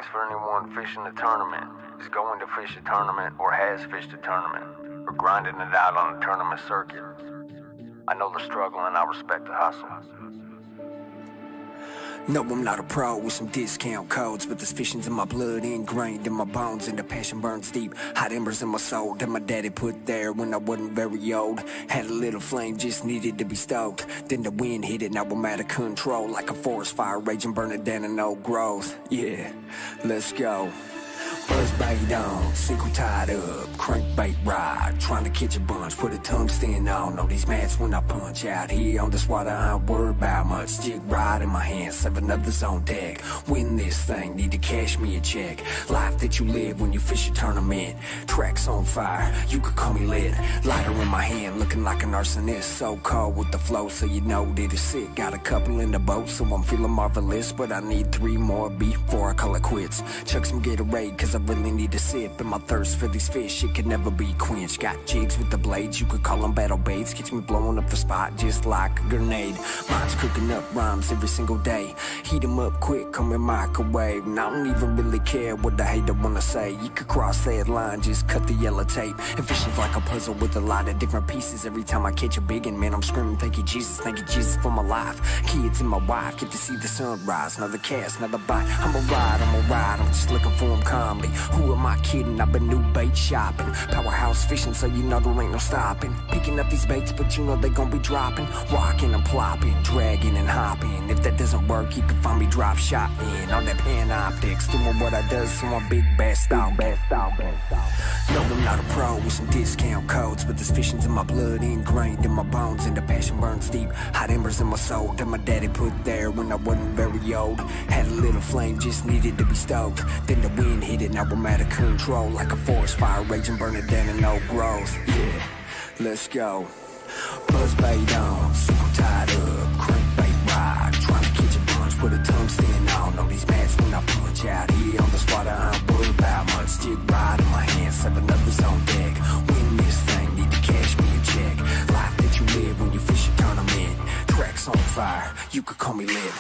things for anyone fishing a tournament is going to fish a tournament or has fished a tournament or grinding it out on a tournament circuit. I know the struggle and I respect the hustle. No, I'm not a pro with some discount codes, but this fishing's in my blood, ingrained in my bones, and the passion burns deep. Hot embers in my soul that my daddy put there when I wasn't very old. Had a little flame, just needed to be stoked. Then the wind hit it, now I'm out of control, like a forest fire raging, burning down an old growth. Yeah, let's go. Buzz bait on, single tied up, crankbait ride, trying to catch a bunch, put a tungsten on these mats when I punch out here on this water. I ain't worried about much, jig rod in my hand, 7 others on deck. Win this thing, need to cash me a check. Life that you live when you fish a tournament, tracks on fire, you could call me lit. Lighter in my hand, looking like an arsonist, so cold with the flow, so you know that it's sick. Got a couple in the boat, so I'm feeling marvelous, but I need 3 more before I call it quits. Chuck some Gatorade, cause I really need a sip, and my thirst for these fish, it can never be quenched. Got jigs with the blades, you could call them battle baits. Catch me blowing up the spot just like a grenade. Mine's cooking up rhymes every single day. Heat them up quick, come in microwave. And I don't even really care what the hater wanna say. You could cross that line, just cut the yellow tape. And fishing's like a puzzle with a lot of different pieces. Every time I catch a big one, man, I'm screaming, thank you Jesus for my life. Kids and my wife get to see the sunrise. Another cast, another bite. I'm a ride, I'm just looking for them calmly. Who am I kidding? I've been new bait shopping. Powerhouse fishing, so you know there ain't no stopping. Picking up these baits, but you know they gon' be dropping. Walking and plopping, dragging and hopping. If that doesn't work, you can find me drop shotting on that Panoptics, doing what I does, so I'm big bass style. No, I'm not a pro with some discount codes, but this fishing's in my blood, ingrained in my bones, and the passion burns deep. Hot embers in my soul that my daddy put there when I wasn't very old. Had a little flame, just needed to be stoked. Then the wind hit it, now I'm out of control, like a forest fire raging, burning down an old growth. Yeah, let's go. Buzz bait on, single tied up, crankbait ride, trying to catch a bunch, put a tungsten on these mats when I punch out here on this water. I ain't worried about much, jig rod in my hand, 7 others on deck. Win this thing, need to cash me a check. Life that you live when you fish a tournament, tracks on fire, you could call me lit.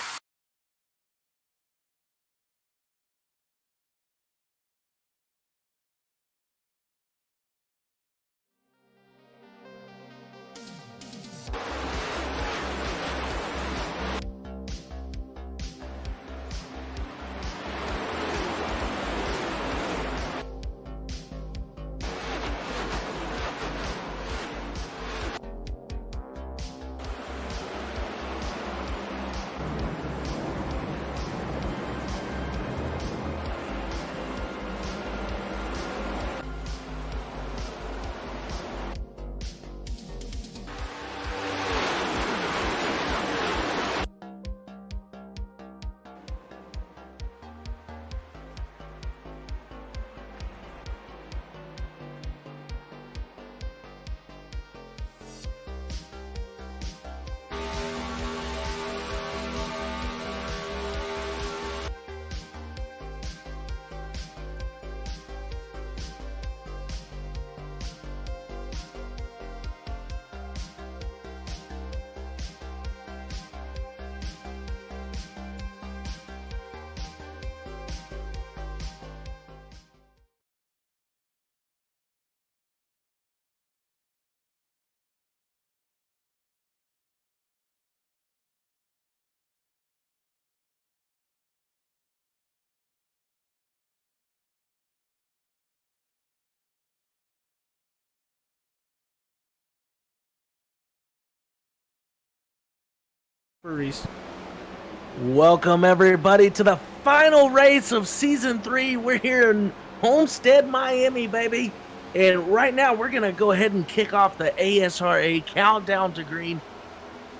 Welcome everybody to the final race of season 3. We're here in Homestead, Miami, baby. And right now we're gonna go ahead and kick off the ASRA Countdown to Green.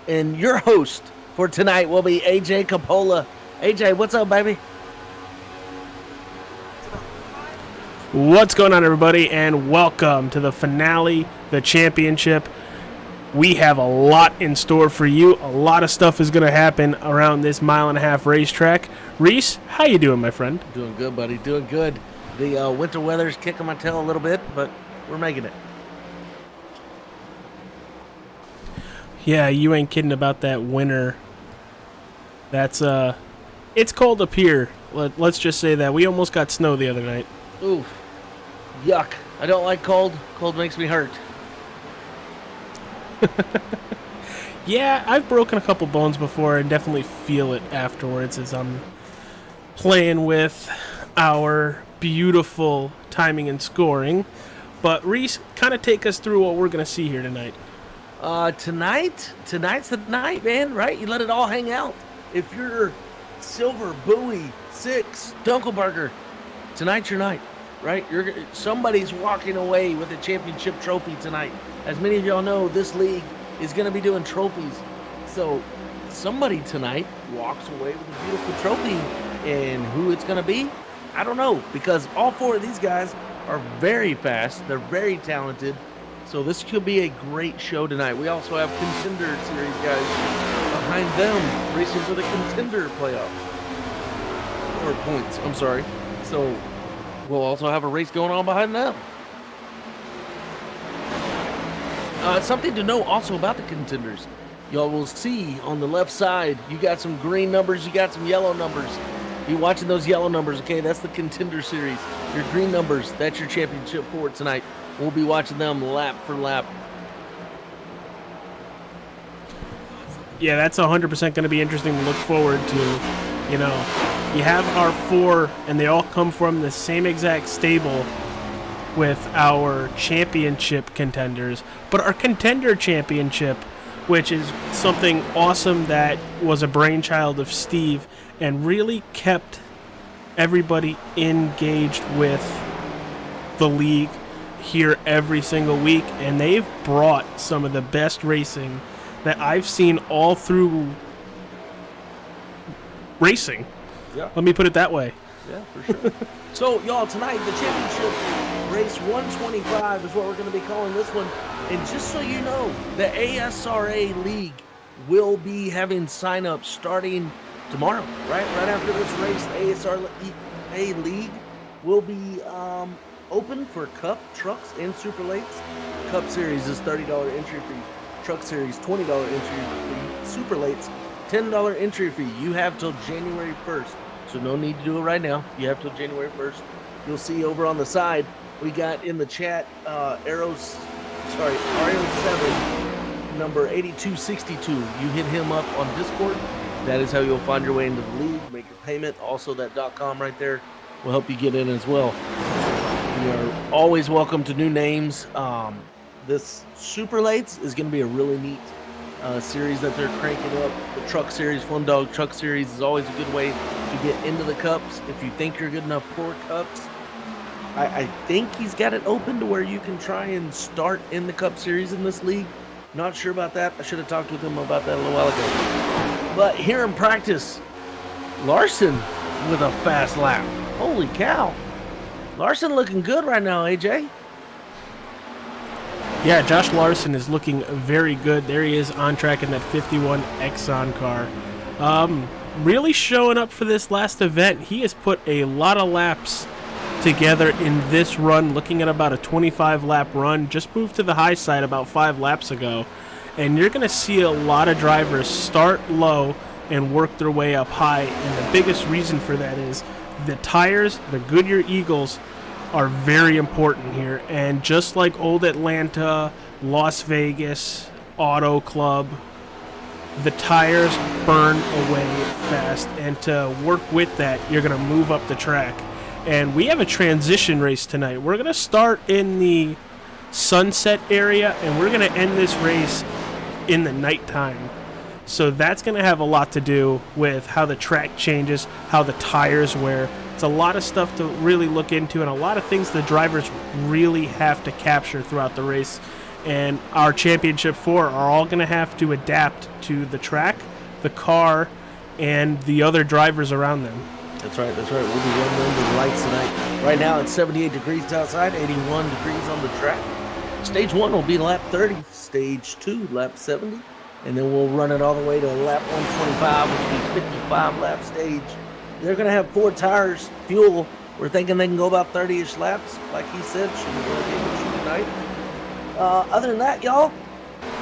And your host for tonight will be AJ Capola. AJ, what's up, baby? What's going on, everybody, and welcome to the finale, the championship. We have a lot in store for you. A lot of stuff is going to happen around this 1.5-mile racetrack. Reese, how you doing, my friend? Doing good, buddy. Doing good. The winter weather's kicking my tail a little bit, but we're making it. Yeah, you ain't kidding about that winter. That's it's cold up here Let's just say that we almost got snow the other night. Ooh, yuck. I don't like cold. Cold makes me hurt. Yeah, I've broken a couple bones before and definitely feel it afterwards as I'm playing with our beautiful timing and scoring. But Reese, kind of take us through what we're going to see here tonight. Tonight's the night, man, right? You let it all hang out. If you're Silver, Bowie, Six, Dunkelberger, tonight's your night, right? Somebody's walking away with a championship trophy tonight. As many of y'all know, this league is going to be doing trophies. So somebody tonight walks away with a beautiful trophy. And who it's going to be, I don't know. Because all four of these guys are very fast. They're very talented. So this could be a great show tonight. We also have Contender Series guys behind them racing for the Contender playoffs. Or points, I'm sorry. So we'll also have a race going on behind them. Something to know also about the Contenders. Y'all will see on the left side, you got some green numbers, you got some yellow numbers. You watching those yellow numbers, okay? That's the Contender Series. Your green numbers, that's your championship for tonight. We'll be watching them lap for lap. Yeah, that's 100% going to be interesting to look forward to. You know, you have our four, and they all come from the same exact stable with our championship contenders. But our contender championship, which is something awesome that was a brainchild of Steve and really kept everybody engaged with the league here every single week, and they've brought some of the best racing that I've seen all through racing. Yeah. Let me put it that way. Yeah, for sure. So, y'all, tonight, the championship race 125 is what we're going to be calling this one. And just so you know, the ASRA League will be having sign-ups starting tomorrow, right? Right after this race, the ASRA League will be open for Cup, Trucks, and Super Lates. Cup Series is $30 entry fee. Truck Series, $20 entry fee. Super Lates, $10 entry fee. You have till January 1st. So no need to do it right now. You have till January 1st. You'll see over on the side, we got in the chat, RO7, number 8262. You hit him up on Discord. That is how you'll find your way into the league, make your payment. Also, that .com right there will help you get in as well. You are always welcome to new names. This Super Lates is going to be a really neat series that they're cranking up. The Truck Series, Fun Dog Truck Series is always a good way to get into the Cups. If you think you're good enough for Cups, I think he's got it open to where you can try and start in the Cup Series in this league. Not sure about that. I should have talked with him about that a little while ago. But here in practice, Larson with a fast lap. Holy cow. Larson looking good right now, AJ. Yeah, Josh Larson is looking very good. There he is on track in that 51 Exxon car. Really showing up for this last event. He has put a lot of laps together in this run, looking at about a 25-lap run. Just moved to the high side about 5 laps ago. And you're going to see a lot of drivers start low and work their way up high. And the biggest reason for that is the tires, the Goodyear Eagles, are very important here. And just like old Atlanta, Las Vegas, Auto Club, the tires burn away fast. And to work with that, you're going to move up the track. And we have a transition race tonight. We're going to start in the sunset area, and we're going to end this race in the nighttime. So that's going to have a lot to do with how the track changes, how the tires wear. It's a lot of stuff to really look into, and a lot of things the drivers really have to capture throughout the race. And our Championship 4 are all going to have to adapt to the track, the car, and the other drivers around them. That's right. We'll be running under the lights tonight. Right now it's 78 degrees outside, 81 degrees on the track. Stage 1 will be lap 30. Stage 2, lap 70. And then we'll run it all the way to lap 125, which will be 55-lap stage. They're going to have 4 tires, fuel. We're thinking they can go about 30-ish laps, like he said. Should be really good tonight. Other than that, y'all,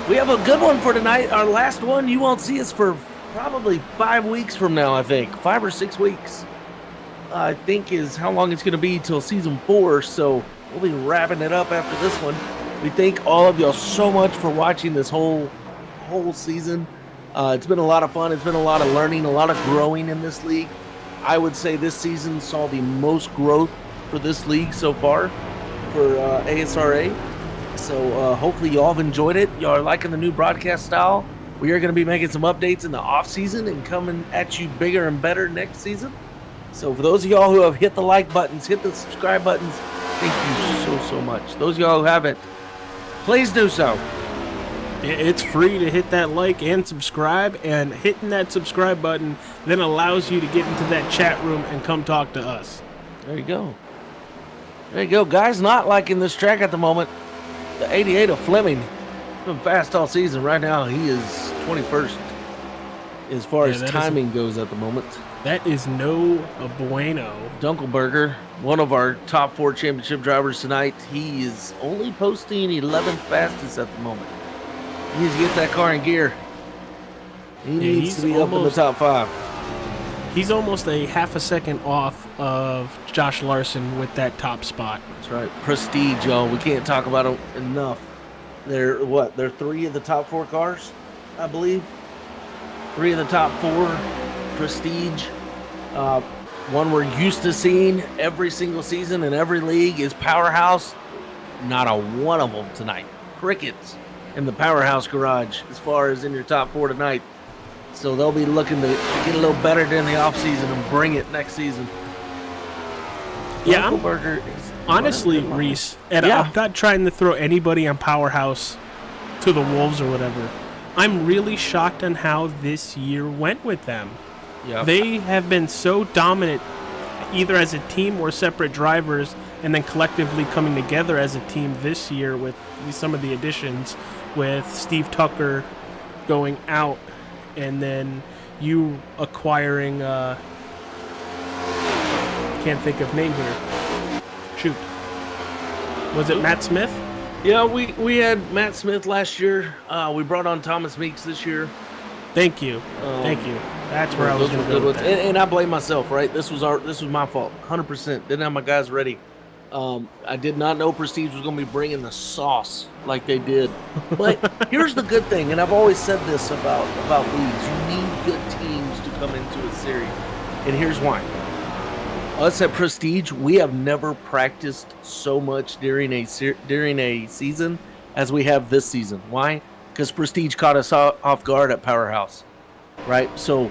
we have a good one for tonight. Our last one, you won't see us for probably 5 weeks from now, I think. 5 or 6 weeks. I think, is how long it's going to be till season 4. So we'll be wrapping it up after this one. We thank all of y'all so much for watching this whole season. It's been a lot of fun. It's been a lot of learning, a lot of growing in this league. I would say this season saw the most growth for this league so far for ASRA. So hopefully y'all have enjoyed it. Y'all are liking the new broadcast style. We are going to be making some updates in the off season and coming at you bigger and better next season. So for those of y'all who have hit the like buttons, hit the subscribe buttons, thank you so much. Those of y'all who haven't, please do so. It's free to hit that like and subscribe, and hitting that subscribe button then allows you to get into that chat room and come talk to us. There you go. There you go. Guy's not liking this track at the moment. The 88 of Fleming. He's been fast all season. Right now, he is 21st as far as timing goes at the moment. That is no bueno. Dunkelberger, one of our top 4 championship drivers tonight, he is only posting 11th fastest at the moment. He needs to get that car in gear. He needs to be up in the top 5. He's almost a half a second off of Josh Larson with that top spot. That's right. Prestige, y'all. We can't talk about them enough. They're 3 of the top 4 cars, I believe. 3 of the top 4. Prestige. One we're used to seeing every single season in every league is Powerhouse. Not a one of them tonight. Crickets in the Powerhouse garage as far as in your top 4 tonight. So they'll be looking to get a little better during the offseason and bring it next season. Yeah, honestly, Reese, and I'm not trying to throw anybody on Powerhouse to the wolves or whatever. I'm really shocked on how this year went with them. Yep. They have been so dominant, either as a team or separate drivers, and then collectively coming together as a team this year with some of the additions, with Steve Tucker going out, and then you acquiring, can't think of name here. Shoot. Was it Matt Smith? Yeah, we had Matt Smith last year. We brought on Thomas Meeks this year. Thank you. Thank you. That's where I was going to go with that. And I blame myself, right? This was my fault, 100%. Didn't have my guys ready. I did not know Prestige was going to be bringing the sauce like they did. But here's the good thing, and I've always said this about leagues. You need good teams to come into a series, and here's why. Us at Prestige, we have never practiced so much during a season as we have this season. Why? Because Prestige caught us off guard at Powerhouse, right? So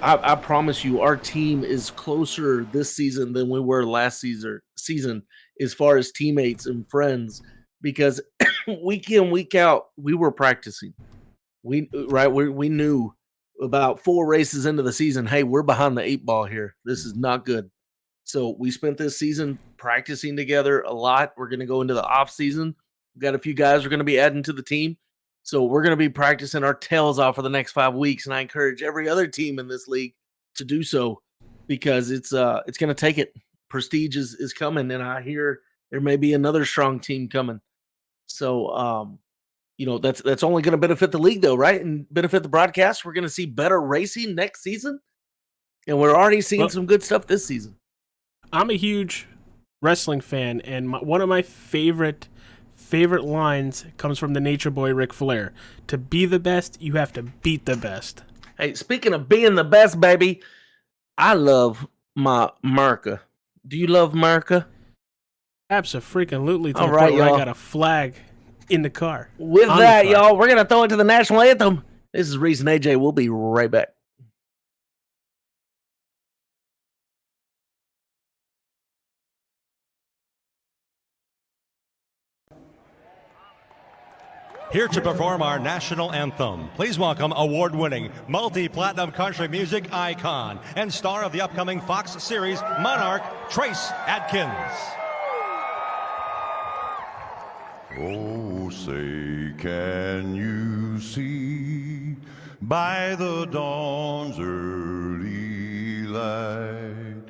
I promise you, our team is closer this season than we were last season as far as teammates and friends, because week in, week out, we were practicing. We knew about 4 races into the season, hey, we're behind the 8 ball here. This is not good. So we spent this season practicing together a lot. We're going to go into the off season. We've got a few guys we're going to be adding to the team. So we're going to be practicing our tails off for the next 5 weeks, and I encourage every other team in this league to do so, because it's going to take it. Prestige is coming, and I hear there may be another strong team coming. So that's only going to benefit the league, though, right? And benefit the broadcast. We're going to see better racing next season, and we're already seeing some good stuff this season. I'm a huge wrestling fan, and one of my favorite lines comes from the Nature Boy Ric Flair. To be the best, you have to beat the best. Hey, speaking of being the best, baby, I love my America. Do you love America? Absolutely. All right, y'all. I got a flag in the car. With that, y'all, we're going to throw it to the national anthem. This is Reese and AJ. We'll be right back. Here to perform our national anthem, please welcome award-winning, multi-platinum country music icon and star of the upcoming Fox series Monarch, Trace Adkins. Oh, say, can you see by the dawn's early light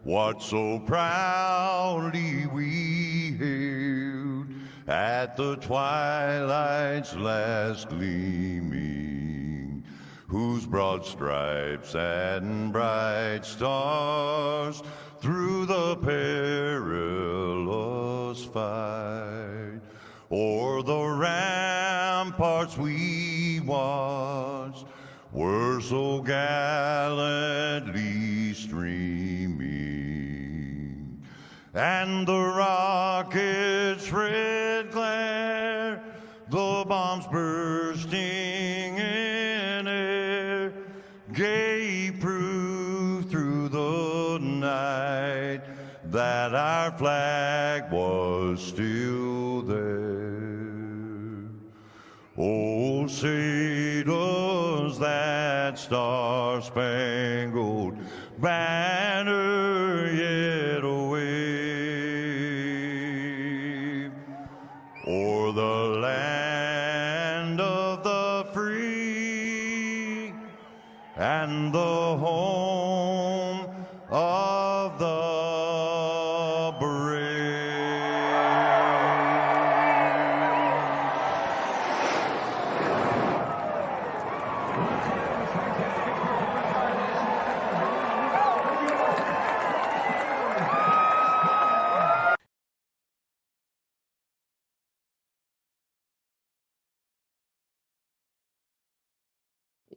what so proudly we hailed at the twilight's last gleaming, whose broad stripes and bright stars through the perilous fight. O'er the ramparts we watched were so gallantly streaming, and the rocket's red glare, the bombs bursting in air, gave proof through the night that our flag was still there. Oh, say does that star-spangled banner yet wave o'er the land of the free and the home of the brave.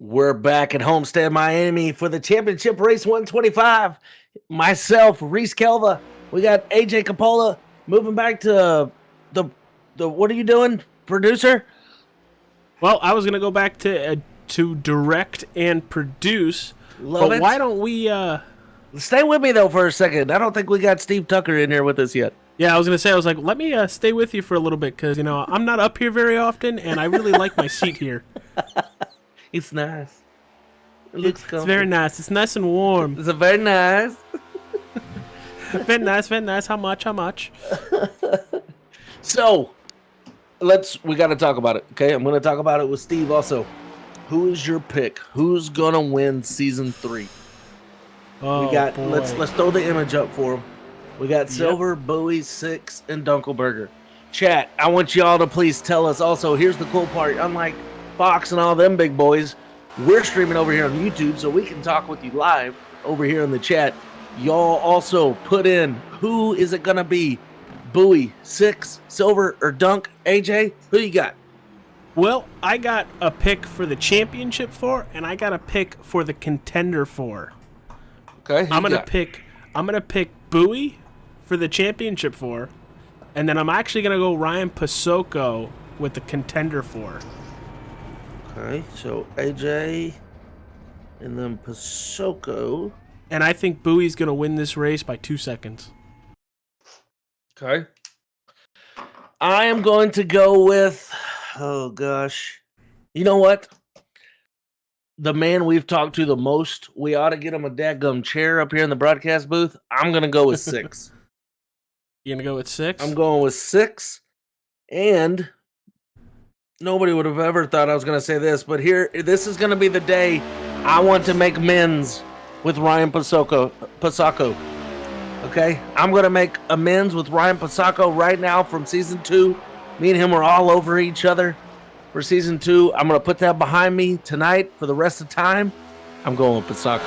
We're back at Homestead, Miami for the championship race 125. Myself, Reese Kelva. We got AJ Capola moving back to the what are you doing, producer? Well, I was gonna go back to direct and produce, Love but it. why don't we? Stay with me though for a second. I don't think we got Steve Tucker in here with us yet. Yeah, I was gonna say. I was like, let me stay with you for a little bit because I'm not up here very often, and I really like my seat here. It's nice. It looks It's very nice. It's nice and warm. It's a very nice. Very nice. Very nice. How much? How much? So, we got to talk about it. Okay, I'm going to talk about it with Steve also. Who is your pick? Who's going to win season 3? Oh, We got boy. let's throw the image up for him. We got Silver, Bowie, Six, and Dunkelberger. Chat, I want y'all to please tell us also. Here's the cool part. Unlike Fox and all them big boys, we're streaming over here on YouTube, so we can talk with you live over here in the chat. Y'all also put in who is it gonna be? Bowie, Six, Silver, or Dunk? AJ, who you got? Well, I got a pick for the championship 4, and I got a pick for the contender 4. Okay, who I'm you gonna got? pick Bowie for the championship 4, and then I'm actually gonna go Ryan Pasoko with the contender 4. Okay, so AJ and then Pasoko. And I think Bowie's gonna win this race by 2 seconds. Okay. I am going to go with, oh gosh. You know what? The man we've talked to the most, we ought to get him a dadgum chair up here in the broadcast booth. I'm going to go with Six. You gonna go with 6? I'm going with Six. And nobody would have ever thought I was going to say this, but this is going to be the day I want to make amends with Ryan Pasoko. Okay? I'm going to make amends with Ryan Pasoko right now from season 2. Me and him are all over each other for season 2. I'm going to put that behind me tonight for the rest of the time. I'm going with Pasoko.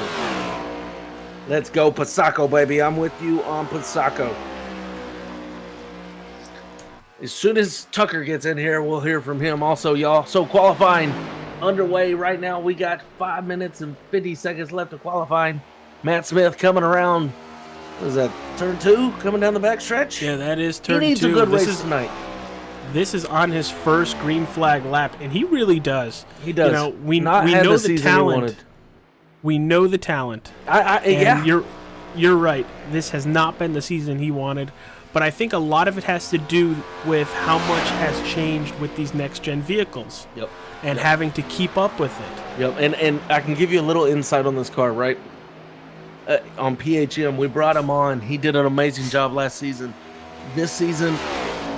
Let's go, Pasoko, baby. I'm with you on Pasoko. As soon as Tucker gets in here, we'll hear from him also, y'all. So qualifying underway right now. We got 5 minutes and 50 seconds left of qualifying. Matt Smith coming around. What is that, turn 2? Coming down the backstretch? Yeah, that is turn 2. He needs a good race tonight. This is on his first green flag lap, and he really does. He does. We know the talent. We know the talent. Yeah. You're right. This has not been the season he wanted, but I think a lot of it has to do with how much has changed with these next-gen vehicles. Yep. And having to keep up with it. Yep. And I can give you a little insight on this car, right? On PHM, we brought him on. He did an amazing job last season. This season,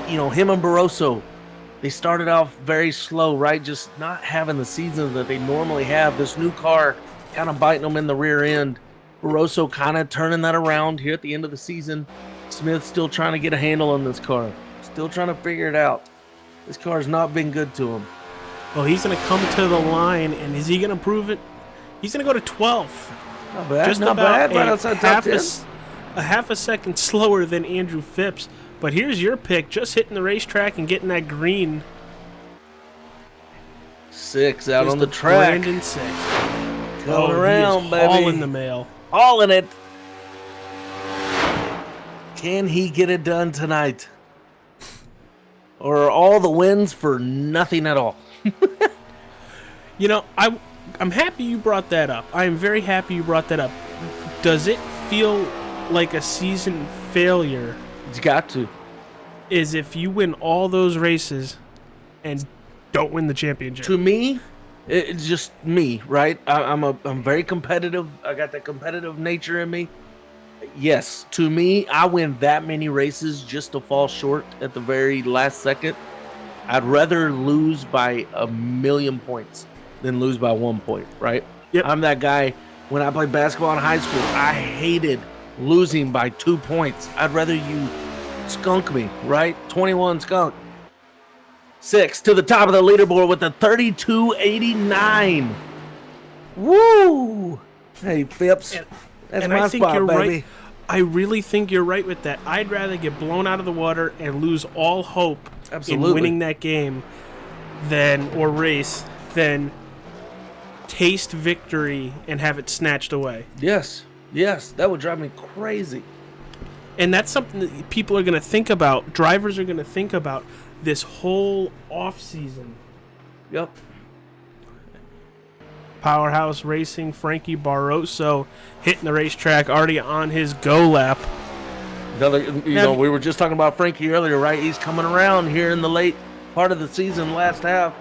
him and Barroso, they started off very slow, right? Just not having the season that they normally have. This new car kind of biting them in the rear end. Barroso kind of turning that around here at the end of the season. Smith still trying to get a handle on this car. Still trying to figure it out. This car's not been good to him. Well, he's going to come to the line, and is he going to prove it? He's going to go to 12th. Not bad. Just not about bad. Right outside top 10. a half a second slower than Andrew Phipps. But here's your pick, just hitting the racetrack and getting that green. 6 out Just on the a track. Brandon 6. Coming he around, is baby. all in the mail. All in it. Can he get it done tonight? Or are all the wins for nothing at all? You know, I'm happy you brought that up. I am very happy you brought that up. Does it feel like a season failure? It's got to. Is if you win all those races and don't win the championship. To me, it's just me, right? I'm very competitive. I got that competitive nature in me. Yes, to me, I win that many races just to fall short at the very last second. I'd rather lose by 1,000,000 points than lose by 1 point, right? Yep. I'm that guy. When I played basketball in high school, I hated losing by 2 points. I'd rather you skunk me, right? 21 skunk. 6 to the top of the leaderboard with a 32.89. Woo! Hey, Phipps. That's And my I think spot, you're baby. right. I really think you're right with that. I'd rather get blown out of the water and lose all hope Absolutely. in winning that game or race than taste victory and have it snatched away. Yes, that would drive me crazy. And that's something that people are going to think about. Drivers are going to think about this whole off season. Yep. Powerhouse Racing, Frankie Barroso hitting the racetrack, already on his go lap. We were just talking about Frankie earlier, right? He's coming around here in the late part of the season, last half.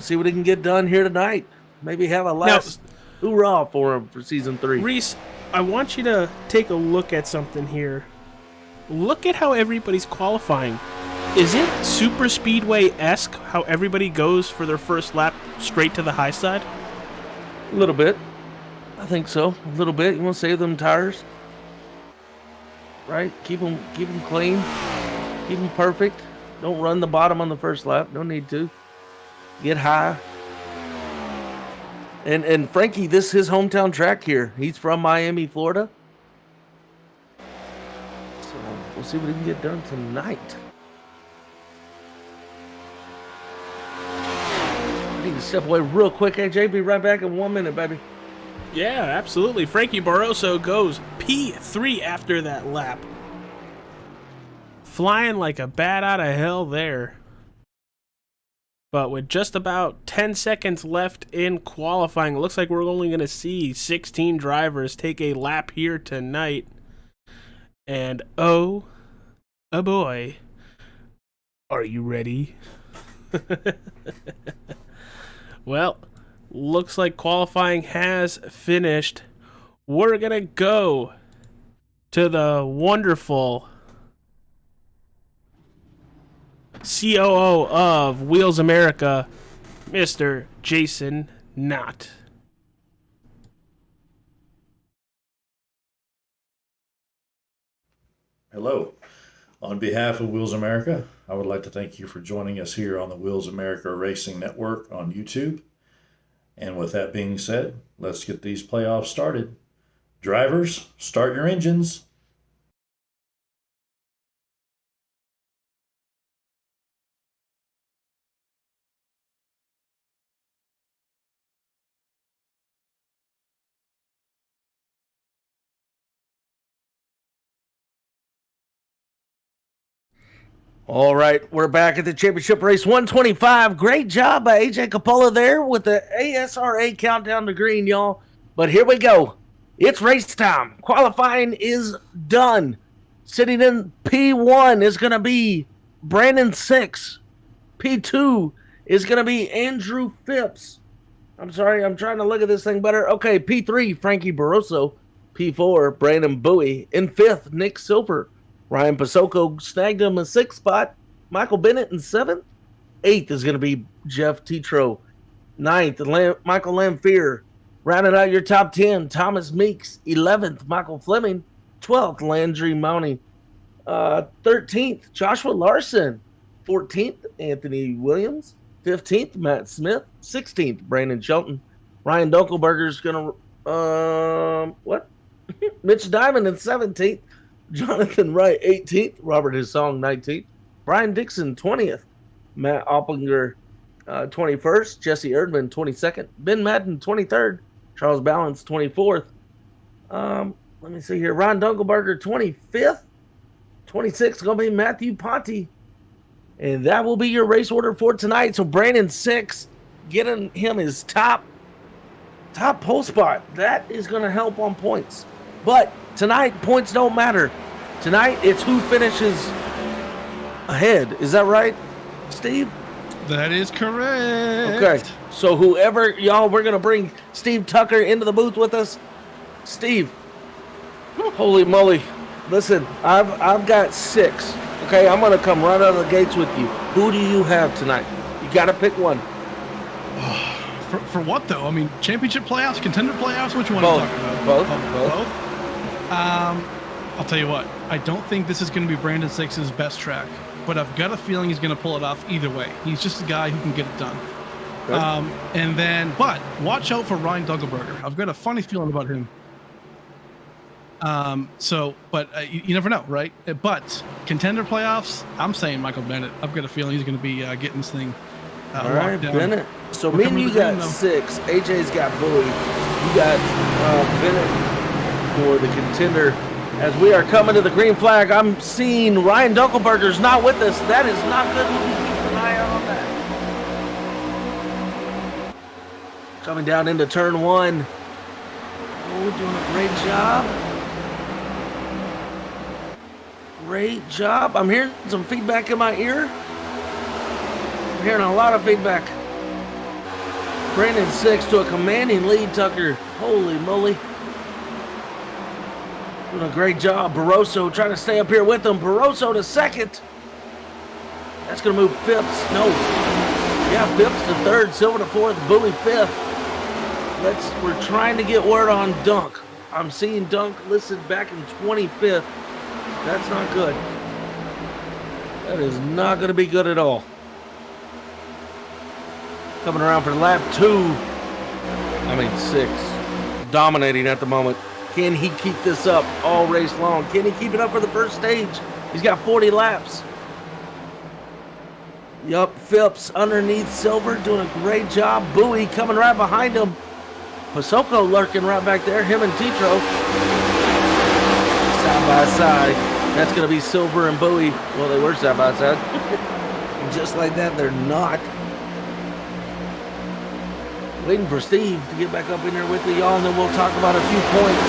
See what he can get done here tonight. Maybe have a last hoorah for him for season 3. Reese, I want you to take a look at something here. Look at how everybody's qualifying. Is it super speedway-esque how everybody goes for their first lap straight to the high side? A little bit. I think so. A little bit. You want to save them tires? Right? Keep them clean. Keep them perfect. Don't run the bottom on the first lap. No need to. Get high. And Frankie, this is his hometown track here. He's from Miami, Florida. So we'll see what he can get done tonight. I need to step away real quick, AJ. Be right back in 1 minute, baby. Yeah, absolutely. Frankie Barroso goes P3 after that lap. Flying like a bat out of hell there. But with just about 10 seconds left in qualifying, it looks like we're only going to see 16 drivers take a lap here tonight. And oh boy, are you ready? Well, looks like qualifying has finished. We're going to go to the wonderful COO of Wheels America, Mr. Jason Knott. Hello. On behalf of Wheels America, I would like to thank you for joining us here on the Wheels America Racing Network on YouTube. And with that being said, let's get these playoffs started. Drivers, start your engines. All right, we're back at the championship race 125. Great job by AJ Capola there with the ASRA countdown to green, y'all. But here we go. It's race time. Qualifying is done. Sitting in P1 is going to be Brandon 6. P2 is going to be Andrew Phipps. I'm sorry, I'm trying to look at this thing better. Okay, P3, Frankie Barroso. P4, Brandon Bowie. In 5th, Nick Silver. Ryan Pasoko snagged him a 6th spot. Michael Bennett in 7th. 8th is going to be Jeff Tetro. 9th, Michael Lamphere. Rounding out your top 10, Thomas Meeks. 11th, Michael Fleming. 12th, Landry Mounty. 13th, Joshua Larson. 14th, Anthony Williams. 15th, Matt Smith. 16th, Brandon Shelton. Ryan Dunkelberger's going to... what? Mitch Diamond in 17th. Jonathan Wright 18th. Robert Hissong 19th. Brian Dixon 20th. Matt Opplinger 21st. Jesse Erdman 22nd. Ben Madden 23rd. Charles Balance 24th. Let me see here. Ron Dunkelberger 25th. 26th going to be Matthew Ponte. And that will be your race order for tonight. So Brandon 6, getting him his top pole spot. That is going to help on points. But tonight, points don't matter. Tonight, it's who finishes ahead. Is that right, Steve? That is correct. Okay. So whoever, y'all, we're going to bring Steve Tucker into the booth with us. Steve, holy moly. Listen, I've got 6. Okay, I'm going to come right out of the gates with you. Who do you have tonight? You got to pick one. For what, though? I mean, championship playoffs, contender playoffs? Which one Both. are you talking Both. about? Both? I'll tell you what. I don't think this is going to be Brandon Six's best track, but I've got a feeling he's going to pull it off either way. He's just a guy who can get it done. Okay. But watch out for Ryan Dunkelberger. I've got a funny feeling about him. You never know, right? But contender playoffs, I'm saying Michael Bennett. I've got a feeling he's going to be getting this thing all right, down. Bennett. So me and you got 6. AJ's got Bowie. You got Bennett for the contender. As we are coming to the green flag, I'm seeing Ryan Dunkelberger's not with us. That is not good. We'll keep an eye out on that. Coming down into turn 1. Oh, doing a great job. Great job. I'm hearing some feedback in my ear. I'm hearing a lot of feedback. Brandon 6 to a commanding lead, Tucker. Holy moly. Doing a great job. Barroso trying to stay up here with him. Barroso to 2nd. That's going to move Phipps. No. Yeah, Phipps to 3rd. Silver to 4th. Bowie 5th. We're trying to get word on Dunk. I'm seeing Dunk listed back in 25th. That's not good. That is not going to be good at all. Coming around for lap 6. Dominating at the moment. Can he keep this up all race long? Can he keep it up for the first stage? He's got 40 laps. Yup, Phipps underneath Silver doing a great job. Bowie coming right behind him. Pasoko lurking right back there. Him and Tetro. Side by side. That's going to be Silver and Bowie. Well, they were side by side. Just like that, they're not. Waiting for Steve to get back up in there with me, y'all, and then we'll talk about a few points.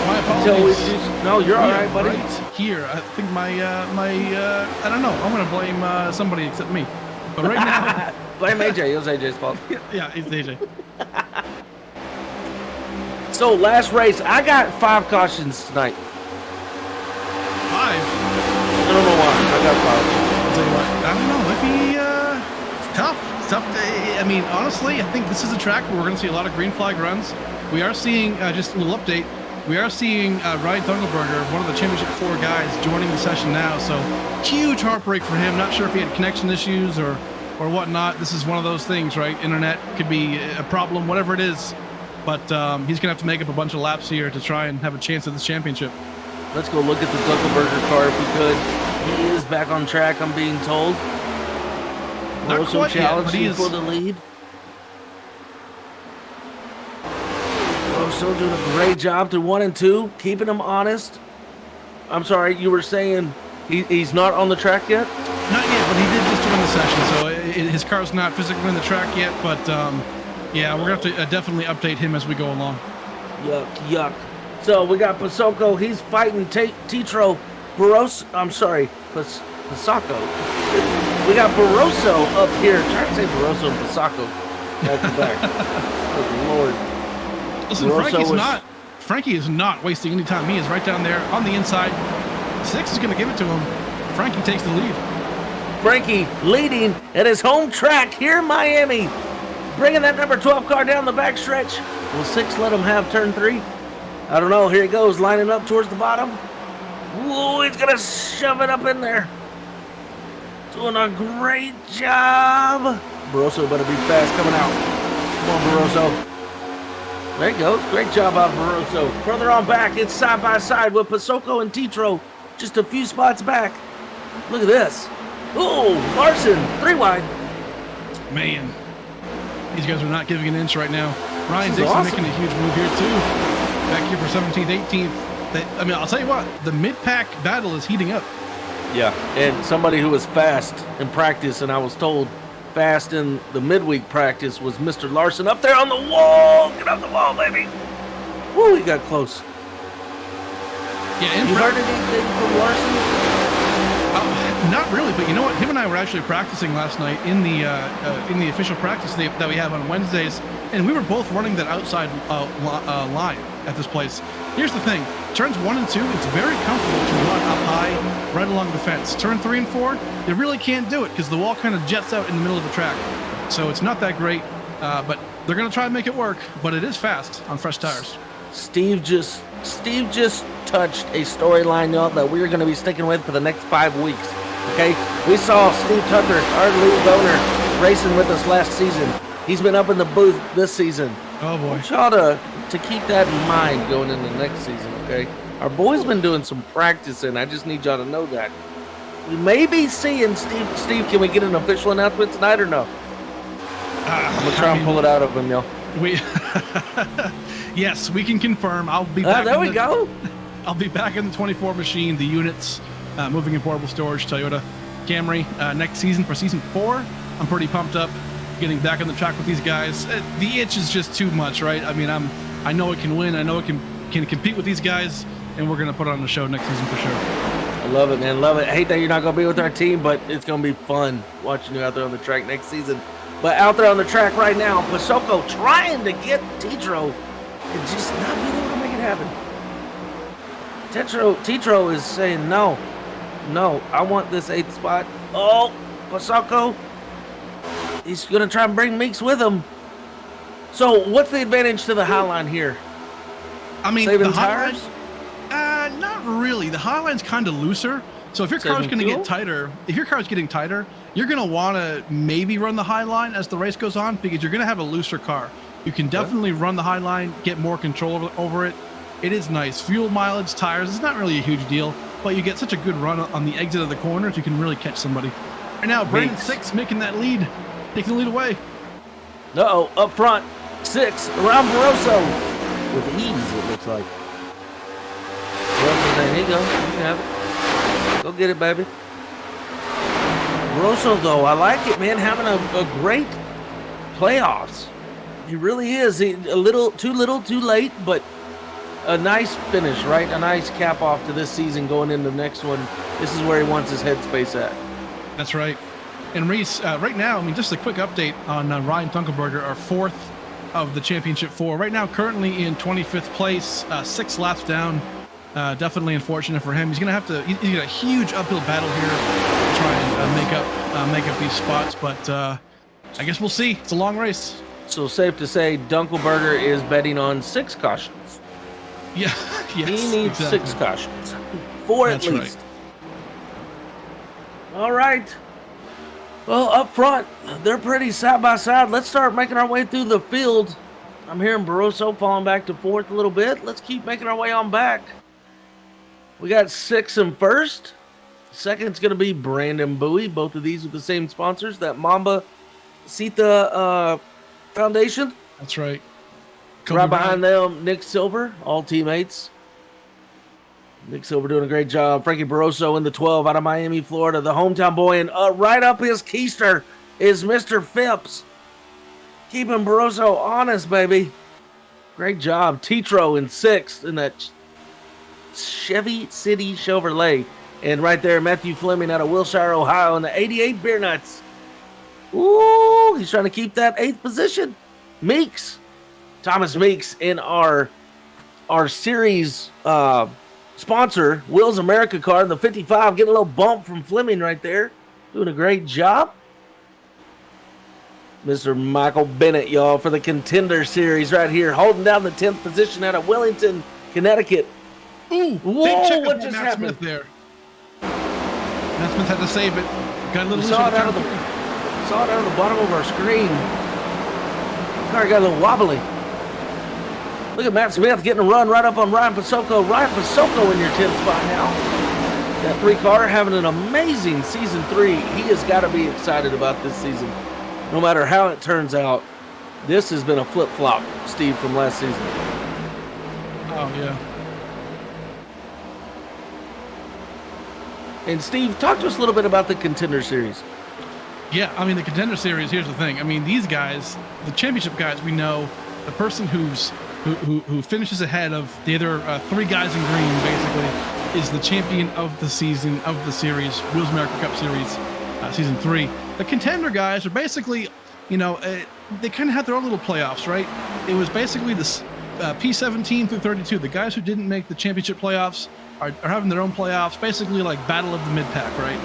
My apologies. No, you're all right, buddy. Right here, I think I don't know. I'm going to blame somebody except me. But right now... Blame AJ. It was AJ's fault. Yeah, it's AJ. So, last race, I got 5 cautions tonight. 5? I don't know why. I got 5. I'll tell you what. I don't know. Might be it's tough. It's tough. I mean, honestly, I think this is a track where we're going to see a lot of green flag runs. We are seeing, just a little update, we are seeing Ryan Dunkelberger, one of the Championship 4 guys, joining the session now. So, huge heartbreak for him. Not sure if he had connection issues or whatnot. This is one of those things, right? Internet could be a problem, whatever it is. But he's going to have to make up a bunch of laps here to try and have a chance at this championship. Let's go look at the Dunkelberger car if we could. He is back on track, I'm being told. Not also quite yet, but he is for the lead. Also doing a great job through 1 and 2, keeping him honest. I'm sorry, you were saying he's not on the track yet? Not yet, but he did just join the session, so his car's not physically on the track yet, but yeah, we're going to have to definitely update him as we go along. Yuck. So we got Pasoko. He's fighting Tetro. Barroso. I'm sorry, Pasako. We got Barroso up here. Trying to say Barroso and Pasako. Back to back. Good Lord. Listen, Frankie is not wasting any time. He is right down there on the inside. 6 is going to give it to him. Frankie takes the lead. Frankie leading at his home track here in Miami. Bringing that number 12 car down the backstretch. Will 6 let him have turn 3? I don't know. Here he goes, lining up towards the bottom. Whoa, he's going to shove it up in there. Doing a great job. Barroso better be fast coming out. Come on, Barroso. There he goes. Great job out of Barroso. Further on back, it's side by side with Pasoko and Tetro just a few spots back. Look at this. Oh, Larson, 3 wide. Man, these guys are not giving an inch right now. Ryan This is Dixon awesome. making a huge move here too. Back here for 17th, 18th. I mean, I'll tell you what, the mid-pack battle is heating up. Yeah, and somebody who was fast in practice, and I was told fast in the midweek practice, was Mr. Larson up there on the wall. Get off the wall, baby. Woo, he got close. Yeah, You heard anything from Larson? Not really, but you know what? Him and I were actually practicing last night in the official practice that we have on Wednesdays, and we were both running that outside line at this place. Here's the thing: turns 1 and 2, it's very comfortable to run up high, right along the fence. Turn 3 and 4, you really can't do it because the wall kind of jets out in the middle of the track, so it's not that great. But they're gonna try and make it work. But it is fast on fresh tires. Steve just touched a storyline, y'all, that we're going to be sticking with for the next 5 weeks. Okay, we saw Steve Tucker, our league owner, racing with us last season. He's been up in the booth this season. Oh boy! I want y'all to keep that in mind going into next season. Okay, our boy's been doing some practicing. I just need y'all to know that. We may be seeing Steve. Steve, can we get an official announcement tonight or no? I'm gonna try and pull it out of him, y'all. Yes, we can confirm. I'll be back. There we go. I'll be back in the 24 machine, the units, moving in portable storage, Toyota Camry, next season for season 4. I'm pretty pumped up getting back on the track with these guys. The itch is just too much, right? I mean, I know it can win. I know it can compete with these guys, and we're going to put on the show next season for sure. I love it, man. Love it. I hate that you're not going to be with our team, but it's going to be fun watching you out there on the track next season. But out there on the track right now, Pasoko trying to get Tetro and just not being able to make it happen. Tetro is saying, no, I want this 8th spot. Oh, Pasoko, he's going to try and bring Meeks with him. So what's the advantage to the Highline here? I mean, saving the tires? Not really. The Highline's kind of looser. So if your car's Saving going to fuel? get tighter, if your car's getting tighter, you're going to want to maybe run the Highline as the race goes on because you're going to have a looser car. You can definitely run the Highline, get more control over it. It is nice. Fuel mileage, tires, it's not really a huge deal, but you get such a good run on the exit of the corners, you can really catch somebody. Right now, Brandon Meeks. 6 making that lead, taking the lead away. Uh-oh, up front, 6, around Barroso. With ease, it looks like. Barroso saying, here you go, you can have it. Go get it, baby. Barroso, though, I like it, man, having a great playoffs. He really is. A little, too late, but a nice finish, right? A nice cap off to this season going into the next one. This is where he wants his headspace at. That's right. And Reese, right now, I mean, just a quick update on Ryan Dunkelberger, our 4th of the championship 4. Right now, currently in 25th place, 6 laps down. Definitely unfortunate for him. He's going to have to, he's got a huge uphill battle here to try and make up these spots. But I guess we'll see. It's a long race. So safe to say, Dunkelberger is betting on 6 cautions. Yeah, yes, He needs exactly. 6 cautions. 4 That's at least. All right. Well, up front, they're pretty side by side. Let's start making our way through the field. I'm hearing Barroso falling back to 4th a little bit. Let's keep making our way on back. We got 6 in 1st. Second's going to be Brandon Bowie. Both of these with the same sponsors. That Mamba Sita Foundation. That's right. Right behind them, Nick Silver, all teammates. Nick Silver doing a great job. Frankie Barroso in the 12 out of Miami, Florida, the hometown boy. And right up his keister is Mr. Phipps. Keeping Barroso honest, baby. Great job. Tetro in 6th in that Chevy City Chevrolet. And right there, Matthew Fleming out of Wilshire, Ohio in the 88 Beer Nuts. Ooh, he's trying to keep that 8th position. Meeks. Thomas Meeks in our series sponsor, Wills America car, the 55, getting a little bump from Fleming right there. Doing a great job. Mr. Michael Bennett, y'all, for the Contender Series right here, holding down the 10th position out of Wellington, Connecticut. Ooh, Whoa, big check what up just Matt happened? Smith there. Matt Smith had to save it. Got a little We loose saw at it out of the bottom of our screen. Car got a little wobbly. Look at Matt Smith getting a run right up on Ryan Pasoko. Ryan Pasoko in your 10th spot now. That 3-car having an amazing season 3. He has got to be excited about this season. No matter how it turns out, this has been a flip-flop, Steve, from last season. Oh, yeah. And Steve, talk to us a little bit about the Contender Series. Yeah, I mean, the Contender Series, here's the thing. I mean, these guys, the championship guys, we know the person who finishes ahead of the other 3 guys in green, basically, is the champion of the season, of the series, Wheels America Cup Series, Season 3. The Contender guys are basically, you know, they kind of had their own little playoffs, right? It was basically the P17 through 32. The guys who didn't make the championship playoffs are having their own playoffs, basically like battle of the mid-pack, right?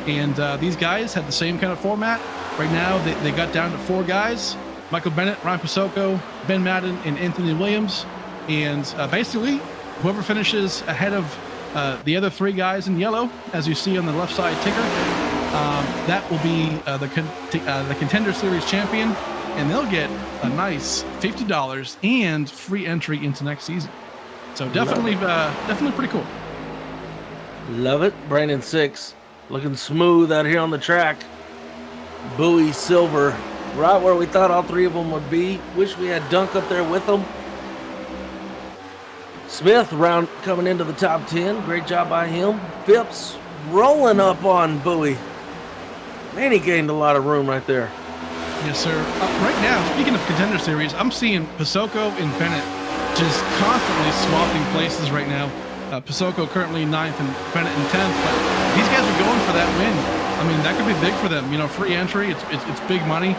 And these guys had the same kind of format. Right now, they got down to 4 guys: Michael Bennett, Ryan Pasoko, Ben Madden, and Anthony Williams. And basically, whoever finishes ahead of the other 3 guys in yellow, as you see on the left side ticker, that will be the Contender Series champion, and they'll get a nice $50 and free entry into next season. So definitely pretty cool. Love it. Brandon 6 looking smooth out here on the track. Bowie silver, right where we thought all 3 of them would be. Wish we had Dunk up there with them. Smith round coming into the top 10. Great job by him. Phipps rolling up on Bowie. Man, he gained a lot of room right there. Yes, sir. Right now, speaking of Contender Series, I'm seeing Pasoko and Bennett just constantly swapping places right now. Pasoko currently 9th and Bennett in 10th, but these guys are going for that win. I mean, that could be big for them. You know, free entry, it's big money.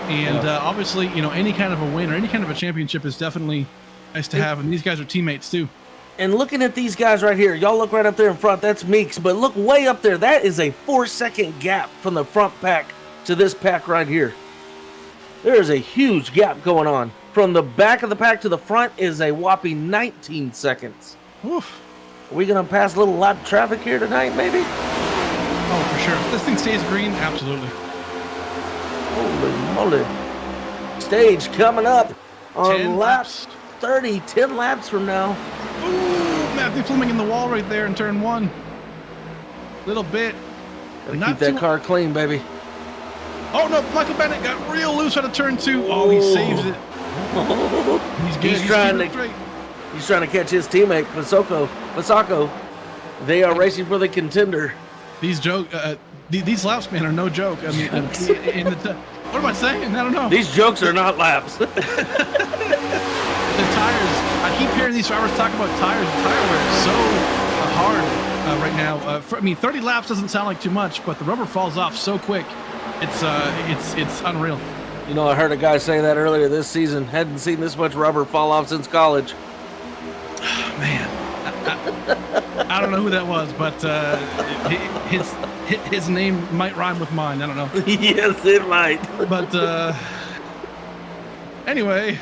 And obviously, you know, any kind of a win or any kind of a championship is definitely nice to have. And these guys are teammates too. And looking at these guys right here, y'all look right up there in front, that's Meeks, but look way up there. That is a 4-second gap from the front pack to this pack right here. There is a huge gap going on. From the back of the pack to the front is a whopping 19 seconds. Oof. Are we going to pass a little lot of traffic here tonight, maybe? Oh, for sure. If this thing stays green, absolutely. Holy moly. Stage coming up on laps 30, 10 laps from now. Ooh, Matthew Fleming in the wall right there in turn 1. Little bit. Gotta keep that car clean, baby. Oh no, Michael Bennett got real loose out of turn 2. Oh, he saves it. He's trying to catch his teammate, Pasoko. They are racing for the Contender. These laps, man, are no joke. I mean, what am I saying? I don't know. These jokes are not laps. The tires. I keep hearing these drivers talk about tires. Tire wear is so hard right now. 30 laps doesn't sound like too much, but the rubber falls off so quick. It's unreal. You know, I heard a guy say that earlier this season. Hadn't seen this much rubber fall off since college. Man, I don't know who that was, but his name might rhyme with mine. I don't know. Yes, it might. But anyway.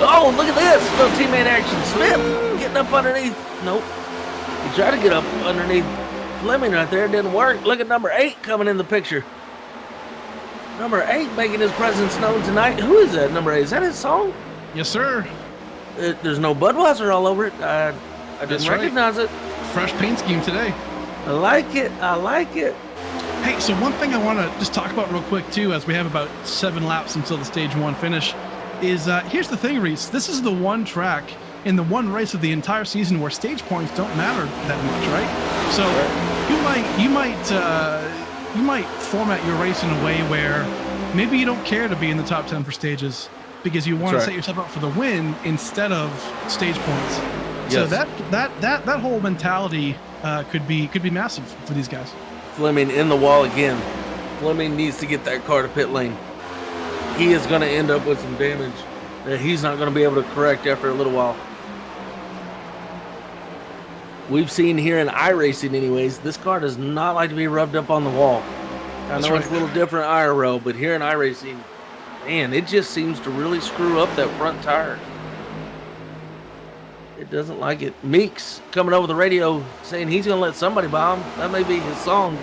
Oh, look at this. Little teammate action. Smith getting up underneath. Nope. He tried to get up underneath Fleming right there. It didn't work. Look at number 8 coming in the picture. Number 8 making his presence known tonight. Who is that, number 8? Is that his song? Yes, sir. There's no Budweiser all over it. I didn't recognize it. Fresh paint scheme today. I like it. I like it. Hey, so one thing I want to just talk about real quick, too, as we have about 7 laps until the stage 1 finish, is here's the thing, Reese. This is the one track in the one race of the entire season where stage points don't matter that much, right? So you might format your race in a way where maybe you don't care to be in the top 10 for stages because you want to set yourself up for the win instead of stage points. Yes. So that whole mentality could be massive for these guys. Fleming in the wall again. Fleming needs to get that car to pit lane. He is going to end up with some damage that he's not going to be able to correct after a little while. We've seen here in iRacing anyways, this car does not like to be rubbed up on the wall. I know it's a little different IRL, but here in iRacing, man, it just seems to really screw up that front tire. It doesn't like it. Meeks coming over the radio saying he's going to let somebody buy him. That may be his song.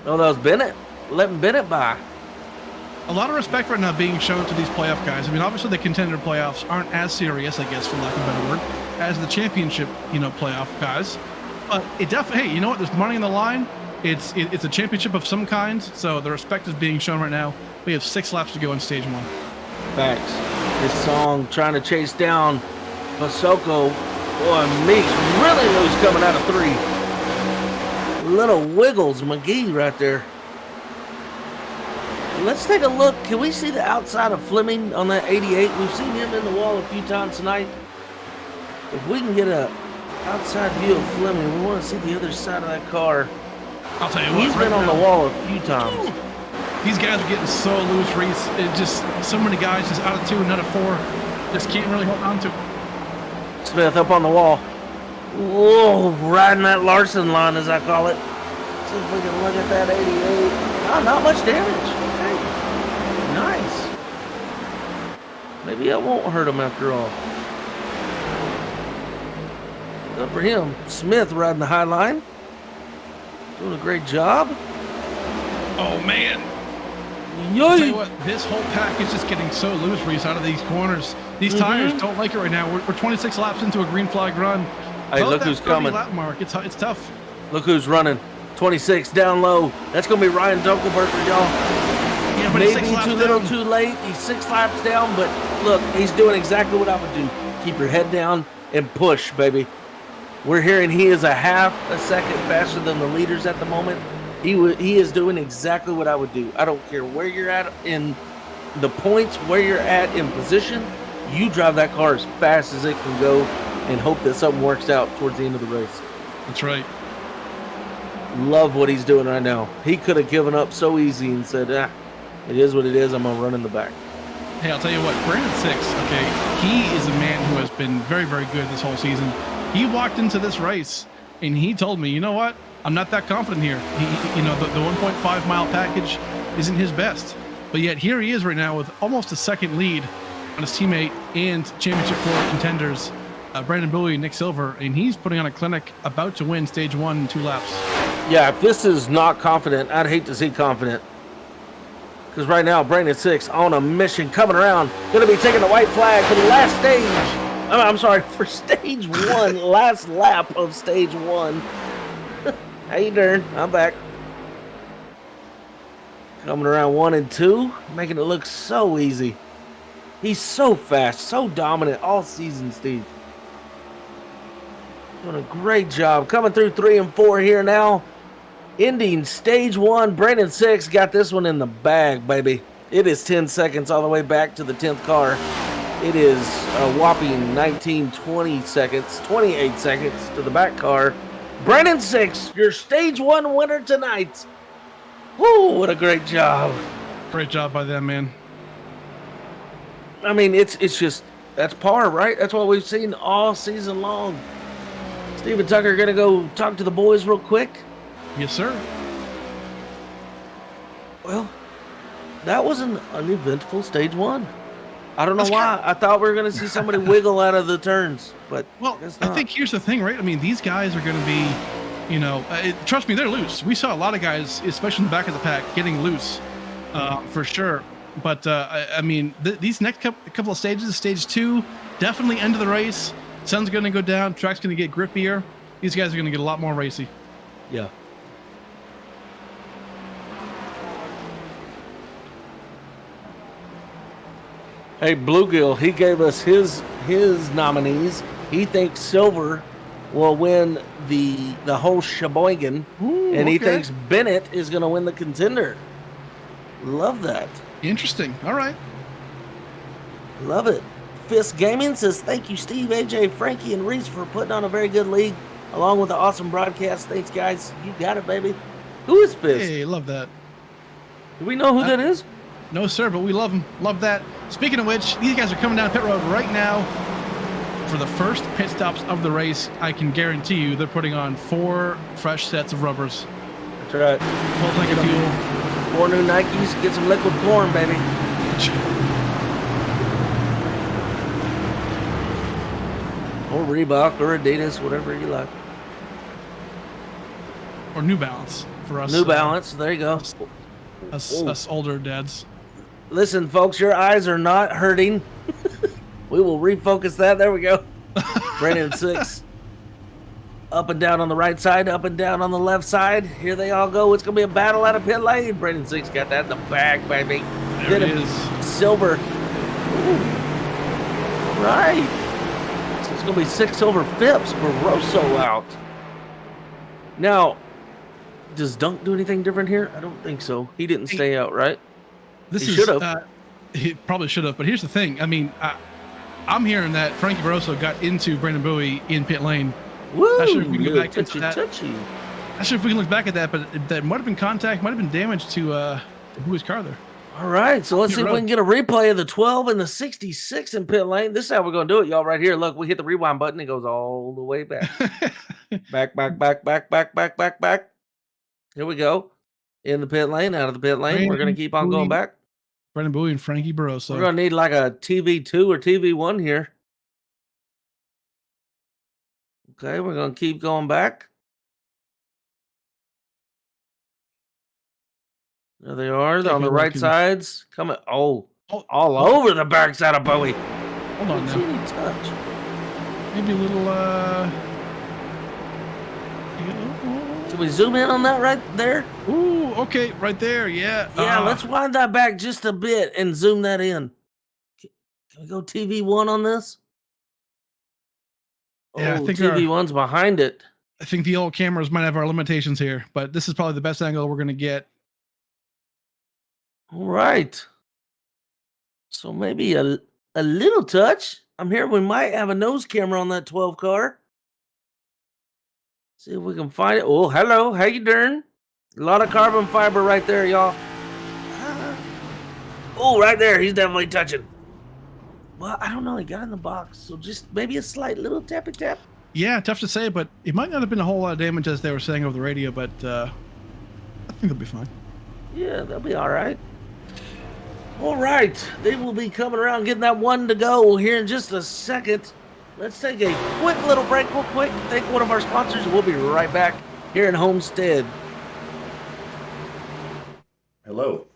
No, that was Bennett. Letting Bennett buy. a lot of respect right now being shown to these playoff guys. I mean, obviously the contender playoffs aren't as serious, I guess, for lack of a better word, as the championship, playoff guys. But it definitely, hey, you know what? There's money on the line. It's a championship of some kind, so the respect is being shown right now. We have 6 laps to go in stage 1. Facts. This song trying to chase down Pasoko. Boy, Meeks really loose coming out of 3. Little Wiggles McGee right there. Let's take a look. Can we see the outside of Fleming on that 88? We've seen him in the wall a few times tonight. If we can get a outside view of Fleming, we want to see the other side of that car. I'll tell you what. He's been on the wall a few times. These guys are getting so loose, Reese. It just so many guys just out of 2 and out of 4 just can't really hold on to it. Smith up on the wall. Whoa, riding that Larson line, as I call it. See if we can look at that 88. Oh, not much damage. Hey, nice. Maybe that won't hurt him after all. Good for him. Smith riding the high line. Doing a great job. Oh, man. Yo, I'll tell you what, this whole pack is just getting so loose, Reese, out of these corners. These tires don't like it right now. We're 26 laps into a green flag run. Hey, look who's coming. Lap mark. It's tough. Look who's running. 26 down low. That's going to be Ryan Dunkelberger, y'all. Yeah, but maybe too little, too late. He's 6 laps down, but look, he's doing exactly what I would do. Keep your head down and push, baby. We're hearing he is a half a second faster than the leaders at the moment. He is doing exactly what I would do. I don't care where you're at in the points, where you're at in position. You drive that car as fast as it can go and hope that something works out towards the end of the race. That's right. Love what he's doing right now. He could have given up so easy and said, it is what it is. I'm going to run in the back. Hey, I'll tell you what, Brandon 6, okay, he is a man who has been very, very good this whole season. He walked into this race and he told me, you know what? I'm not that confident here. The 1.5 mile package isn't his best. But yet here he is right now with almost a second lead on his teammate and championship 4 contenders, Brandon Bowie and Nick Silver, and he's putting on a clinic, about to win stage 1 in 2 laps. Yeah, if this is not confident, I'd hate to see confident. Because right now, Brandon 6 on a mission, coming around, going to be taking the white flag for the last stage. I'm sorry, for stage 1, last lap of stage 1. How you doing? I'm back. Coming around 1 and 2, making it look so easy. He's so fast, so dominant all season, Steve. Doing a great job. Coming through 3 and 4 here now. Ending stage 1. Brandon 6 got this one in the bag, baby. It is 10 seconds all the way back to the 10th car. It is a whopping 28 seconds to the back car. Brandon 6, your stage 1 winner tonight. Woo, what a great job. Great job by them, man. I mean, it's just, that's par, right? That's what we've seen all season long. Steve and Tucker are going to go talk to the boys real quick. Yes, sir. Well, that was an uneventful stage 1. I don't know why. I thought we were going to see somebody wiggle out of the turns, but I think here's the thing, right? I mean, these guys are going to be, trust me, they're loose. We saw a lot of guys, especially in the back of the pack, getting loose, for sure. But I mean, these next couple of stages, stage 2, definitely end of the race. Sun's going to go down. Track's going to get grippier. These guys are going to get a lot more racy. Yeah. Hey, Bluegill, he gave us his nominees. He thinks Silver will win the whole sheboygan, and he thinks Bennett is going to win the contender. Love that. Interesting. All right. Love it. Fist Gaming says, thank you, Steve, AJ, Frankie, and Reese for putting on a very good league, along with the awesome broadcast. Thanks, guys. You got it, baby. Who is Fist? Hey, love that. Do we know who that is? No, sir, but we love them. Love that. Speaking of which, these guys are coming down pit road right now for the first pit stops of the race. I can guarantee you they're putting on 4 fresh sets of rubbers. That's right. Full tank of fuel. 4 new Nikes. Get some liquid corn, baby. Or Reebok or Adidas, whatever you like. Or New Balance for us. New Balance. There you go. Us older dads. Listen, folks, your eyes are not hurting. We will refocus that. There we go. Brandon 6. Up and down on the right side, up and down on the left side. Here they all go. It's going to be a battle out of pit lane. Brandon 6 got that in the bag, baby. There it is. Silver. Ooh. Right. So it's going to be 6 silver Phipps. Barroso out. Now, does Dunk do anything different here? I don't think so. He didn't stay out, right? This He is should have. he probably should have, but here's the thing. I mean, I'm hearing that Frankie Barroso got into Brandon Bowie in pit lane. Woo! Not sure if we can go back touchy, into that. touchy. Not sure if we can look back at that, but that might have been contact, might have been damage to Bowie's car there. All right, so let's see if we can get a replay of the 12 and the 66 in pit lane. This is how we're going to do it, y'all, right here. Look, we hit the rewind button. It goes all the way back. back. Here we go. In the pit lane, out of the pit lane. We're going to keep on going back. Brandon Bowie and Frankie Barroso. We're going to need like a TV2 or TV1 here. Okay, we're going to keep going back. There they are. They're on the right sides. Coming. Oh, all over the backside of Bowie. Hold on now. Teeny touch. Maybe a little. Can we zoom in on that right there? Ooh, okay, right there. Yeah. Yeah, let's wind that back just a bit and zoom that in. Can we go TV1 on this? Yeah, I think TV1's behind it. I think the old cameras might have our limitations here, but this is probably the best angle we're going to get. All right. So maybe a little touch. I'm hearing we might have a nose camera on that 12 car. See if we can find it. Oh, hello. How you doing? A lot of carbon fiber right there, y'all. Oh, right there. He's definitely touching. Well, I don't know. He got in the box, so just maybe a slight little tappy tap. Yeah, tough to say, but it might not have been a whole lot of damage as they were saying over the radio, but I think they'll be fine. Yeah, they'll be all right. All right. They will be coming around getting that one to go here in just a second. Let's take a quick little break real quick. Thank one of our sponsors. We'll be right back here in Homestead. Hello.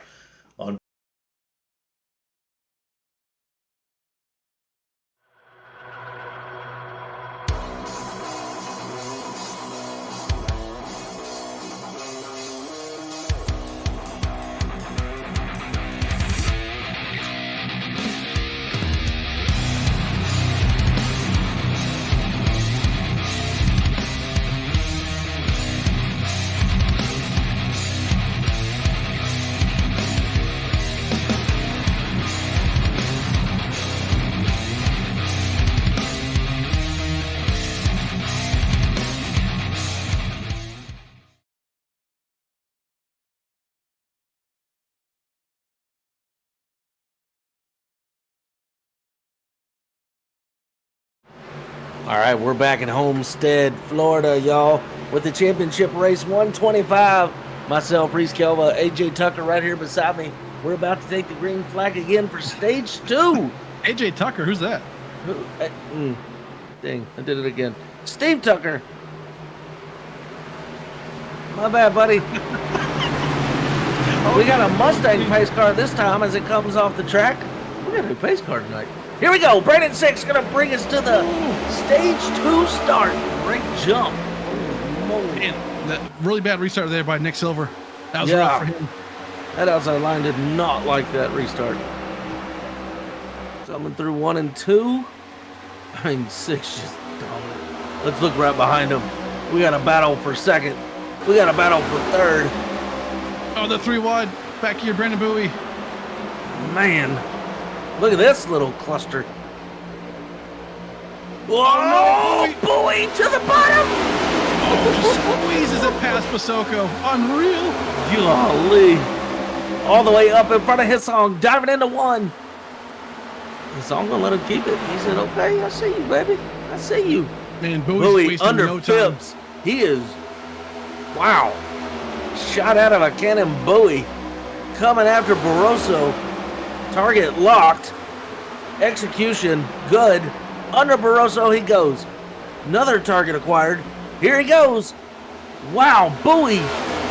All right, we're back in Homestead, Florida, y'all, with the championship race 125. Myself, Reese Kelva, AJ Tucker right here beside me. We're about to take the green flag again for stage 2. AJ Tucker, who's that? Dang, I did it again. Steve Tucker. My bad, buddy. We got a Mustang pace car this time as it comes off the track. We got a new pace car tonight. Here we go. Brandon 6 going to bring us to the stage 2 start. Great jump. Man, that really bad restart there by Nick Silver. That was rough for him. That outside line did not like that restart. Coming through 1 and 2. I mean, 6 just dominant. Let's look right behind him. We got a battle for second. We got a battle for third. Oh, the 3 wide. Back here, Brandon Bowie. Man. Look at this little cluster. Whoa! Oh, no, Bowie to the bottom! Oh, just squeezes it past Basoko. Unreal. Golly. All the way up in front of his song, diving into 1. His song gonna let him keep it. He said, okay, I see you, baby. I see you. Man, Bowie's Bowie wasting under no time. Phipps. He is, wow. Shot out of a cannon, Bowie. Coming after Barroso. Target locked. Execution good. Under Barroso he goes. Another target acquired. Here he goes. Wow, Bowie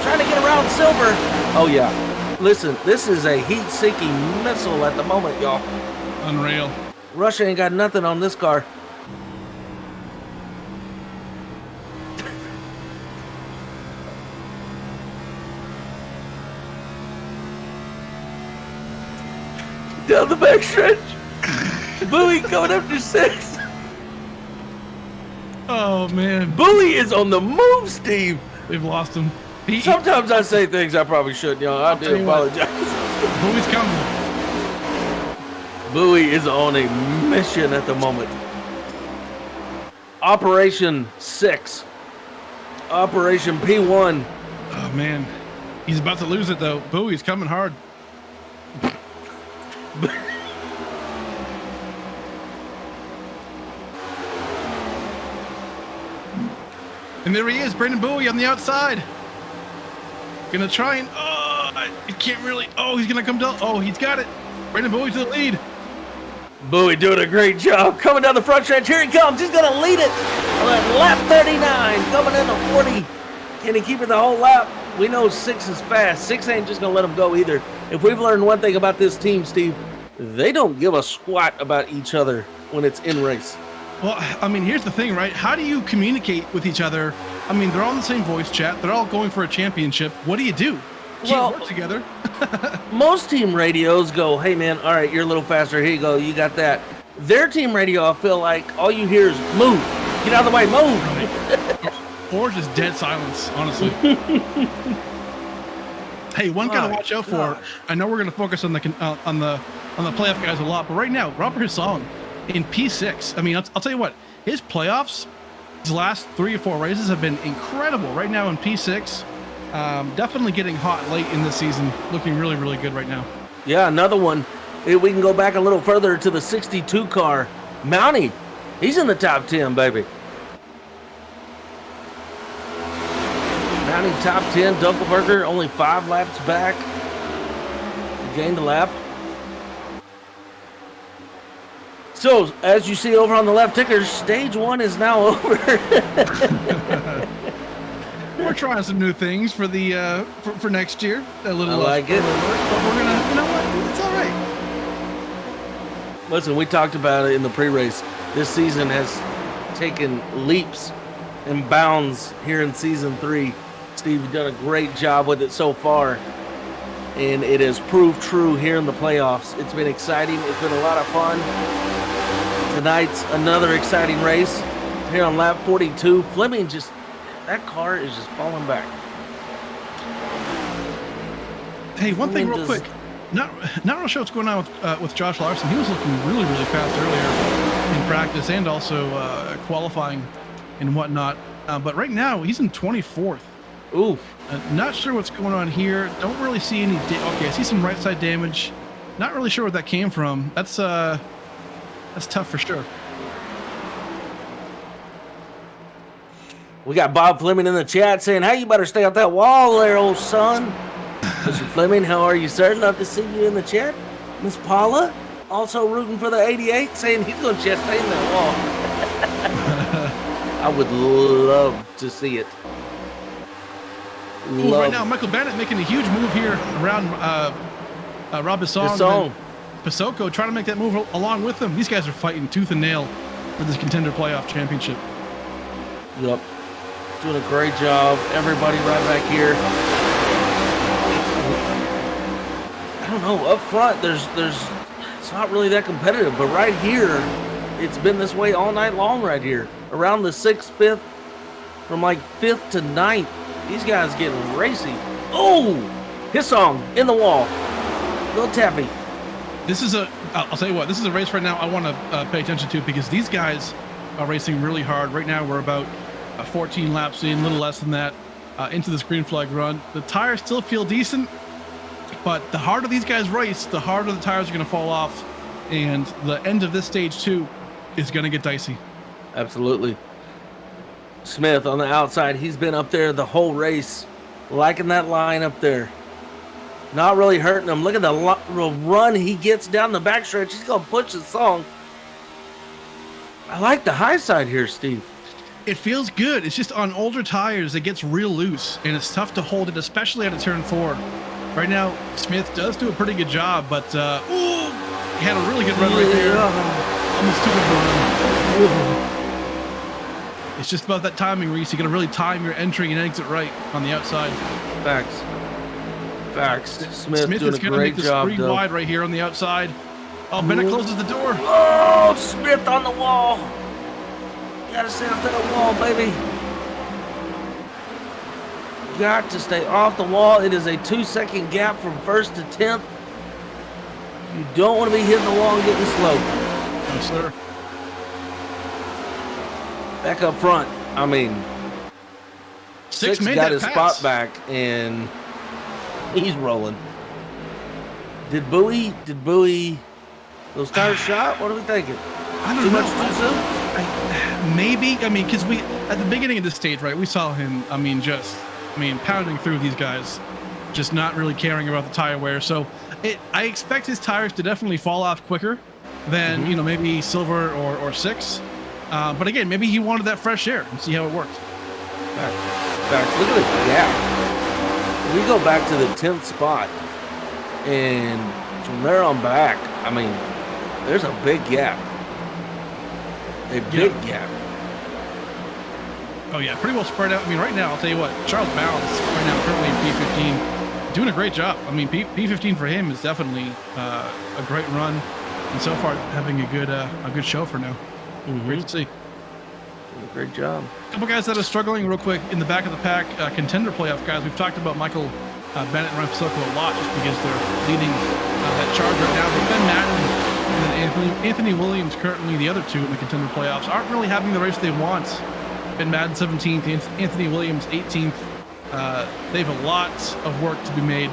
trying to get around Silver. Oh yeah. Listen, this is a heat-seeking missile at the moment, y'all. Unreal. Russia ain't got nothing on this car. Down the backstretch. Bowie coming up to 6. Oh, man. Bowie is on the move, Steve. We've lost him. Sometimes I say things I probably shouldn't, y'all. I do apologize. Bowie's coming. Bowie is on a mission at the moment. Operation 6. Operation P1. Oh, man. He's about to lose it, though. Bowie's coming hard. And there he is, Brandon Bowie on the outside. Gonna try and, he can't really, he's gonna come down. Oh, he's got it. Brandon Bowie to the lead. Bowie doing a great job. Coming down the front stretch. Here he comes. He's gonna lead it. Lap 39, coming into 40. Can he keep it the whole lap? We know 6 is fast. 6 ain't just gonna let him go either. If we've learned one thing about this team, Steve, they don't give a squat about each other when it's in race. Well, I mean, here's the thing, right? How do you communicate with each other? I mean, they're all in the same voice chat. They're all going for a championship. What do you do? Can't work together. Most team radios go, hey, man, all right, you're a little faster. Here you go. You got that. Their team radio, I feel like all you hear is move. Get out of the way. Move. Right. or just dead silence, honestly. Hey, one guy to watch out for. I know we're going to focus on the playoff guys a lot, but right now, Robert Hassan in P6. I mean, I'll tell you what, his playoffs, his last 3 or 4 races have been incredible. Right now in P6, definitely getting hot late in this season, looking really, really good right now. Yeah, another one. We can go back a little further to the 62 car. Mountie, he's in the top 10, baby. Mountie top 10. Dunkelberger only 5 laps back. Gained a lap. So, as you see over on the left ticker, stage 1 is now over. We're trying some new things for the for next year. A little, I like it. But we're gonna, you know what? It's all right. Listen, we talked about it in the pre-race. This season has taken leaps and bounds here in season 3. Steve, you've done a great job with it so far, and it has proved true here in the playoffs. It's been exciting. It's been a lot of fun. Tonight's another exciting race here on lap 42. Fleming just, that car is just falling back. Hey, one thing real quick. Not real sure what's going on with Josh Larson. He was looking really, really fast earlier in practice and also qualifying and whatnot. But right now, he's in 24th. Oof. Not sure what's going on here. Don't really see any. Okay, I see some right side damage. Not really sure where that came from. That's tough for sure. We got Bob Fleming in the chat saying, hey, you better stay off that wall there, old son. Mr. Fleming, how are you, sir? Love to see you in the chat. Miss Paula, also rooting for the 88, saying he's going to just stay in that wall. I would love to see it. Ooh, right now, Michael Bennett making a huge move here around Rob Hassan. Pasoko trying to make that move along with them. These guys are fighting tooth and nail for this contender playoff championship. Yep. Doing a great job. Everybody right back here. I don't know. Up front, there's it's not really that competitive, but right here, it's been this way all night long right here. Around the 6th, 5th, from like 5th to 9th, these guys getting racy. Oh! His song, in the wall. Little tappy. I'll tell you what, this is a race right now I want to pay attention to because these guys are racing really hard. Right now we're about 14 laps in, a little less than that, into this green flag run. The tires still feel decent, but the harder these guys race, the harder the tires are going to fall off, and the end of this stage 2 is going to get dicey. Absolutely. Smith on the outside, he's been up there the whole race, liking that line up there. Not really hurting him. Look at the run he gets down the backstretch. He's going to push the song. I like the high side here, Steve. It feels good. It's just on older tires, it gets real loose, and it's tough to hold it, especially at a turn 4. Right now, Smith does do a pretty good job, but he had a really good run right there. Almost too good for a run. It's just about that timing, Reese. You got to really time your entry and exit right on the outside. Facts. Smith is doing a going to great make this job, green though. wide right here on the outside. Oh, Bennett closes the door. Oh, Smith on the wall. Gotta stay off that wall, baby. Got to stay off the wall. It is a 2-second gap from first to 10th. You don't want to be hitting the wall and getting slow. No, sir. Back up front. I mean, Six made got that his pass. spot back, and he's rolling. Did Bowie those tires shot? What are we thinking? I don't Too know. much too soon? Maybe. I mean, because we at the beginning of this stage, right? We saw him. Pounding through these guys, just not really caring about the tire wear. So I expect his tires to definitely fall off quicker than maybe Silver or Six. But again, maybe he wanted that fresh air and see how it worked. Facts. Look at the gap. We go back to the 10th spot, and from there on back, I mean, there's a big gap. A big gap. Oh, yeah, pretty well spread out. I mean, right now, I'll tell you what, Charles Bounds, right now, currently in P15, doing a great job. I mean, P15 for him is definitely a great run, and so far having a good show for now. Great to see. Great job. A couple guys that are struggling real quick in the back of the pack, contender playoff guys. We've talked about Michael Bennett and Ryan Pasoko a lot just because they're leading that charge right now. But Ben Madden and then Anthony Williams, currently the other two in the contender playoffs, aren't really having the race they want. Ben Madden 17th, Anthony Williams 18th. They have a lot of work to be made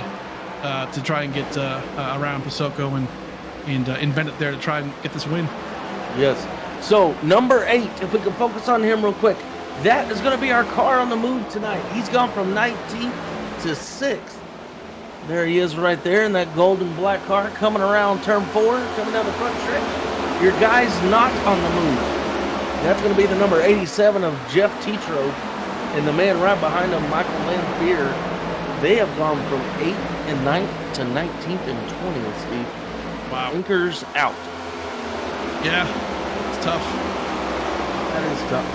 to try and get around Pasoko and Bennett there to try and get this win. Yes. So, number 8, if we can focus on him real quick, that is going to be our car on the move tonight. He's gone from 19th to 6th. There he is right there in that golden black car coming around turn 4, coming down the front stretch. Your guy's not on the move. That's going to be the number 87 of Jeff Tetro, and the man right behind him, Michael Lanfear. They have gone from 8th and 9th to 19th and 20th, Steve. Wow. Anchors out. Yeah. Tough. That is tough.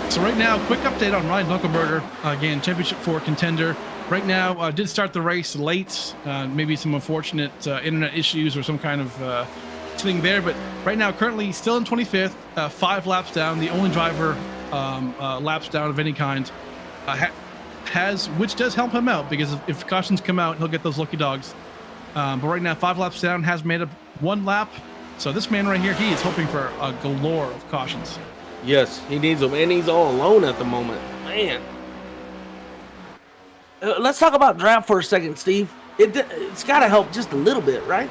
So right now, quick update on Ryan Dunkelberger. Again, Championship 4 contender. Right now, did start the race late. Maybe some unfortunate internet issues or some kind of thing there. But right now, currently still in 25th, 5 laps down. The only driver laps down of any kind which does help him out because if cautions come out, he'll get those lucky dogs. But right now, 5 laps down, has made up 1 lap. So this man right here, he is hoping for a galore of cautions. Yes, he needs them, and he's all alone at the moment. Man. Let's talk about draft for a second, Steve. It's got to help just a little bit, right?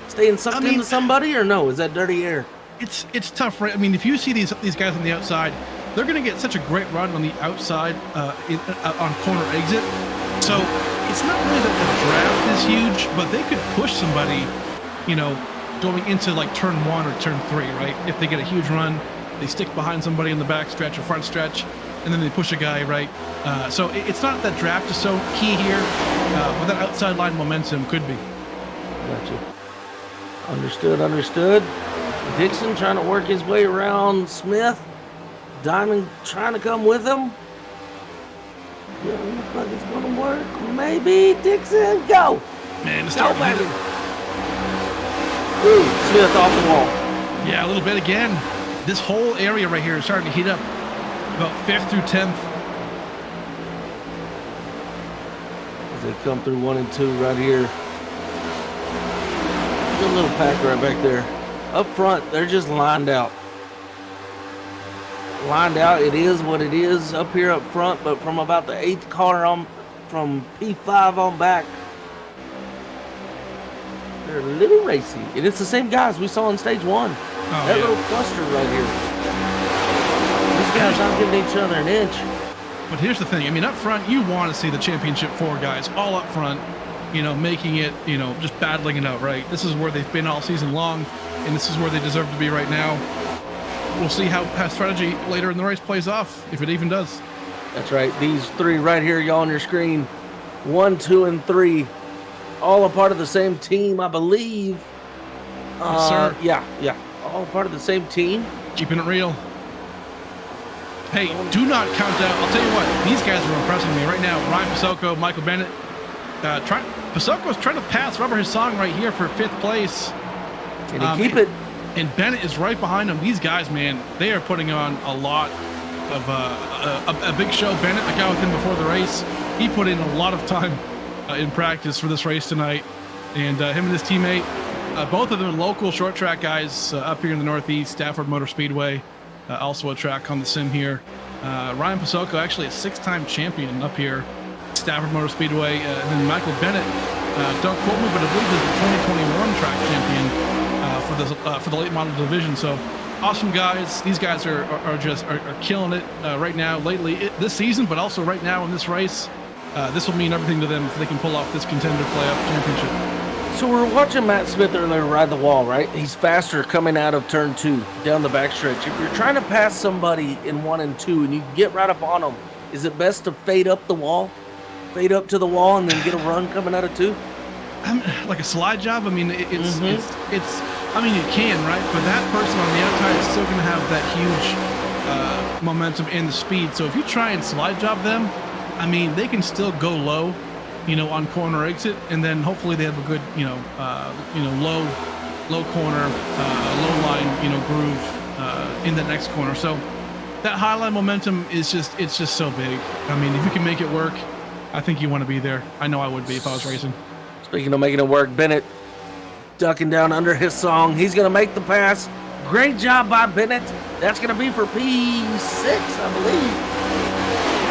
Staying sucked into somebody, or no? Is that dirty air? It's tough, right? I mean, if you see these guys on the outside, they're going to get such a great run on the outside on corner exit. So it's not really that the draft is huge, but they could push somebody, going into like turn 1 or turn 3, right? If they get a huge run, they stick behind somebody in the back stretch or front stretch, and then they push a guy, right? So it's not that draft is so key here, but that outside line momentum could be. Gotcha. Understood. Dixon trying to work his way around Smith. Diamond trying to come with him. Doesn't look like it's going to work. Maybe Dixon, go! Man, it's Go, baby! Ooh, Smith off the wall. Yeah, a little bit again. This whole area right here is starting to heat up. About 5th through 10th. As they come through 1 and 2 right here. Good little pack right back there. Up front, they're just lined out. It is what it is up here up front, but from about the 8th car on, from P5 on back, they're a little racy. And it's the same guys we saw in stage 1. That little cluster right here. These guys aren't giving each other an inch. But here's the thing. I mean, up front, you want to see the Championship 4 guys all up front, making it, just battling it out, right? This is where they've been all season long, and this is where they deserve to be right now. We'll see how strategy later in the race plays off, if it even does. That's right. These 3 right here, y'all on your screen, 1, 2, and 3. all a part of the same team, I believe. Yes, sir. Yeah, all a part of the ssame team. Keeping it real. Hey, do not count out. I'll tell you what, these guys are impressing me right now. Ryan Pasoko, Michael Bennett. Pasoko's trying to pass Rubber his song right here for 5th place. Can he keep it? And Bennett is right behind him. These guys, man, they are putting on a lot of a big show. Bennett, I got with him before the race. He put in a lot of time in practice for this race tonight. And him and his teammate, both of them local short track guys up here in the Northeast, Stafford Motor Speedway, also a track on the sim here. Ryan Pasoko, actually a 6-time champion up here, Stafford Motor Speedway. And then Michael Bennett, don't quote me, but I believe is the 2021 track champion for the late model division. So awesome guys. These guys are killing it right now, this season, but also right now in this race. This will mean everything to them if they can pull off this contender playoff championship. So we're watching Matt Smith earlier ride the wall, right? He's faster coming out of turn 2 down the backstretch. If you're trying to pass somebody in 1 and 2 and you get right up on them, is it best to fade up the wall, fade up to the wall, and then get a run coming out of 2? Like a slide job. I mean, it's. I mean, you can, right? But that person on the outside is still going to have that huge momentum and the speed. So if you try and slide job them, I mean, they can still go low, on corner exit, and then hopefully they have a good, low corner, low line, groove in the next corner. So that high line momentum is it's just so big. I mean, if you can make it work, I think you want to be there. I know I would be if I was racing. Speaking of making it work, Bennett ducking down under his song. He's going to make the pass. Great job by Bennett. That's going to be for P6, I believe.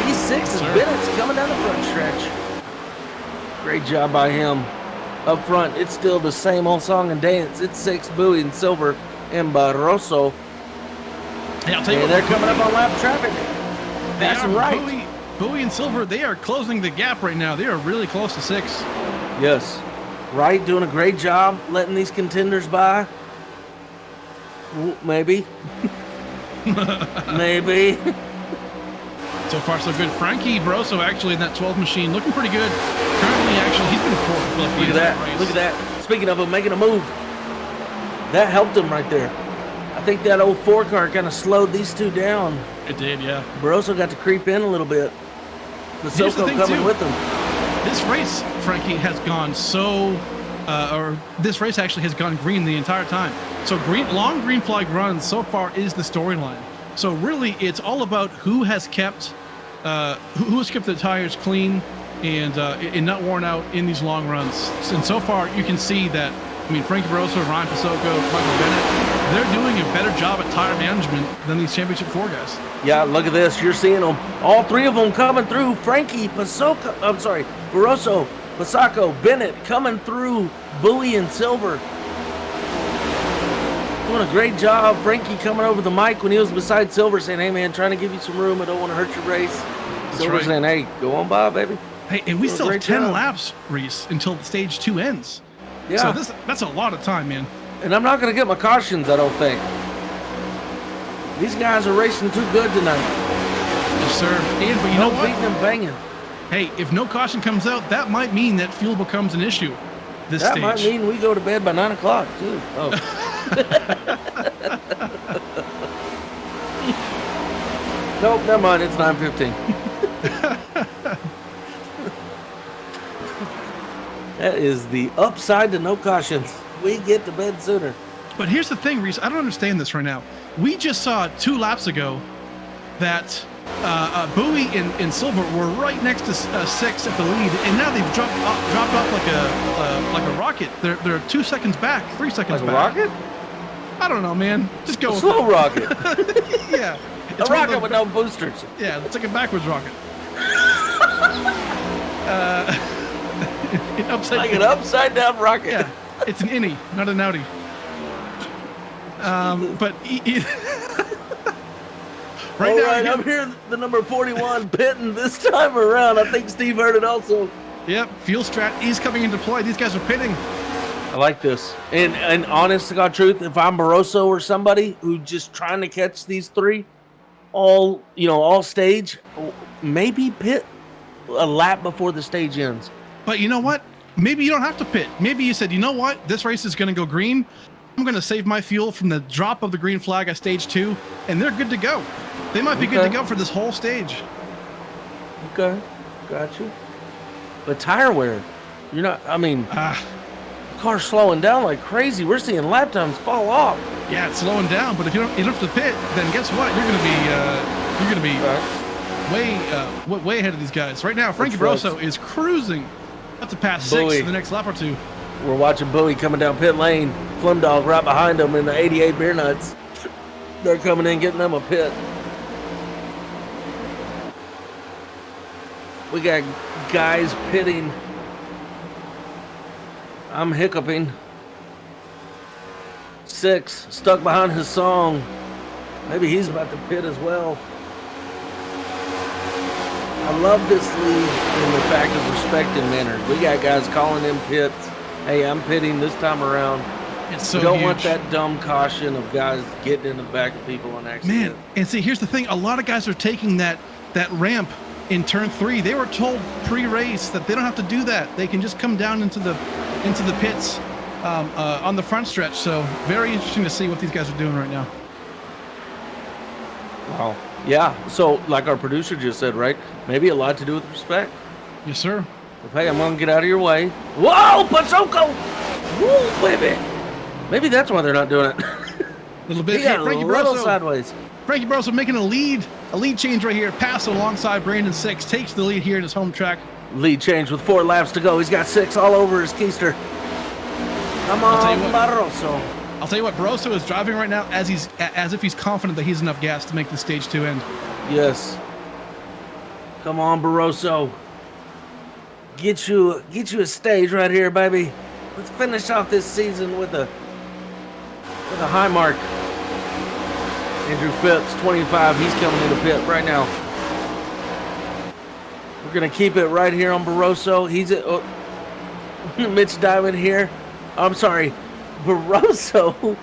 P6 is Bennett's coming down the front stretch. Great job by him. Up front, it's still the same old song and dance. It's 6, Bowie and Silver and Barroso. Hey, I'll tell you what, they're coming up on lap traffic. That's right. Bowie and Silver, they are closing the gap right now. They are really close to 6. Yes. Wright doing a great job letting these contenders by. Maybe. Maybe. So far, so good. Frankie Barroso actually in that 12 machine looking pretty good. Currently, actually, he's been 4th for Look at that. Look at that. Speaking of him making a move, that helped him right there. I think that old 4 car kind of slowed these two down. It did, yeah. Barroso got to creep in a little bit. Pasoko coming with him. This race, Frankie, has gone this race actually has gone green the entire time. So long green flag runs so far is the storyline. So really, it's all about who has kept the tires clean and not worn out in these long runs. And so far, you can see that. I mean, Frankie Barroso, Ryan Pasoko, Michael Bennett, they're doing a better job at tire management than these Championship 4 guys. Yeah, look at this. You're seeing them. All 3 of them coming through. Barroso, Pasoko, Bennett coming through. Bowie and Silver. Doing a great job. Frankie coming over the mic when he was beside Silver saying, hey, man, trying to give you some room. I don't want to hurt your race. Silver saying, hey, go on by, baby. Hey, and we still have 10 laps, Reese, until stage 2 ends. Yeah. So that's a lot of time, man. And I'm not going to get my cautions, I don't think. These guys are racing too good tonight. Yes, sir. But you know what? Beating and banging. Hey, if no caution comes out, that might mean that fuel becomes an issue this stage. That might mean we go to bed by 9 o'clock, too. Oh. Nope, never mind. It's 9:15. That is the upside to no cautions. We get to bed sooner. But here's the thing, Reese. I don't understand this right now. We just saw 2 laps ago that Bowie and Silver were right next to 6 at the lead, and now they've dropped off like a rocket. They're 2 seconds back, 3 seconds back. Like a rocket? I don't know, man. Just go. A slow rocket. Yeah. A rocket with no boosters. Yeah, it's like a backwards rocket. An upside down rocket. Yeah, it's an innie, not an outie. But right now, I'm hearing the number 41 pitting this time around. I think Steve heard it also. Yep, fuel strat is coming into play. These guys are pitting. I like this. And honest to God truth, if I'm Barroso or somebody who just trying to catch these 3 all stage, maybe pit a lap before the stage ends. But you know what? maybe you don't have to pit. Maybe you said, you know what, this race is going to go green. I'm going to save my fuel from the drop of the green flag at stage 2, and they're good to go. They might be good to go for this whole stage. Okay, got you. But tire wear, you're not. I mean, the car's slowing down like crazy. We're seeing lap times fall off. Yeah, it's slowing down. But if you don't have to pit, then guess what? You're going to be way ahead of these guys right now. Frankie Barroso is cruising up to pass 6 in the next lap or 2. We're watching Bowie coming down pit lane. Flim Dog right behind him in the 88 Beer Nuts. They're coming in, getting them a pit. We got guys pitting. I'm hiccuping. 6, stuck behind his song. Maybe he's about to pit as well. I love this league in the fact of respect and manners. We got guys calling in pits. Hey, I'm pitting this time around. It's so we don't huge. want that dumb caution of guys getting in the back of people on accident. Man, and see, here's the thing. A lot of guys are taking that ramp in turn 3. They were told pre-race that they don't have to do that. They can just come down into the pits on the front stretch. So very interesting to see what these guys are doing right now. Wow. Yeah. So like our producer just said, right? Maybe a lot to do with respect. Yes, sir. Hey, I'm going to get out of your way. Whoa, Pachoco! Woo, baby! Maybe that's why they're not doing it. A little bit. He got Frankie a little Barroso. sideways. Frankie Barroso making a lead change right here. Pass alongside Brandon 6. Takes the lead here in his home track. Lead change with 4 laps to go. He's got 6 all over his keister. Come on, Barroso. I'll tell you what, Barroso is driving right now as if he's confident that he's enough gas to make the stage 2 end. Yes. Come on, Barroso. Get you a stage right here, baby. Let's finish off this season with a high mark. Andrew Phipps, 25. He's coming into pit right now. We're gonna keep it right here on Barroso. He's at Mitch Diamond here. I'm sorry, Barroso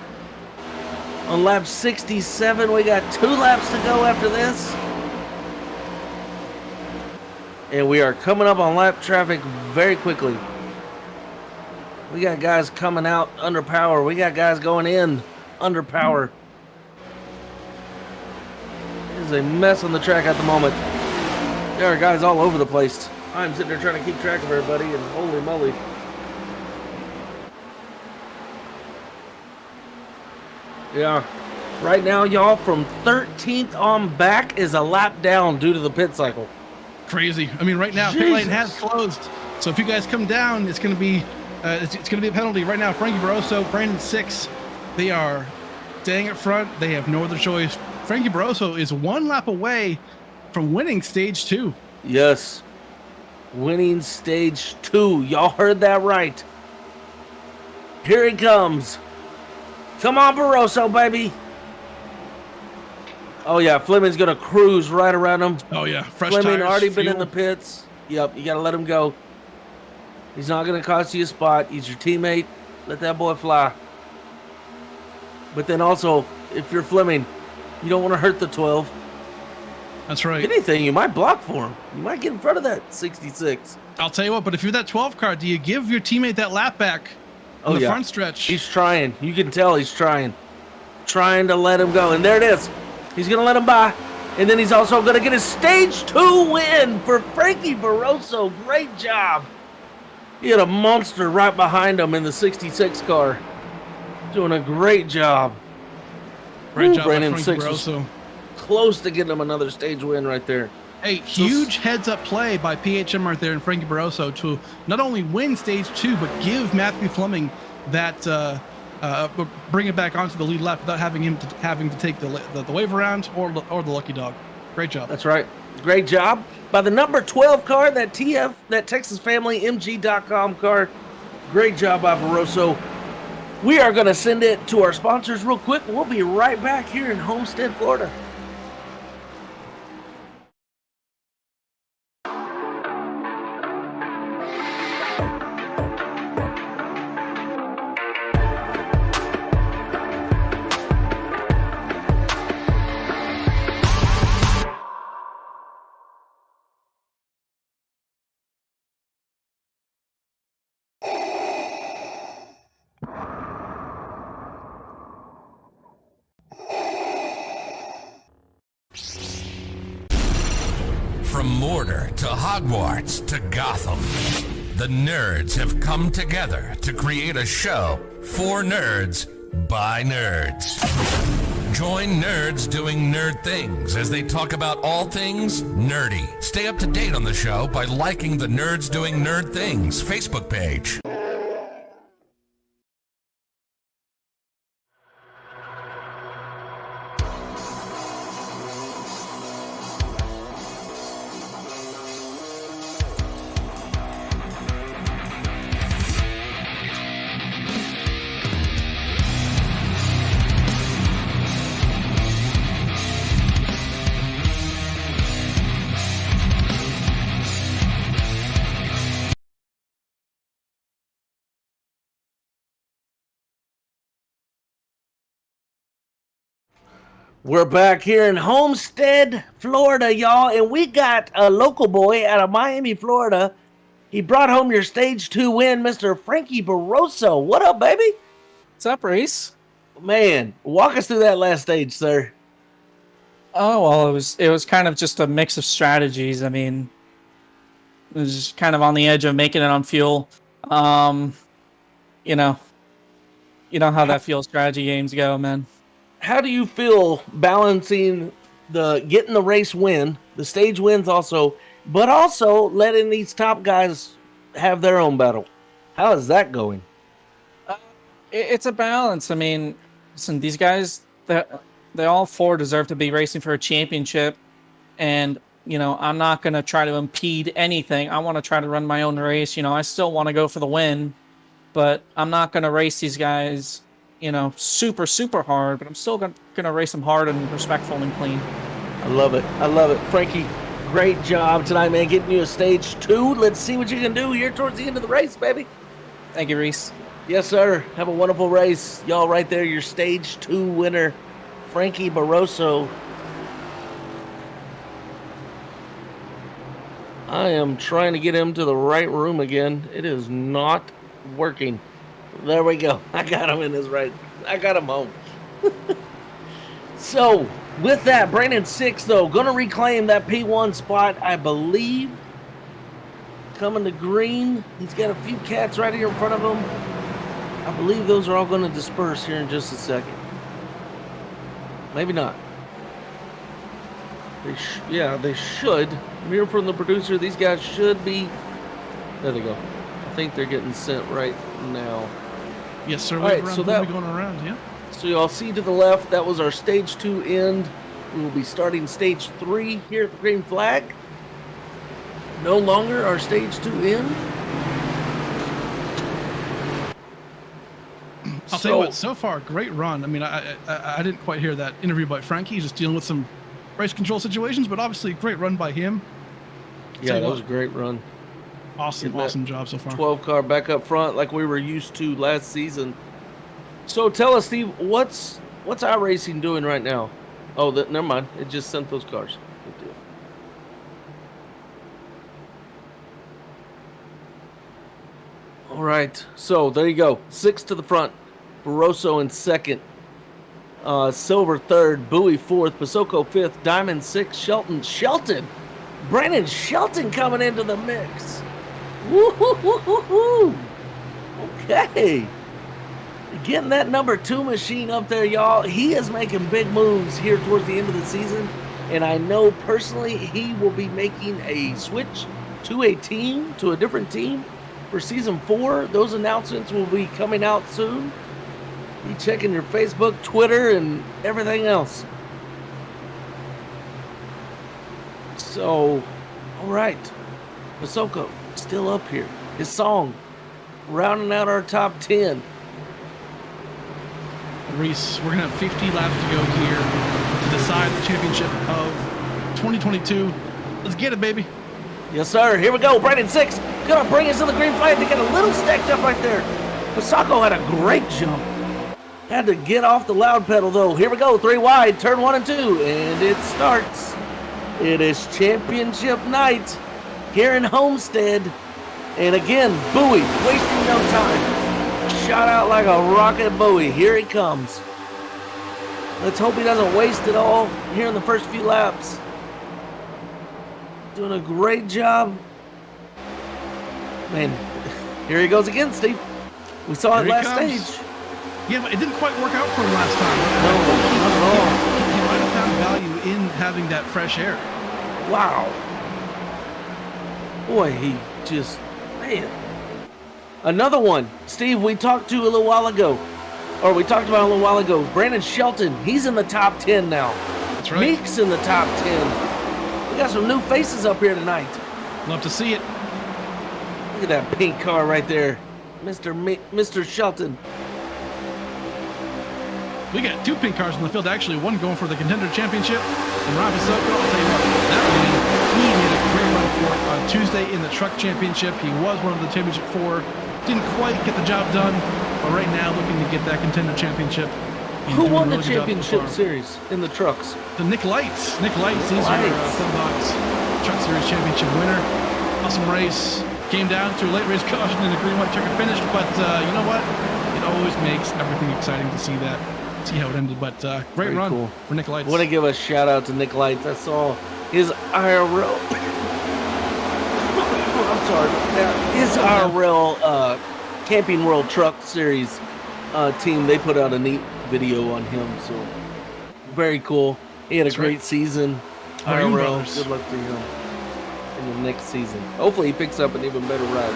on lap 67. We got 2 laps to go after this. And we are coming up on lap traffic very quickly. We got guys coming out under power. We got guys going in under power. It is a mess on the track at the moment. There are guys all over the place. I'm sitting there trying to keep track of everybody, and holy moly. Yeah. Right now, y'all, from 13th on back is a lap down due to the pit cycle. Crazy. I mean, right now, pit lane has closed. So if you guys come down, it's going to be a penalty. Right now, Frankie Barroso, Brandon 6, they are staying up front. They have no other choice. Frankie Barroso is 1 lap away from winning stage 2. Yes. Winning stage 2. Y'all heard that right. Here he comes. Come on, Barroso, baby. Oh, yeah. Fleming's going to cruise right around him. Oh, yeah. Fresh Fleming tires, already been fuel. in the pits. Yep, you got to let him go. He's not going to cost you a spot. He's your teammate. Let that boy fly. But then also, if you're Fleming, you don't want to hurt the 12. That's right. If anything, you might block for him. You might get in front of that 66. I'll tell you what, but if you're that 12 car, do you give your teammate that lap back on the front stretch? He's trying. You can tell he's trying. Trying to let him go. And there it is. He's going to let him by. And then he's also going to get a stage 2 win for Frankie Barroso. Great job. He had a monster right behind him in the 66 car. Doing a great job. Great job, Brandon Frankie 6 was Barroso. close to getting him another stage win right there. Hey, huge heads-up play by PHM right there and Frankie Barroso to not only win stage 2, but give Matthew Fleming that bring it back onto the lead lap without having to take the wave around or the lucky dog. Great job. That's right. Great job by the number 12 car, that Texas Family MG.com car. Great job by Barroso. We are going to send it to our sponsors real quick. We'll be right back here in Homestead, Florida. From Mordor to Hogwarts to Gotham, the nerds have come together to create a show for nerds by nerds. Join nerds doing nerd things as they talk about all things nerdy. Stay up to date on the show by liking the Nerds Doing Nerd Things Facebook page. We're back here in Homestead, Florida, y'all, and we got a local boy out of Miami, Florida. He brought home your stage 2 win, Mr. Frankie Barroso. What up, baby? What's up, Reese? Man, walk us through that last stage, sir. Oh, well, it was kind of just a mix of strategies. I mean, it was just kind of on the edge of making it on fuel. You know how that fuel strategy games go, man. How do you feel balancing getting the race win, the stage wins also, but also letting these top guys have their own battle? How is that going? It's a balance. I mean, listen, these guys, they all 4 deserve to be racing for a championship, and I'm not going to try to impede anything. I want to try to run my own race. I still want to go for the win, but I'm not going to race these guys super, super hard, but I'm still gonna race them hard and respectful and clean. I love it. Frankie, great job tonight, man, getting you a stage 2. Let's see what you can do here towards the end of the race, baby. Thank you, Reese. Yes, sir. Have a wonderful race. Y'all right there, your stage 2 winner, Frankie Barroso. I am trying to get him to the right room again. It is not working. There we go. I got him in his right. I got him home. So, with that, Brandon 6, though, going to reclaim that P1 spot, I believe. Coming to green. He's got a few cats right here in front of him. I believe those are all going to disperse here in just a second. Maybe not. They should. I'm hearing from the producer. These guys should be. There they go. I think they're getting sent right now. Yes, sir. All right, so that going around, yeah. So y'all see to the left, that was our stage 2 end. We will be starting stage 3 here at the green flag. No longer our stage 2 end. I'll tell you what, so far, great run. I mean, I didn't quite hear that interview by Frankie. He's just dealing with some race control situations, but obviously great run by him. Yeah, that was a great run. Awesome job so far. 12 car back up front like we were used to last season. So tell us, Steve, what's iRacing doing right now? Oh, never mind. It just sent those cars. Good deal. All right. So there you go. 6 to the front. Barroso in 2nd. Silver 3rd. Bowie 4th. Pasoko 5th. Diamond 6th. Shelton. Brandon Shelton coming into the mix. Woo-hoo-hoo-hoo-hoo. Okay. Getting that number 2 machine up there, y'all. He is making big moves here towards the end of the season. And I know personally he will be making a switch to a different team for season 4. Those announcements will be coming out soon. Be checking your Facebook, Twitter, and everything else. So, all right. Pasoko still up here. His song, rounding out our top 10. Reese, we're going to have 50 laps to go here to decide the championship of 2022. Let's get it, baby. Yes, sir. Here we go. Brandon 6 going to bring us to the green flag. They get a little stacked up right there. Pasoko had a great jump. Had to get off the loud pedal, though. Here we go. 3 wide, turn 1 and 2, and it starts. It is championship night here in Homestead. And again, Bowie, wasting no time. Shot out like a rocket, Bowie. Here he comes. Let's hope he doesn't waste it all here in the first few laps. Doing a great job. Man, here he goes again, Steve. We saw it last stage. Yeah, but it didn't quite work out for him last time. No, not at all. He might have found value in having that fresh air. Wow. Boy, he just, man. Another one. Steve, we talked to a little while ago. Or we talked about a little while ago. Brandon Shelton, he's in the top 10 now. That's right. Meek's in the top 10. We got some new faces up here tonight. Love to see it. Look at that pink car right there. Mr. Shelton. We got 2 pink cars in the field. Actually, one going for the contender championship. And Rob Soko, I'll tell you what, that man, he made a great run for it on Tuesday in the truck championship. He was one of the championship 4. Didn't quite get the job done, but right now looking to get that contender championship. Who won the championship series in the trucks? The Nick Lights. Nick Lights, he's our Thunderbox Truck Series championship winner. Awesome race. Came down to a late race caution in a green white checker finish, but you know what? It always makes everything exciting to see that. See how it ended, but great run for Nick Lights. I want to give a shout out to Nick Lights. I saw his IRL. I'm sorry. His IRL Camping World Truck Series team. They put out a neat video on him, so very cool. He had a great season. IRL. Good luck to him in the next season. Hopefully, he picks up an even better ride.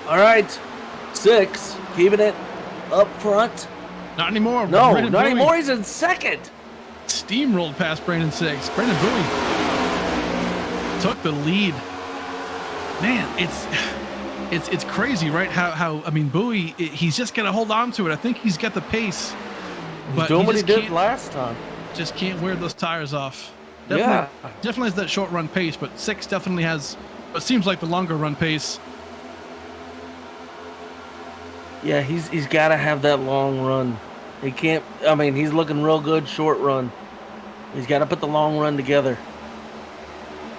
All right, 6, keeping it up front. Not anymore. No, Brandon not Bowie. Anymore. He's in second. Steamrolled past Brandon 6. Brandon Bowie took the lead. Man, it's crazy, right? How I mean, Bowie, he's just gonna hold on to it. I think he's got the pace. He's doing what he did last time. Just can't wear those tires off. Definitely has that short run pace, but 6 definitely has what seems like the longer run pace. Yeah, he's got to have that long run. He can't. I mean, he's looking real good short run. He's got to put the long run together.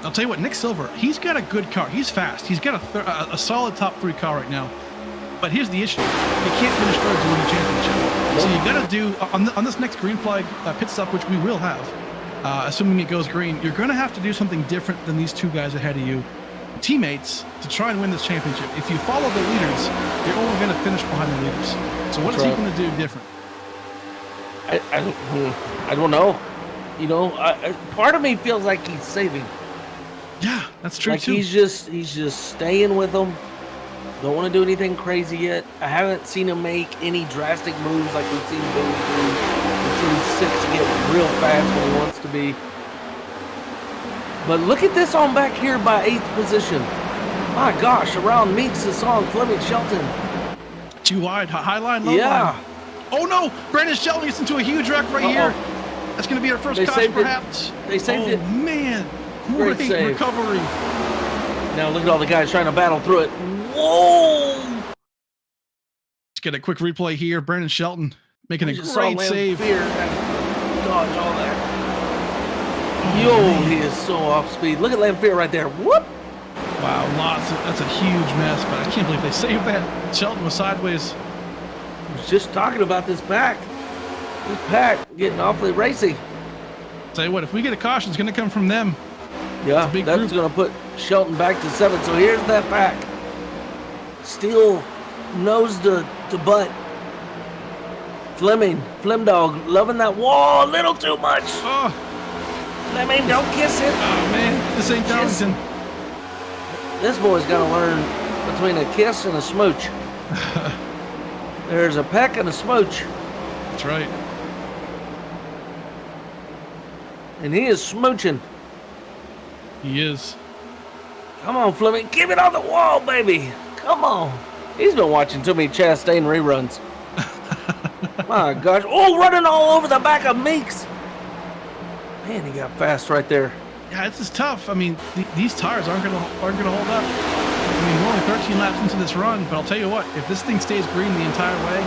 I'll tell you what, Nick Silver, he's got a good car. He's fast. He's got a solid top 3 car right now. But here's the issue: he can't finish third to win the championship. So you got to do on this next green flag pit stop, which we will have, assuming it goes green. You're going to have to do something different than these 2 guys ahead of you. Teammates to try and win this championship. If you follow the leaders, you're only going to finish behind the leaders. So what is he going to do different? I don't know. You know, part of me feels like he's saving. Yeah, that's true like too. He's just staying with them. Don't want to do anything crazy yet. I haven't seen him make any drastic moves like we've seen Bowie do. We've seen 6 get real fast when he wants to be. But look at this on back here by 8th position. My gosh, around Meeks, the song, Fleming Shelton. Too wide, high line, low line. Oh no, Brandon Shelton gets into a huge wreck right here. That's going to be our first caution, perhaps. They saved it. Man, great recovery. Now look at all the guys trying to battle through it. Whoa! Let's get a quick replay here. Brandon Shelton making a great save. Dodge all that. He is so off speed. Look at Lamphere right there. Whoop! Wow, that's a huge mess, but I can't believe they saved that. Shelton was sideways. I was just talking about this pack. This pack getting awfully racy. Tell you what, if we get a caution, it's going to come from them. Yeah, that's going to put Shelton back to 7. So here's that pack. Still nose to butt. Flemdog, loving that wall a little too much. Oh. Fleming, don't kiss it. Oh, man, this ain't Darlington. This boy's got to learn between a kiss and a smooch. There's a peck and a smooch. That's right. And he is smooching. He is. Come on, Fleming. Give it on the wall, baby. Come on. He's been watching too many Chastain reruns. My gosh. Oh, running all over the back of Meeks. Man, he got fast right there. Yeah, this is tough. I mean, these tires aren't gonna hold up. I mean, we're only 13 laps into this run, but I'll tell you what, if this thing stays green the entire way,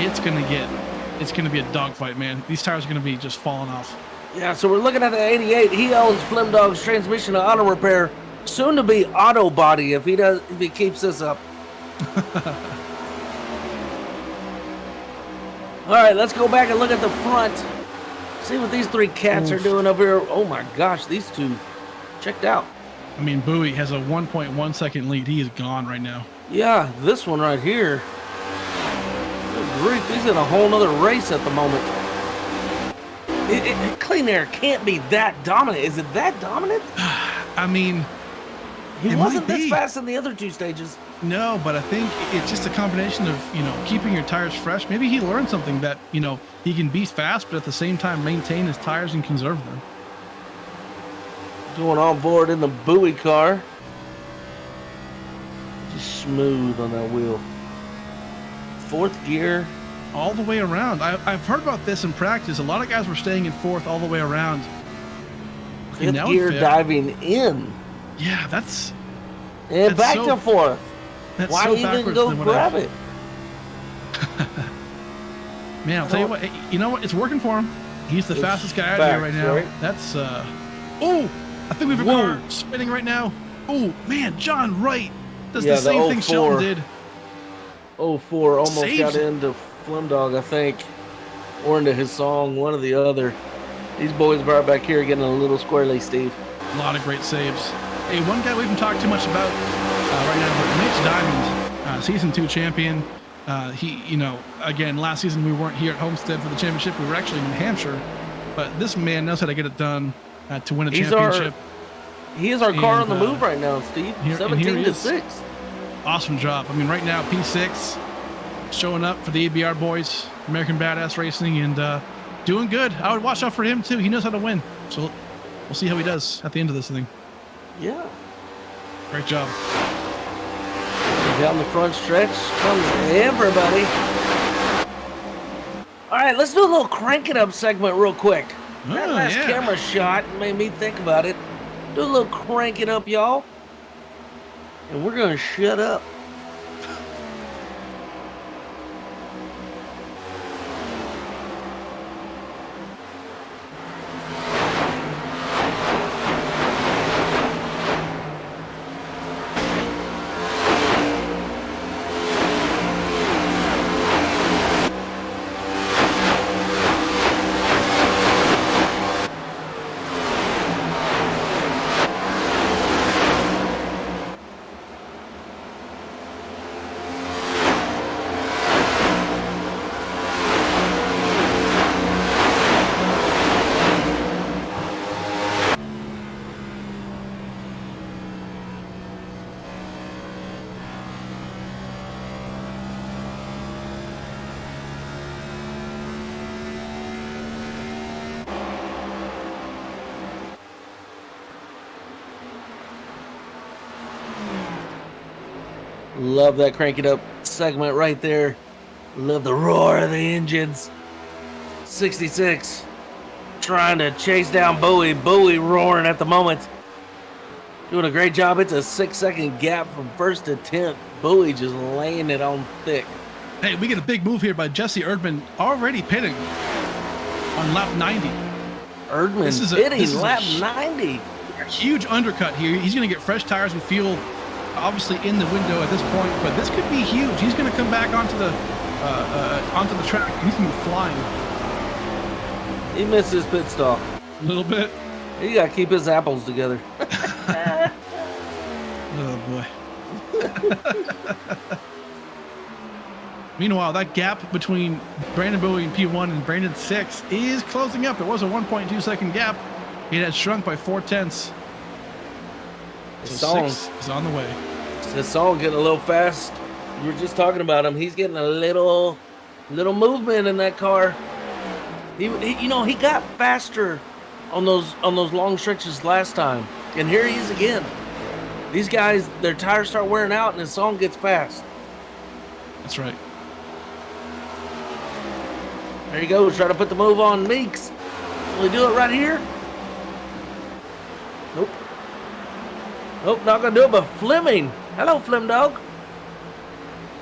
it's gonna be a dogfight, man. These tires are gonna be just falling off. Yeah, so we're looking at the 88. He owns Flemdog's transmission and auto repair, soon to be auto body if he keeps this up. All right, let's go back and look at the front. See what these three cats are doing up here. Oh my gosh, these two checked out. I mean, Bowie has a 1.1 second lead. He is gone right now. Yeah, this one right here. Good grief, he's in a whole nother race at the moment. Clean Air can't be that dominant. Is it that dominant? I mean, he wasn't this fast in the other two stages. No, but I think it's just a combination of, keeping your tires fresh. Maybe he learned something that, he can be fast, but at the same time maintain his tires and conserve them. Going on board in the Bowie car. Just smooth on that wheel. Fourth gear. All the way around. I've heard about this in practice. A lot of guys were staying in fourth all the way around. Fifth gear diving in. Yeah, that's... And back to fourth. Why so even go grab it? Man, I'll tell you what. You know what? It's working for him. He's the fastest guy out here right now. Right? That's... Oh! I think we have a car spinning right now. Oh, man, John Wright does the same thing Shelton did. 04 almost got into Flimdog, I think. Or into his song, one or the other. These boys are right back here getting a little squirrely, Steve. A lot of great saves. Hey, one guy we haven't talked too much about right now, but Mitch Diamond, Season 2 champion. He, again, last season we weren't here at Homestead for the championship. We were actually in New Hampshire. But this man knows how to get it done to win a championship. He is our car on the move right now, Steve. 17-6. Awesome job. I mean, right now, P6 showing up for the ABR boys, American Badass Racing, and doing good. I would watch out for him, too. He knows how to win. So we'll see how he does at the end of this thing. Yeah. Great job. Down the front stretch comes everybody. All right, let's do a little crank it up segment real quick. That last camera shot made me think about it. Do a little crank it up, y'all. And we're going to shut up. Love that crank it up segment right there. Love the roar of the engines. 66 trying to chase down Bowie. Bowie roaring at the moment. Doing a great job. It's a 6-second gap from first to 10th. Bowie just laying it on thick. Hey, we get a big move here by Jesse Erdman, already pitting on lap 90. Erdman pitting lap 90. A huge undercut here. He's going to get fresh tires and fuel, obviously in the window at this point, but this could be huge. He's going to come back onto the track. He's going to be flying. He missed his pit stop. A little bit. He got to keep his apples together. Oh, boy. Meanwhile, that gap between Brandon Bowie in P1 and Brandon 6 is closing up. It was a 1.2 second gap. It had shrunk by 4/10. So 6 is on the way. His song getting a little fast. We were just talking about him. He's getting a little movement in that car. He got faster on those long stretches last time, and here he is again. These guys, their tires start wearing out, and his song gets fast. That's right. There you go. Try to put the move on Meeks. Will he do it right here? Nope. Nope, not gonna do it. But Fleming. Hello, Flim Dog.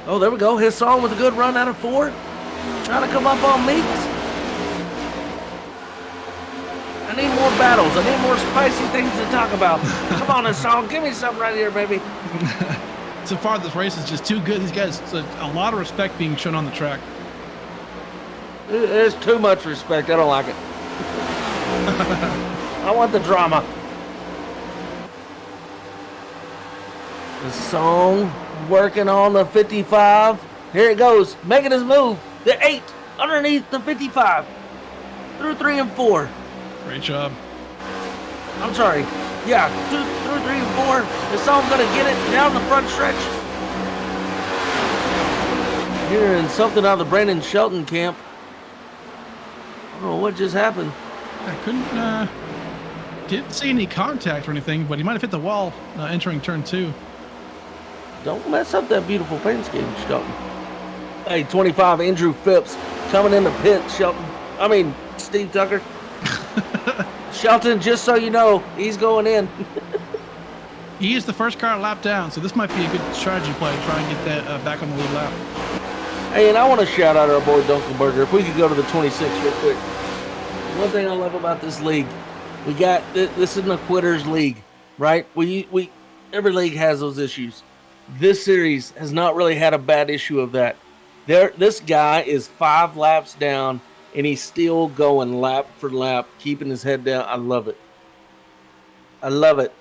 Oh, there we go. His song with a good run out of 4. Trying to come up on Meeks. I need more battles. I need more spicy things to talk about. Come on, this song. Give me something right here, baby. So far, this race is just too good. These guys, a lot of respect being shown on the track. There's too much respect. I don't like it. I want the drama. The song working on the 55. Here it goes, making his move. The 8 underneath the 55. Through 3 and 4. Great job. I'm sorry. Yeah, through 3 and 4. The song's gonna get it down the front stretch. Hearing something out of the Brandon Shelton camp. I don't know what just happened. I didn't see any contact or anything, but he might have hit the wall entering turn 2. Don't mess up that beautiful paint scheme, Shelton. Hey, 25, Andrew Phipps coming in the pit, Shelton. I mean, Steve Tucker. Shelton, just so you know, he's going in. He is the first car lap down, so this might be a good strategy play to try and get that back on the lead lap. Hey, and I want to shout out our boy Dunkelberger. If we could go to the 26 real quick. One thing I love about this league, we got this isn't a quitters league, right? We every league has those issues. This series has not really had a bad issue of that. This guy is 5 laps down, and he's still going lap for lap, keeping his head down. I love it. I love it.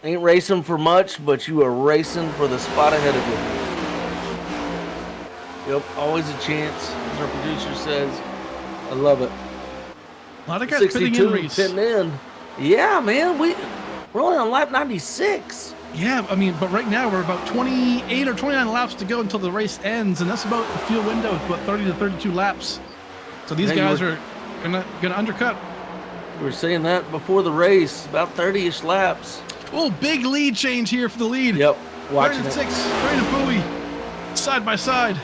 Ain't racing for much, but you are racing for the spot ahead of you. Yep, always a chance, as our producer says. I love it. A lot of guys pitting in, Reese. Pitting in. Yeah, man, we're only on lap 96. Yeah, I mean, but right now we're about 28 or 29 laps to go until the race ends, and that's about the fuel window. It's about 30 to 32 laps. So these guys are gonna undercut. We were saying that before the race, about 30-ish laps. Oh, big lead change here for the lead. Yep, watching it. 6, Brandon Bowie, side by side.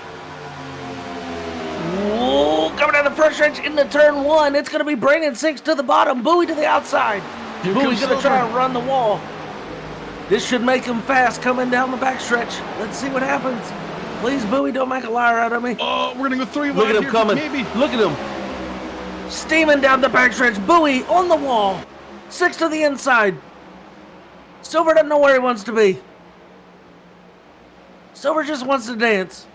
Whoa, coming down the front stretch into turn 1. It's going to be Brandon 6 to the bottom, Bowie to the outside. Bowie's going to try and run the wall. This should make him fast coming down the back stretch. Let's see what happens. Please, Bowie, don't make a liar out of me. Oh, we're going to go 3 wide. Look at him here, coming. maybe. Look at him. Steaming down the back stretch. Bowie on the wall. 6 to the inside. Silver doesn't know where he wants to be. Silver just wants to dance.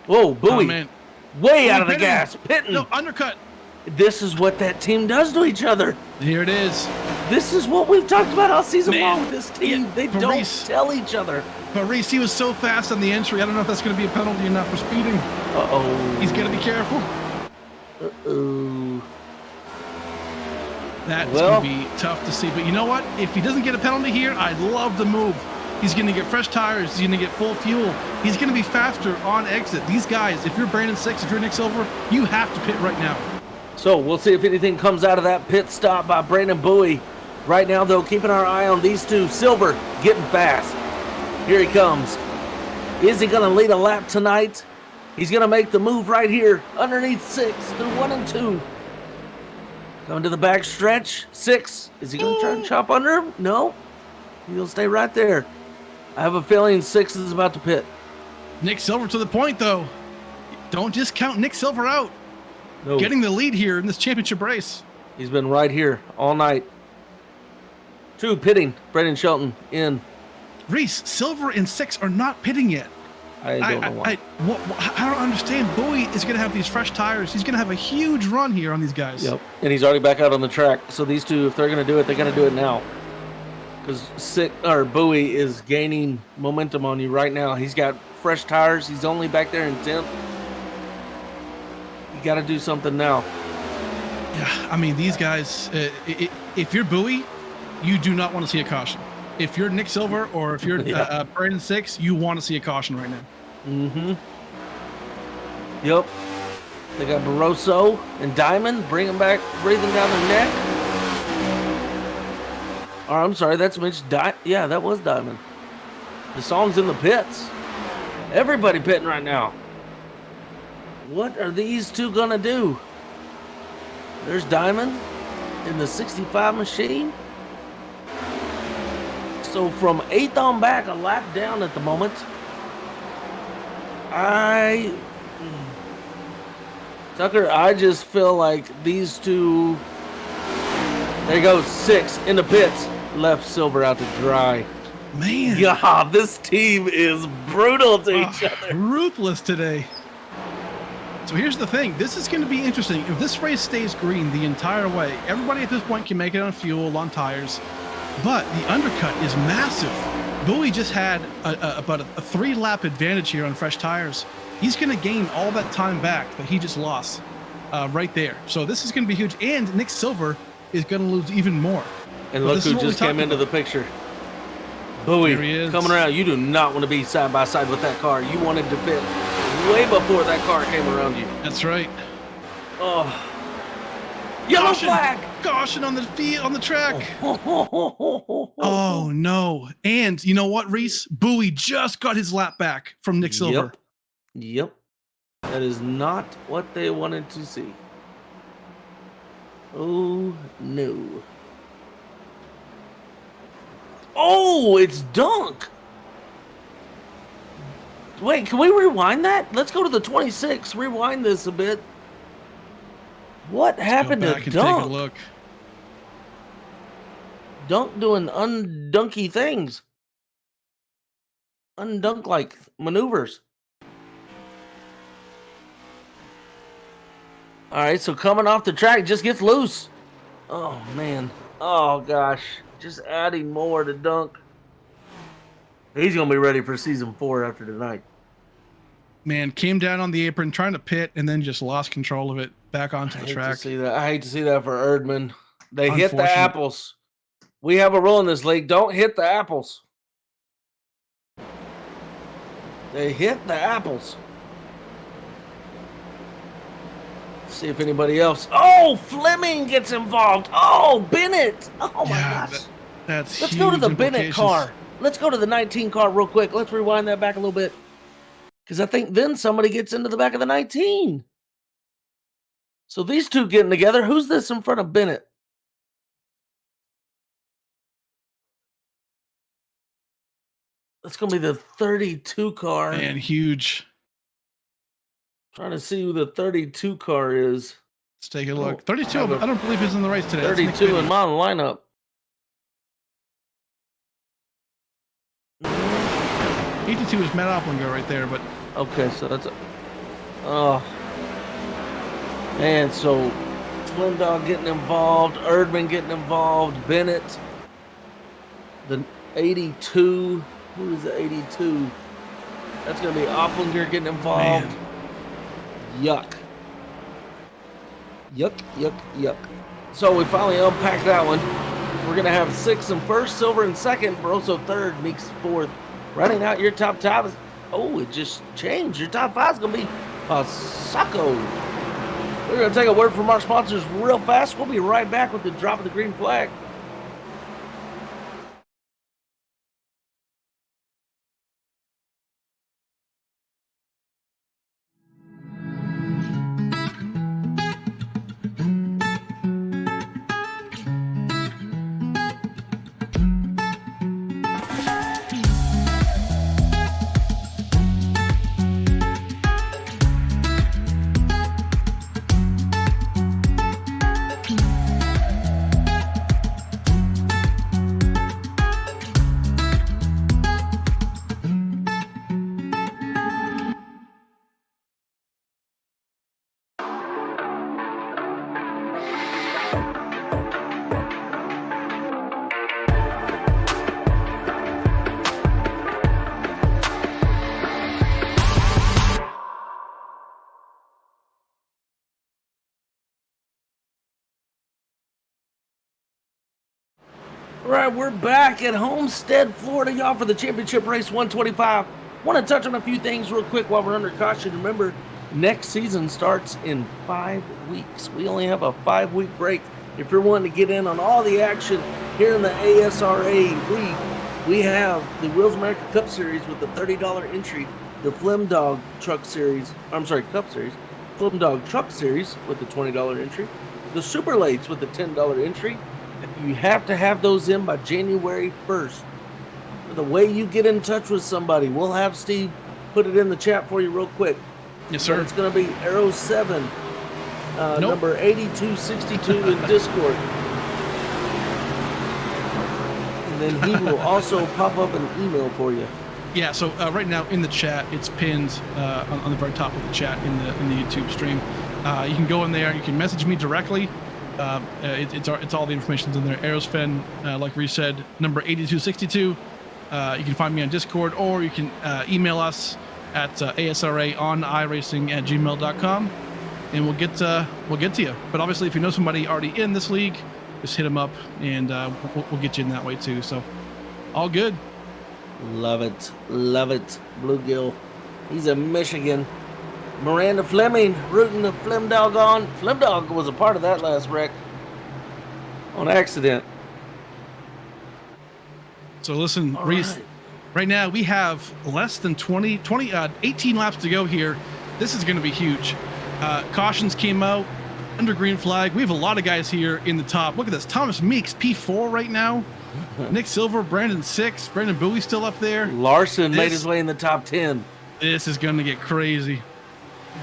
Whoa, Bowie. Oh, man. Way out of the gas. Pitting. No, undercut. This is what that team does to each other. Here it is. This is what we've talked about all season long with this team. Yeah, they don't tell each other. But Reese, he was so fast on the entry. I don't know if that's going to be a penalty or not for speeding. Uh-oh. He's got to be careful. Uh-oh. That's going to be tough to see. But you know what? If he doesn't get a penalty here, I'd love the move. He's going to get fresh tires. He's going to get full fuel. He's going to be faster on exit. These guys, if you're Brandon 6, if you're Nick Silver, you have to pit right now. So we'll see if anything comes out of that pit stop by Brandon Bowie. Right now, though, keeping our eye on these two. Silver getting fast. Here he comes. Is he going to lead a lap tonight? He's going to make the move right here underneath 6 through 1 and 2. Coming to the back stretch. 6. Is he going to try and chop under him? No. He'll stay right there. I have a feeling 6 is about to pit. Nick Silver to the point, though. Don't just count Nick Silver out. No. Getting the lead here in this championship race. He's been right here all night. 2 pitting. Brandon Shelton in. Reese, Silver and 6 are not pitting yet. I don't know why. I don't understand. Bowie is going to have these fresh tires. He's going to have a huge run here on these guys. Yep. And he's already back out on the track. So these two, if they're going to do it, they're going to do it now. Because Bowie is gaining momentum on you right now. He's got fresh tires. He's only back there in 10th. You got to do something now. Yeah, I mean, these guys, if you're Bowie, you do not want to see a caution. If you're Nick Silver or if you're Brandon 6, you want to see a caution right now. Mm-hmm. Yep. They got Barroso and Diamond. Bring them back, breathing down their neck. Oh, I'm sorry, that's Mitch. Yeah, that was Diamond. The song's in the pits. Everybody pitting right now. What are these two gonna do? There's Diamond in the 65 machine. So from 8th on back, a lap down at the moment. Tucker, I just feel like these two. There goes 6 in the pits. Left Silver out to dry. Man. God, this team is brutal to each other. Ruthless today. So here's the thing. This is going to be interesting. If this race stays green the entire way, everybody at this point can make it on fuel, on tires, but the undercut is massive. Bowie just had about a 3-lap advantage here on fresh tires. He's going to gain all that time back that he just lost right there. So this is going to be huge. And Nick Silver is going to lose even more. And look who just came into the picture. Bowie coming around. You do not want to be side by side with that car. You wanted to pit way before that car came around you. That's right. Oh, yellow flag! Caution on the track. Oh no! And you know what, Reese? Bowie just got his lap back from Nick Silver. Yep. That is not what they wanted to see. Oh no! Oh, it's Dunk. Wait, can we rewind that? Let's go to the 26. Rewind this a bit. What happened to Dunk? Take a look. Dunk doing undunky things. Undunk-like maneuvers. All right, so coming off the track, just gets loose. Oh, man. Oh, gosh. Just adding more to Dunk. He's going to be ready for season 4 after tonight. Man, came down on the apron, trying to pit, and then just lost control of it back onto the track. I hate to see that for Erdman. They hit the apples. We have a rule in this league. Don't hit the apples. They hit the apples. Let's see if anybody else. Oh, Fleming gets involved. Oh, Bennett. Oh, my gosh. Let's go to the Bennett car. Let's go to the 19 car real quick. Let's rewind that back a little bit. Because I think then somebody gets into the back of the 19. So these two getting together. Who's this in front of Bennett? That's going to be the 32 car. Man, huge. Trying to see who the 32 car is. Let's take a look. 32, I don't believe he's in the race today. 32 in my lineup. 82 is Matt Opplinger right there, but okay, so that's man, so Slim Dog getting involved, Erdman getting involved, Bennett, the 82. Who is the 82? That's gonna be Opplinger getting involved. Man. Yuck. So we finally unpacked that one. We're gonna have 6 in first, Silver in second, Barroso third, Meeks fourth. Running out your top 5. Oh, it just changed. Your top 5 is going to be Pasako. We're going to take a word from our sponsors real fast. We'll be right back with the drop of the green flag. All right, we're back at Homestead, Florida, y'all, for the championship race 125. Want to touch on a few things real quick while we're under caution. Remember, next season starts in 5 weeks. We only have a 5-week break. If you're wanting to get in on all the action here in the ASRA league, we have the Wheels America Cup Series with the $30 entry, the Flim Dog Truck Series, Cup Series, Flim Dog Truck Series with the $20 entry, the Super Lates with the $10 entry. You have to have those in by January 1st. The way you get in touch with somebody, we'll have Steve put it in the chat for you real quick. Yes, sir. But it's going to be Arrow 7, number 8262 in Discord. And then he will also pop up an email for you. Yeah, so right now in the chat, it's pinned on the very top of the chat in the YouTube stream. You can go in there. You can message me directly. It's all the information's in there. Aerosfen, like we said, number 8262. You can find me on Discord, or you can email us at asraoniracing@gmail.com, and we'll get to you. But obviously, if you know somebody already in this league, just hit them up, and we'll get you in that way too. So, all good. Love it. Love it. Bluegill. He's in Michigan. Miranda Fleming rooting the Flemdog on. Flemdog was a part of that last wreck on accident. So listen, Reese, right now we have less than 18 laps to go here. This is going to be huge. Cautions came out under green flag. We have a lot of guys here in the top. Look at this. Thomas Meeks, P4 right now. Nick Silver, Brandon 6. Brandon Bowie still up there. Larson made his way in the top 10. This is going to get crazy.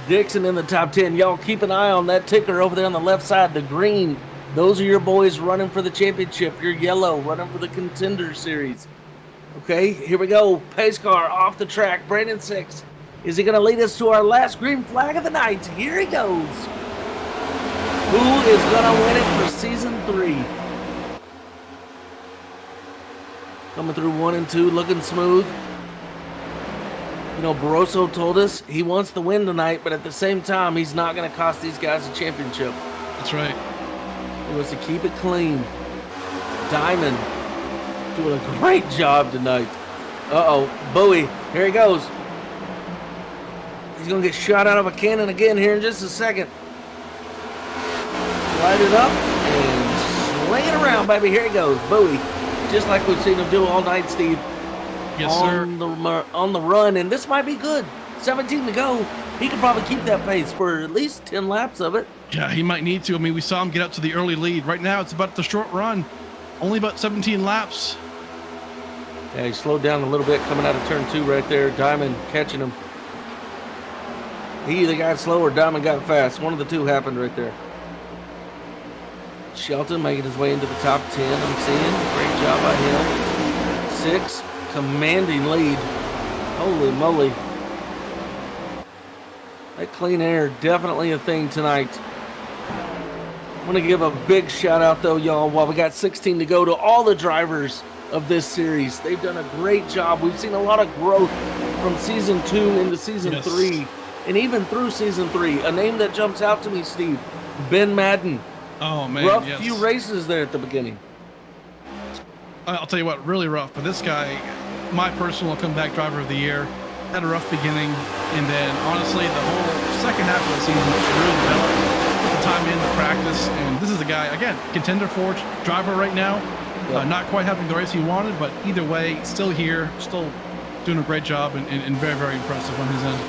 Dixon in the top 10. Y'all keep an eye on that ticker over there on the left side, the green. Those are your boys running for the championship. Your yellow running for the Contender Series. Okay, here we go. Pace car off the track. Brandon 6. Is he going to lead us to our last green flag of the night? Here he goes. Who is going to win it for Season 3? Coming through 1 and 2, looking smooth. You know, Barroso told us he wants the win tonight, but at the same time, he's not going to cost these guys a championship. That's right. He wants to keep it clean. Diamond doing a great job tonight. Uh-oh, Bowie, here he goes. He's going to get shot out of a cannon again here in just a second. Light it up and swing it around, baby. Here he goes, Bowie. Just like we've seen him do all night, Steve. Yes, sir. On the run, and this might be good. 17 to go. He could probably keep that pace for at least 10 laps of it. Yeah, he might need to. I mean, we saw him get up to the early lead. Right now, it's about the short run. Only about 17 laps. Yeah, he slowed down a little bit coming out of turn 2 right there. Diamond catching him. He either got slow or Diamond got fast. One of the two happened right there. Shelton making his way into the top 10, I'm seeing. Great job by him. 6, commanding lead. Holy moly. That clean air, definitely a thing tonight. I want to give a big shout out though, y'all, while we got 16 to go, to all the drivers of this series. They've done a great job. We've seen a lot of growth from Season 2 into Season 3, and even through Season 3. A name that jumps out to me, Steve, Ben Madden. Oh, man, rough yes. few races there at the beginning. I'll tell you what, really rough. But this guy, my personal comeback driver of the year, had a rough beginning, and then honestly, the whole second half of the season was really developed. Put the time in, the practice, and this is a guy, again, Contender Forge driver right now. Yep. Not quite having the race he wanted, but either way, still here, still doing a great job, and very, very impressive on his end.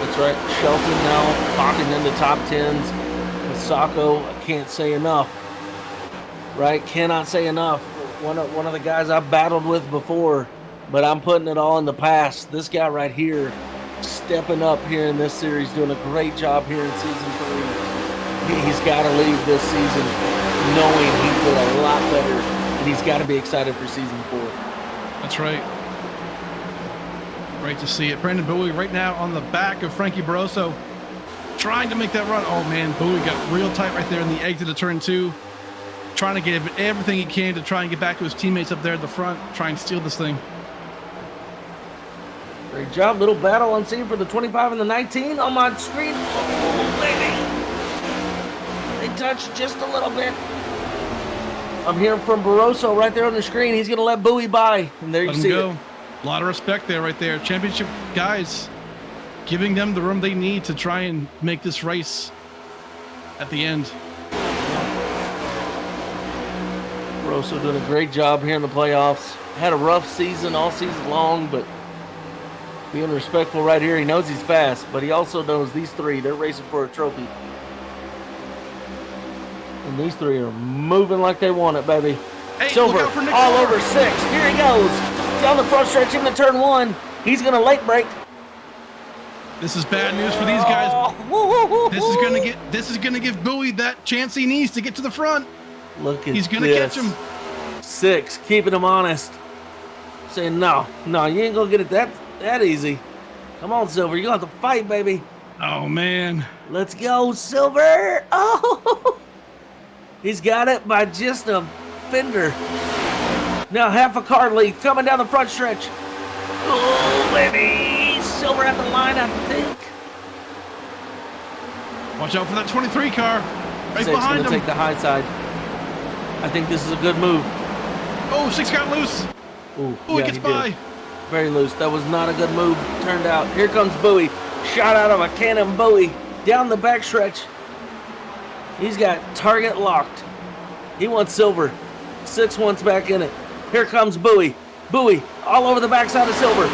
That's right. Shelton now popping in the top 10s. Sacco, I can't say enough. Right? Cannot say enough. One of the guys I've battled with before, but I'm putting it all in the past. This guy right here, stepping up here in this series, doing a great job here in Season 3. He's got to leave this season knowing he did a lot better, and he's got to be excited for Season 4. That's right. Great to see it. Brandon Bowie right now on the back of Frankie Barroso, trying to make that run. Oh man, Bowie got real tight right there in the exit of turn 2. Trying to give everything he can to try and get back to his teammates up there at the front, try and steal this thing. Great job. Little battle on scene for the 25 and the 19 on my screen. Oh, baby. They touched just a little bit. I'm hearing from Barroso right there on the screen. He's going to let Bowie by. And there you see it. A lot of respect there right there. Championship guys giving them the room they need to try and make this race at the end. Barroso doing a great job here in the playoffs. Had a rough season all season long, but being respectful right here. He knows he's fast, but he also knows these three, they're racing for a trophy. And these three are moving like they want it, baby. Hey, Silver all over 6. Here he goes. Down the front stretch into turn 1. He's going to late break. This is bad news for these guys. This is gonna give Bowie that chance he needs to get to the front. Look at He's gonna this. catch him. 6, keeping him honest. Saying, no, you ain't gonna get it that easy. Come on, Silver. You got to fight, baby. Oh, man. Let's go, Silver. Oh, he's got it by just a fender. Now half a car lead coming down the front stretch. Oh, baby. Silver at the line, I think. Watch out for that 23 car. Right behind him. Take the high side. I think this is a good move. Oh, 6 got loose. Ooh, he gets by. Very loose. That was not a good move. Turned out. Here comes Bowie. Shot out of a cannon, Bowie. Down the backstretch. He's got target locked. He wants Silver. 6 wants back in it. Here comes Bowie. Bowie all over the backside of Silver.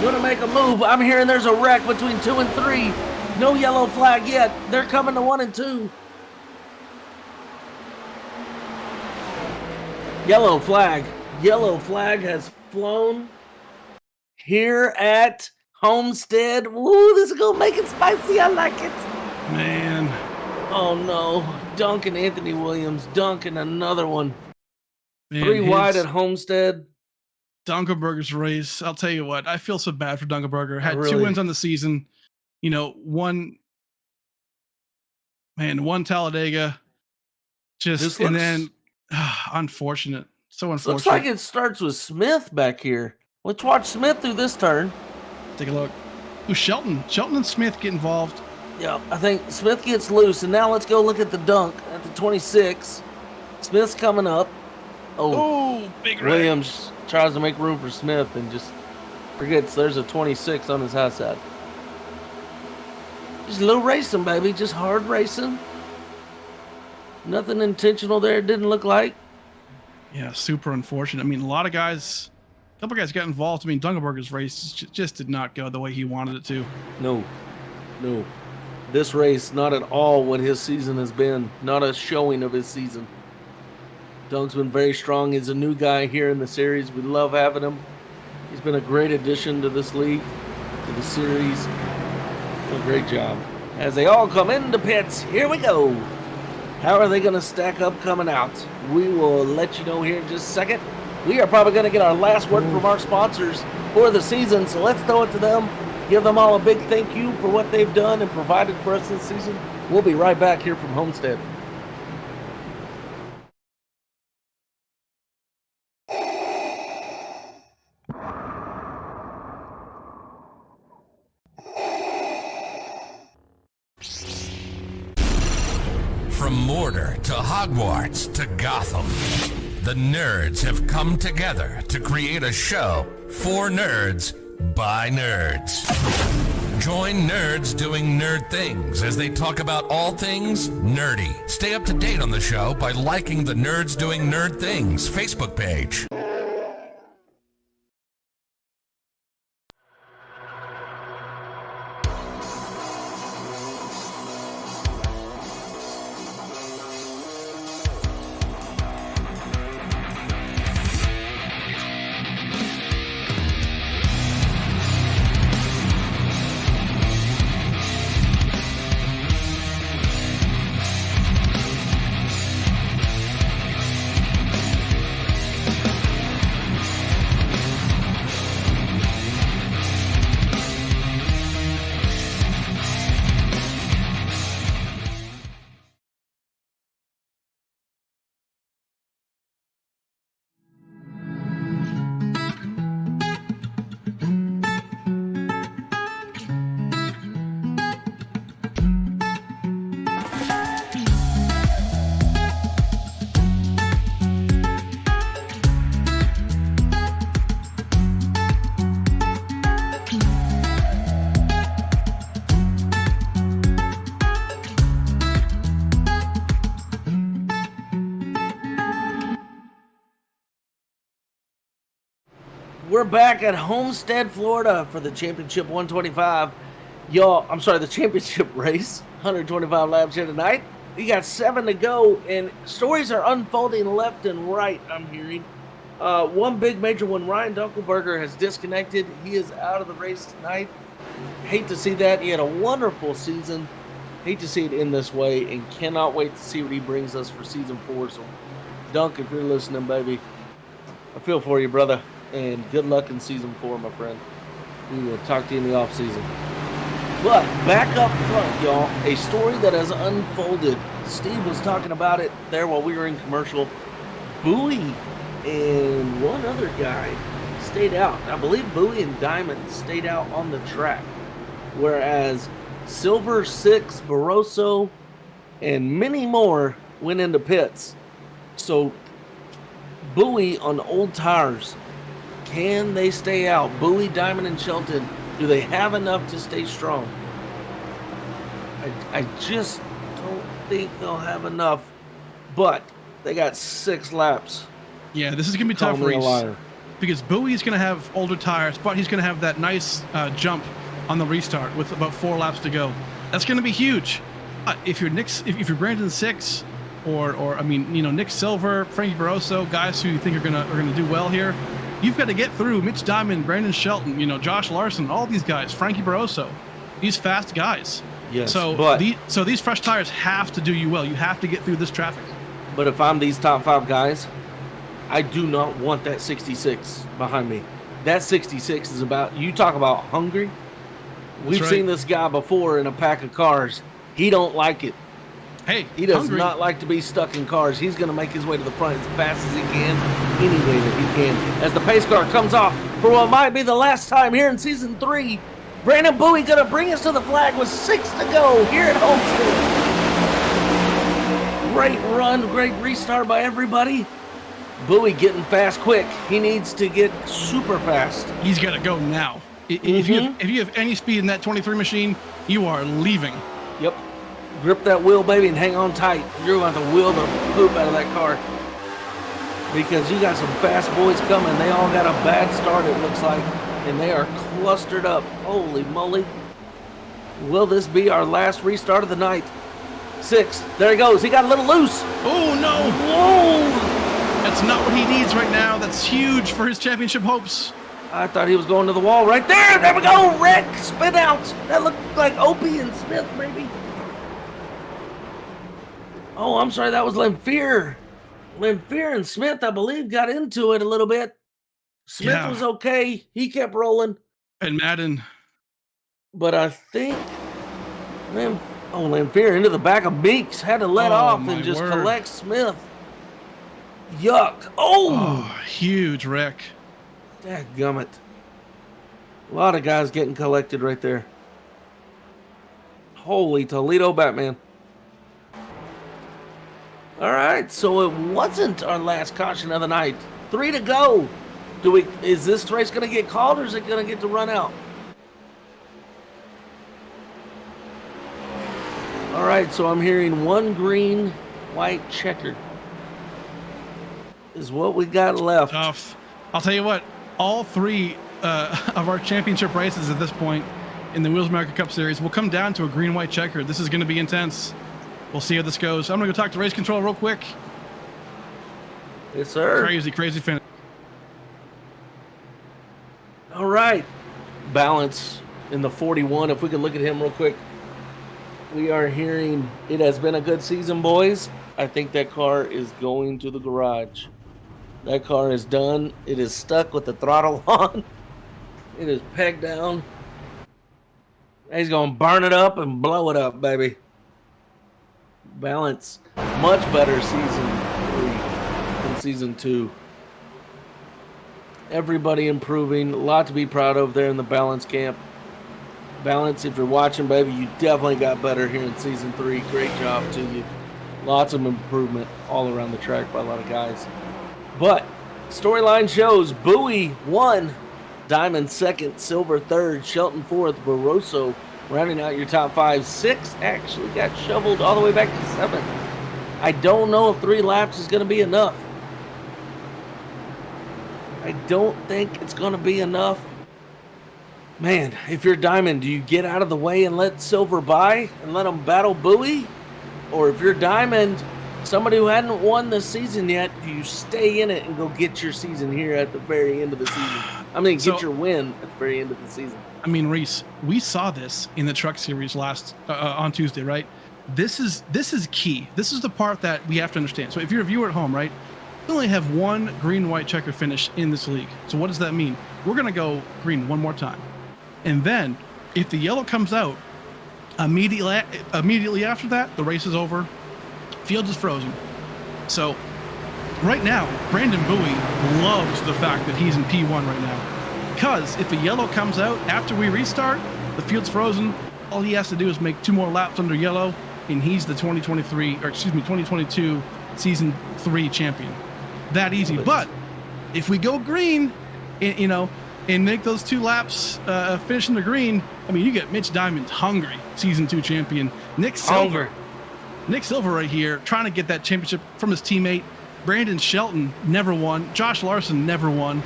Gonna make a move. I'm hearing there's a wreck between 2 and 3. No yellow flag yet. They're coming to 1 and 2. Yellow flag. Yellow flag has flown here at Homestead. Woo, this is gonna make it spicy. I like it. Man. Oh no. Duncan Anthony Williams. Duncan another one. Man, 3 wide at Homestead. Dunkelberger's race. I'll tell you what. I feel so bad for Dunkelberger. Had really? 2 wins on the season. You know, one Talladega. And then unfortunate. So unfortunate. Looks like it starts with Smith back here. Let's watch Smith through this turn. Take a look. Ooh, Shelton. Shelton and Smith get involved. Yeah, I think Smith gets loose, and now let's go look at the dunk at the 26. Smith's coming up. Oh, big wreck. Williams tries to make room for Smith and just forgets there's a 26 on his high side. Just a little racing, baby. Just hard racing. Nothing intentional there, it didn't look like. Yeah, super unfortunate. I mean, a couple guys got involved. I mean, Dunkelberger's race just did not go the way he wanted it to. No. This race, not at all what his season has been. Not a showing of his season. Dunk's been very strong. He's a new guy here in the series. We love having him. He's been a great addition to this league, to the series. A great job. As they all come into pits, here we go. How are they going to stack up coming out? We will let you know here in just a second. We are probably going to get our last word from our sponsors for the season, so let's throw it to them. Give them all a big thank you for what they've done and provided for us this season. We'll be right back here from Homestead. From Mortar to Hogwarts to Gotham, the nerds have come together to create a show for nerds by nerds. Join nerds doing nerd things as they talk about all things nerdy. Stay up to date on the show by liking the Nerds Doing Nerd Things Facebook page. We're back at Homestead, Florida for the Championship 125. Y'all, I'm sorry, the Championship race. 125 laps here tonight. We got 7 to go, and stories are unfolding left and right, I'm hearing. One big major one, Ryan Dunkelberger has disconnected. He is out of the race tonight. Hate to see that. He had a wonderful season. Hate to see it end this way, and cannot wait to see what he brings us for Season 4. So, Dunk, if you're listening, baby, I feel for you, brother. and good luck in season 4, my friend. We will talk to you in the off season. But back up front, y'all, a story that has unfolded. Steve was talking about it there while we were in commercial. Bowie and one other guy stayed out. I believe Bowie and Diamond stayed out on the track, whereas Silver, Six, Barroso, and many more went into pits. So Bowie on old tires, can they stay out? Bowie, Diamond, and Shelton, do they have enough to stay strong? I just don't think they'll have enough, but they got 6 laps. Yeah, this is going to be tough for Reese, because Bowie's going to have older tires, but he's going to have that nice jump on the restart with about 4 laps to go. That's going to be huge. If you're Brandon Six, or I mean, you know, Nick Silver, Frankie Barroso, guys who you think are gonna do well here, you've got to get through Mitch Diamond, Brandon Shelton, you know, Josh Larson, all these guys, Frankie Barroso, these fast guys. Yes. So these fresh tires have to do you well. You have to get through this traffic. But if I'm these top 5 guys, I do not want that 66 behind me. That 66 is about, you talk about hungry. We've seen this guy before in a pack of cars. He don't like it. Hey, he does not like to be stuck in cars. He's going to make his way to the front as fast as he can, any way that he can. As the pace car comes off for what might be the last time here in season 3, Brandon Bowie going to bring us to the flag with 6 to go here at Homestead. Great run, great restart by everybody. Bowie getting fast quick. He needs to get super fast. He's got to go now. If you have any speed in that 23 machine, you are leaving. Yep. Grip that wheel, baby, and hang on tight. You're going to have to wheel the poop out of that car, because you got some fast boys coming. They all got a bad start, it looks like, and they are clustered up. Holy moly. Will this be our last restart of the night? 6. There he goes. He got a little loose. Oh, no. Whoa. That's not what he needs right now. That's huge for his championship hopes. I thought he was going to the wall right there. There we go. Wreck. Spin out. That looked like Opie and Smith, maybe. Oh, I'm sorry. That was Lemfear. Lemfear and Smith, I believe, got into it a little bit. Smith was okay. He kept rolling. And Madden. But I think Lemfear into the back of Meeks. Had to let off and just collect Smith. Yuck. Oh, huge wreck. Dadgummit. A lot of guys getting collected right there. Holy Toledo Batman. All right, so it wasn't our last caution of the night. 3 to go. Is this race going to get called, or is it going to get to run out? All right, so I'm hearing 1 green, white checkered is what we got left. Tough. I'll tell you what, all 3 of our championship races at this point in the Wheels America Cup Series will come down to a green-white checker. This is going to be intense. We'll see how this goes. I'm going to go talk to race control real quick. Yes, sir. Crazy finish. All right. Balance in the 41. If we could look at him real quick. We are hearing it has been a good season, boys. I think that car is going to the garage. That car is done. It is stuck with the throttle on. It is pegged down. He's going to burn it up and blow it up, baby. Balance. Much better season 3 than season 2. Everybody improving. A lot to be proud of there in the Balance camp. Balance, if you're watching, baby, you definitely got better here in season 3. Great job to you. Lots of improvement all around the track by a lot of guys. But storyline shows Bowie 1, Diamond 2nd, Silver 3rd, Shelton 4th, Barroso rounding out your top 5. 6 actually got shoveled all the way back to 7. I don't know if 3 laps is going to be enough. I don't think it's going to be enough. Man, if you're Diamond, do you get out of the way and let Silver by and let them battle Bowie? Or if you're Diamond, somebody who hadn't won this season yet, do you stay in it and go get your season here at the very end of the season? I mean, get your win at the very end of the season. I mean, Reese, we saw this in the Truck Series on Tuesday, right? This is key. This is the part that we have to understand. So if you're a viewer at home, right, We only have one green-white checker finish in this league. So what does that mean? We're going to go green one more time. And then if the yellow comes out, immediately after that, the race is over. Field is frozen. So right now, Brandon Bowie loves the fact that he's in P1 right now. Because if a yellow comes out after we restart, the field's frozen. All he has to do is make 2 more laps under yellow, and he's the 2022 season 3 champion. That easy. But if we go green, and make those 2 laps finishing the green, I mean, you get Mitch Diamond hungry, season 2 champion. Nick Silver right here, trying to get that championship from his teammate. Brandon Shelton never won. Josh Larson never won.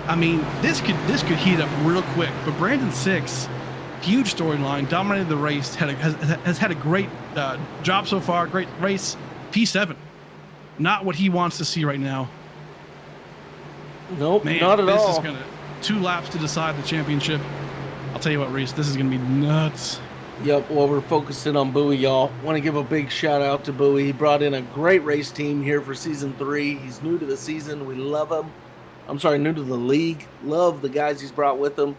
I mean, this could heat up real quick. But Brandon 6, huge storyline, dominated the race, has had a great job so far, great race. P7, not what he wants to see right now. Nope, Man, not at all. This is gonna 2 laps to decide the championship. I'll tell you what, Reese, this is gonna be nuts. Yep, well, we're focusing on Bowie, y'all. Want to give a big shout out to Bowie. He brought in a great race team here for season 3. He's new to the season. We love him. I'm sorry, new to the league. Love the guys he's brought with him.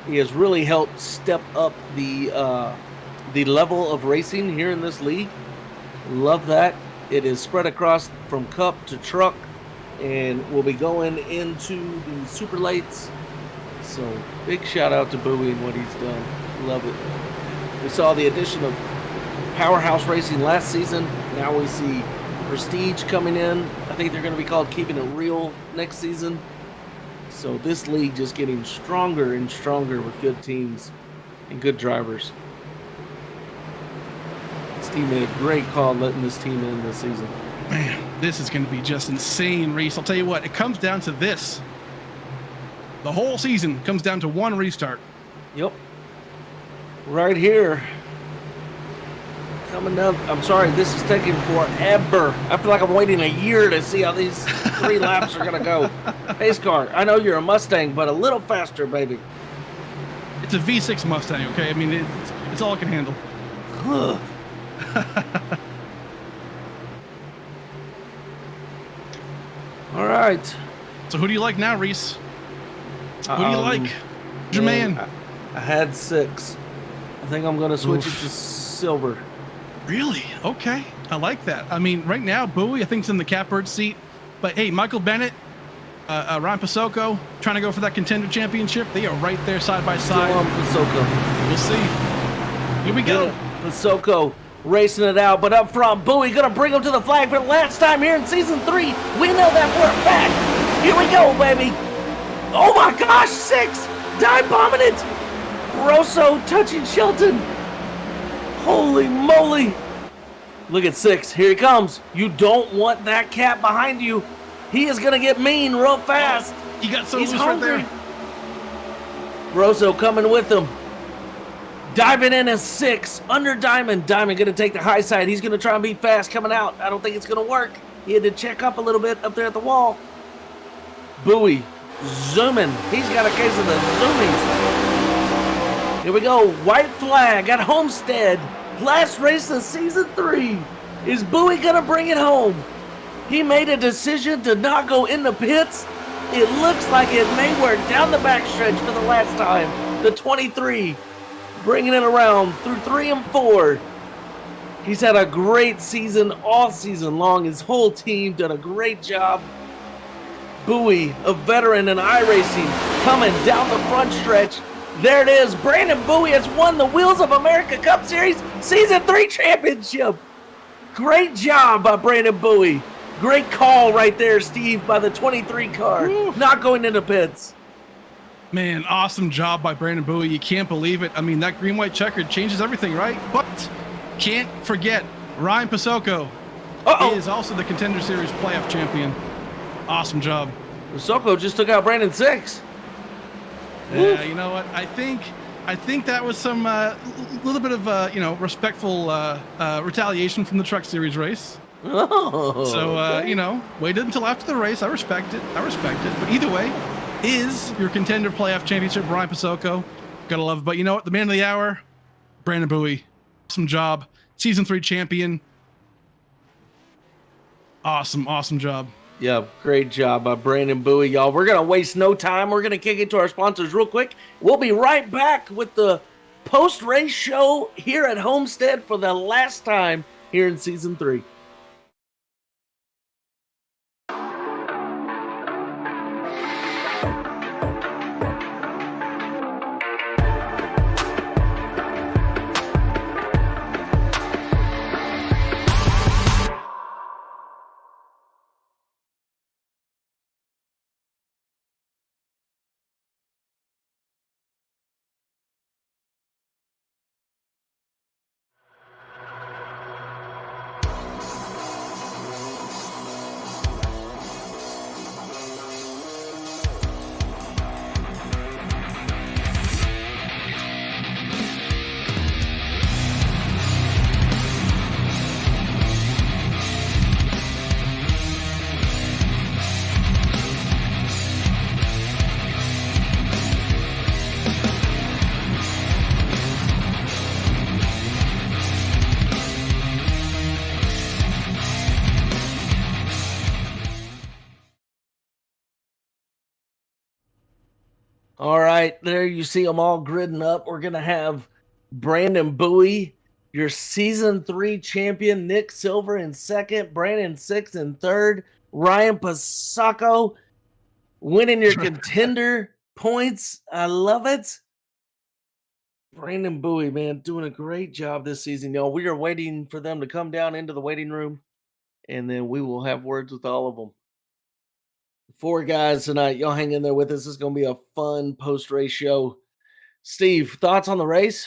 He has really helped step up the level of racing here in this league. Love that. It is spread across from cup to truck, and we'll be going into the super lates. So big shout out to Bowie and what he's done. Love it. We saw the addition of Powerhouse Racing last season. Now we see Prestige coming in. I think they're going to be called Keeping It Real next season. So this league just getting stronger and stronger with good teams and good drivers. This team made a great call letting this team in this season. Man, this is going to be just insane, Reese. I'll tell you what, it comes down to this. The whole season comes down to 1 restart. Yep. Right here. Coming up. I'm sorry, this is taking forever. I feel like I'm waiting a year to see how these 3 laps are going to go. Pace car, I know you're a Mustang, but a little faster, baby. It's a V6 Mustang, okay? I mean, it's all it can handle. All right. So who do you like now, Reese? Who do you like? Jermaine. I had 6. I think I'm going to switch it to silver. Really? Okay. I like that. I mean, right now, Bowie, I think, is in the catbird seat. But hey, Michael Bennett, Ryan Pasoko, trying to go for that contender championship. They are right there side by side. Still on Pasoko. We'll see. Here we go. Pasoko racing it out, but up front, Bowie going to bring him to the flag for the last time here in season 3. We know that for a fact. Here we go, baby. Oh my gosh, 6. Dive bombing it. Rosso touching Shelton. Holy moly. Look at 6. Here he comes. You don't want that cat behind you. He is going to get mean real fast. Oh, he got so He's loose hungry. right there. Rosso coming with him. Diving in as 6. Under Diamond. Diamond going to take the high side. He's going to try and be fast coming out. I don't think it's going to work. He had to check up a little bit up there at the wall. Bowie zooming. He's got a case of the zoomies. Here we go. White flag at Homestead. Last race of season 3. Is Bowie gonna bring it home? He made a decision to not go in the pits. It looks like it may work down the backstretch for the last time. The 23. Bringing it around through 3 and 4. He's had a great season all season long. His whole team done a great job. Bowie, a veteran in iRacing, coming down the front stretch. There it is. Brandon Bowie has won the Wheels of America Cup Series Season 3 Championship. Great job by Brandon Bowie. Great call right there, Steve, by the 23 car. Woo. Not going into pits. Man, awesome job by Brandon Bowie. You can't believe it. I mean, that green-white checker changes everything, right? But can't forget, Ryan Pasoko is also the Contender Series playoff champion. Awesome job. Pasoko just took out Brandon 6. Yeah, you know what? I think that was some little bit of respectful retaliation from the Truck Series race. Oh, so okay. Waited until after the race. I respect it. But either way, is your Contender Playoff Championship Brian Pasoko? Gotta love it. But you know what? The man of the hour, Brandon Bowie. Awesome job. Season 3 champion. Awesome job. Yeah, great job by Brandon Bowie, y'all. We're going to waste no time. We're going to kick it to our sponsors real quick. We'll be right back with the post-race show here at Homestead for the last time here in Season 3. All right, there you see them all gridding up. We're going to have Brandon Bowie, your Season 3 champion, Nick Silver in second, Brandon Six in third, Ryan Pasacco winning your contender points. I love it. Brandon Bowie, man, doing a great job this season, y'all. We are waiting for them to come down into the waiting room, and then we will have words with all of them. 4 guys tonight. Y'all hang in there with us. This is going to be a fun post-race show. Steve, thoughts on the race?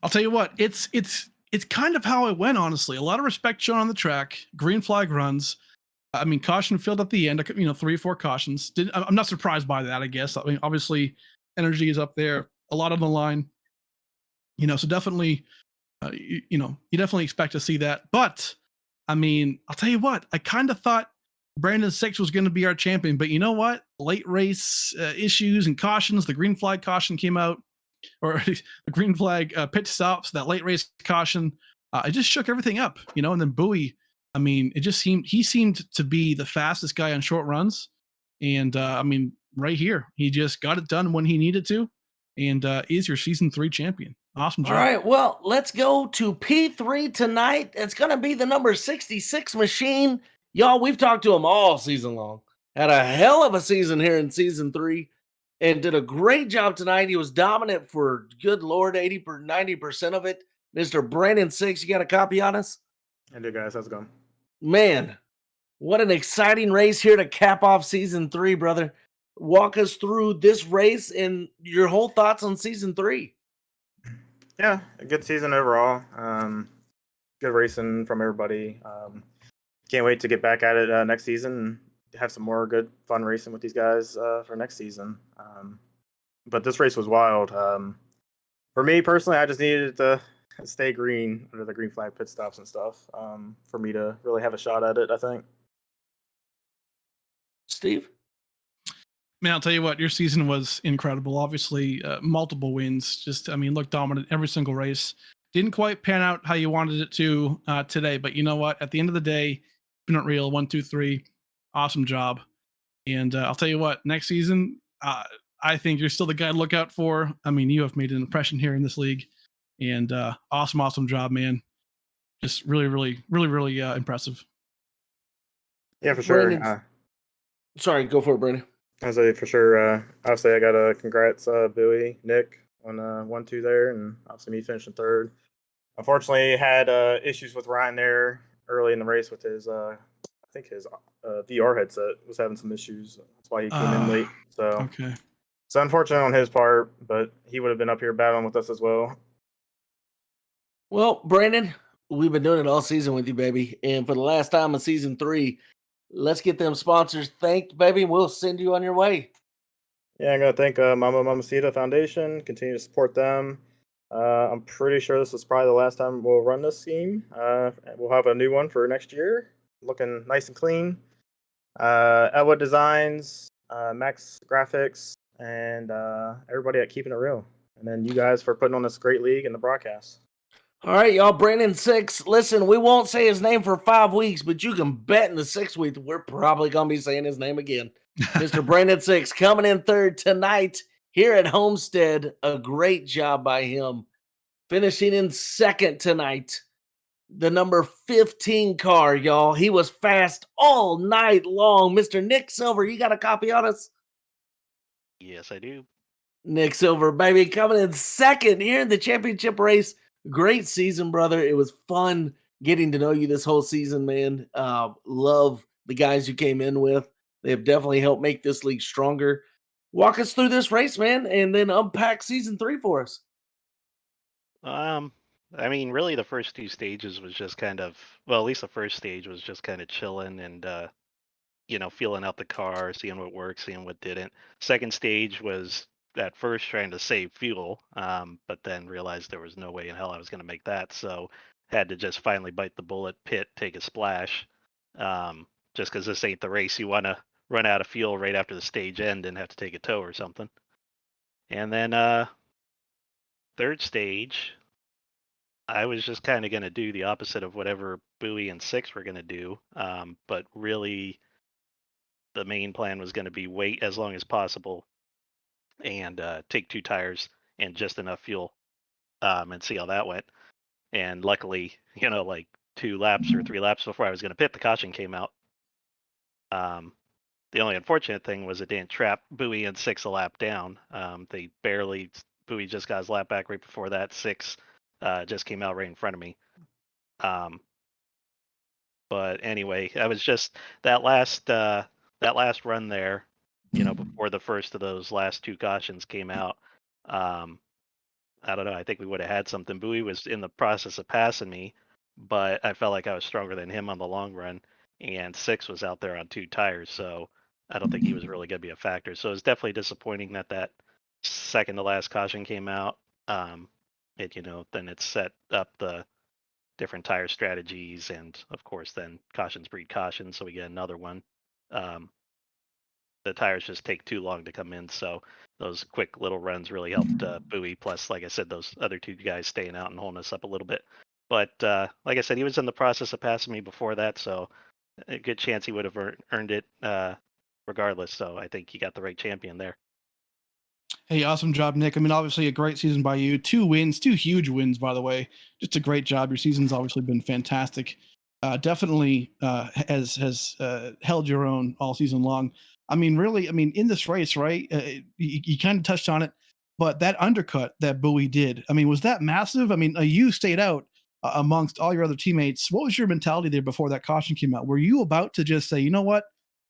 I'll tell you what, it's kind of how it went, honestly. A lot of respect shown on the track. Green flag runs. I mean, caution filled at the end. 3 or 4 cautions. I'm not surprised by that. I guess. I mean, obviously, energy is up there. A lot on the line. So definitely, you definitely expect to see that. But I mean, I'll tell you what. I kind of thought Brandon Six was going to be our champion, but you know what? Late race issues and cautions. The green flag caution came out, or the green flag pit stops. That late race caution, it just shook everything up, And then Bowie, I mean, he seemed to be the fastest guy on short runs, and I mean, right here, he just got it done when he needed to, and is your Season 3 champion. Awesome job. All right, well, let's go to P3 tonight. It's going to be the number 66 machine. Y'all, we've talked to him all season long. Had a hell of a season here in Season 3 and did a great job tonight. He was dominant for, good Lord, 90% of it. Mr. Brandon Six, you got a copy on us? I do, guys. How's it going? Man, what an exciting race here to cap off Season 3, brother. Walk us through this race and your whole thoughts on Season 3. Yeah, a good season overall. Good racing from everybody. Can't wait to get back at it next season and have some more good, fun racing with these guys for next season. But this race was wild. For me personally, I just needed to stay green under the green flag pit stops and stuff for me to really have a shot at it, I think. Steve? Man, I'll tell you what, your season was incredible. Obviously, multiple wins. Looked dominant every single race. Didn't quite pan out how you wanted it to today, but you know what? At the end of the day, keeping it real, 1, 2, 3, awesome job. And I'll tell you what, next season, I think you're still the guy to look out for. I mean, you have made an impression here in this league, and awesome job, man. Just really impressive. Yeah, for sure. Sorry, go for it, Brandon. I say for sure. Obviously, I got a congrats, Bowie, Nick on 1, 2 there, and obviously me finishing third. Unfortunately, had issues with Ryan there early in the race with his, I think his VR headset was having some issues. That's why he came in late. So okay. It's unfortunate on his part, but he would have been up here battling with us as well. Well, Brandon, we've been doing it all season with you, baby, and for the last time in Season 3. Let's get them sponsors thanked, baby. We'll send you on your way. Yeah, I'm going to thank Mamacita Foundation. Continue to support them. I'm pretty sure this is probably the last time we'll run this scheme. We'll have a new one for next year. Looking nice and clean. Elwood Designs, Max Graphics, and everybody at Keeping It Real. And then you guys for putting on this great league and the broadcast. All right, y'all. Brandon 6. Listen, we won't say his name for 5 weeks, but you can bet in the 6th week we're probably going to be saying his name again. Mr. Brandon 6 coming in third tonight here at Homestead. A great job by him. Finishing in second tonight. The number 15 car, y'all. He was fast all night long. Mr. Nick Silver, you got a copy on us? Yes, I do. Nick Silver, baby, coming in second here in the championship race. Great season, brother. It was fun getting to know you this whole season, man. Love the guys you came in with. They have definitely helped make this league stronger. Walk us through this race, man, and then unpack season 3 for us. I mean, really, the first 2 stages was just kind of, well, at least the first stage was just kind of chilling and feeling out the car, seeing what worked, seeing what didn't. Second stage was at first trying to save fuel, but then realized there was no way in hell I was going to make that. So had to just finally bite the bullet, pit, take a splash. Just because this ain't the race, you want to run out of fuel right after the stage end and have to take a tow or something. And then third stage, I was just kind of going to do the opposite of whatever Bowie and Six were going to do, but really the main plan was going to be wait as long as possible and take 2 tires and just enough fuel and see how that went. And luckily, like 2 laps or 3 laps before I was going to pit, the caution came out. The only unfortunate thing was it didn't trap Bowie and Six a lap down. They barely, Bowie just got his lap back right before that. Six just came out right in front of me. But anyway, I was just that last run there, before the first of those last 2 cautions came out. I don't know. I think we would have had something. Bowie was in the process of passing me, but I felt like I was stronger than him on the long run. And Six was out there on 2 tires, so I don't think he was really going to be a factor. So it was definitely disappointing that second to last caution came out. Then it set up the different tire strategies, and of course then cautions breed cautions, so we get another one. The tires just take too long to come in, so those quick little runs really helped Bowie, plus like I said, those other 2 guys staying out and holding us up a little bit. But like I said, he was in the process of passing me before that, so a good chance he would have earned it regardless. So I think he got the right champion there. Hey, awesome job, Nick. I mean, obviously a great season by you. 2 wins, 2 huge wins, by the way. Just a great job. Your season's obviously been fantastic. Definitely has held your own all season long. I mean, really, in this race, right? You kind of touched on it, but that undercut that Bowie did, I mean, was that massive? I mean, you stayed out amongst all your other teammates. What was your mentality there before that caution came out? Were you about to just say, you know what,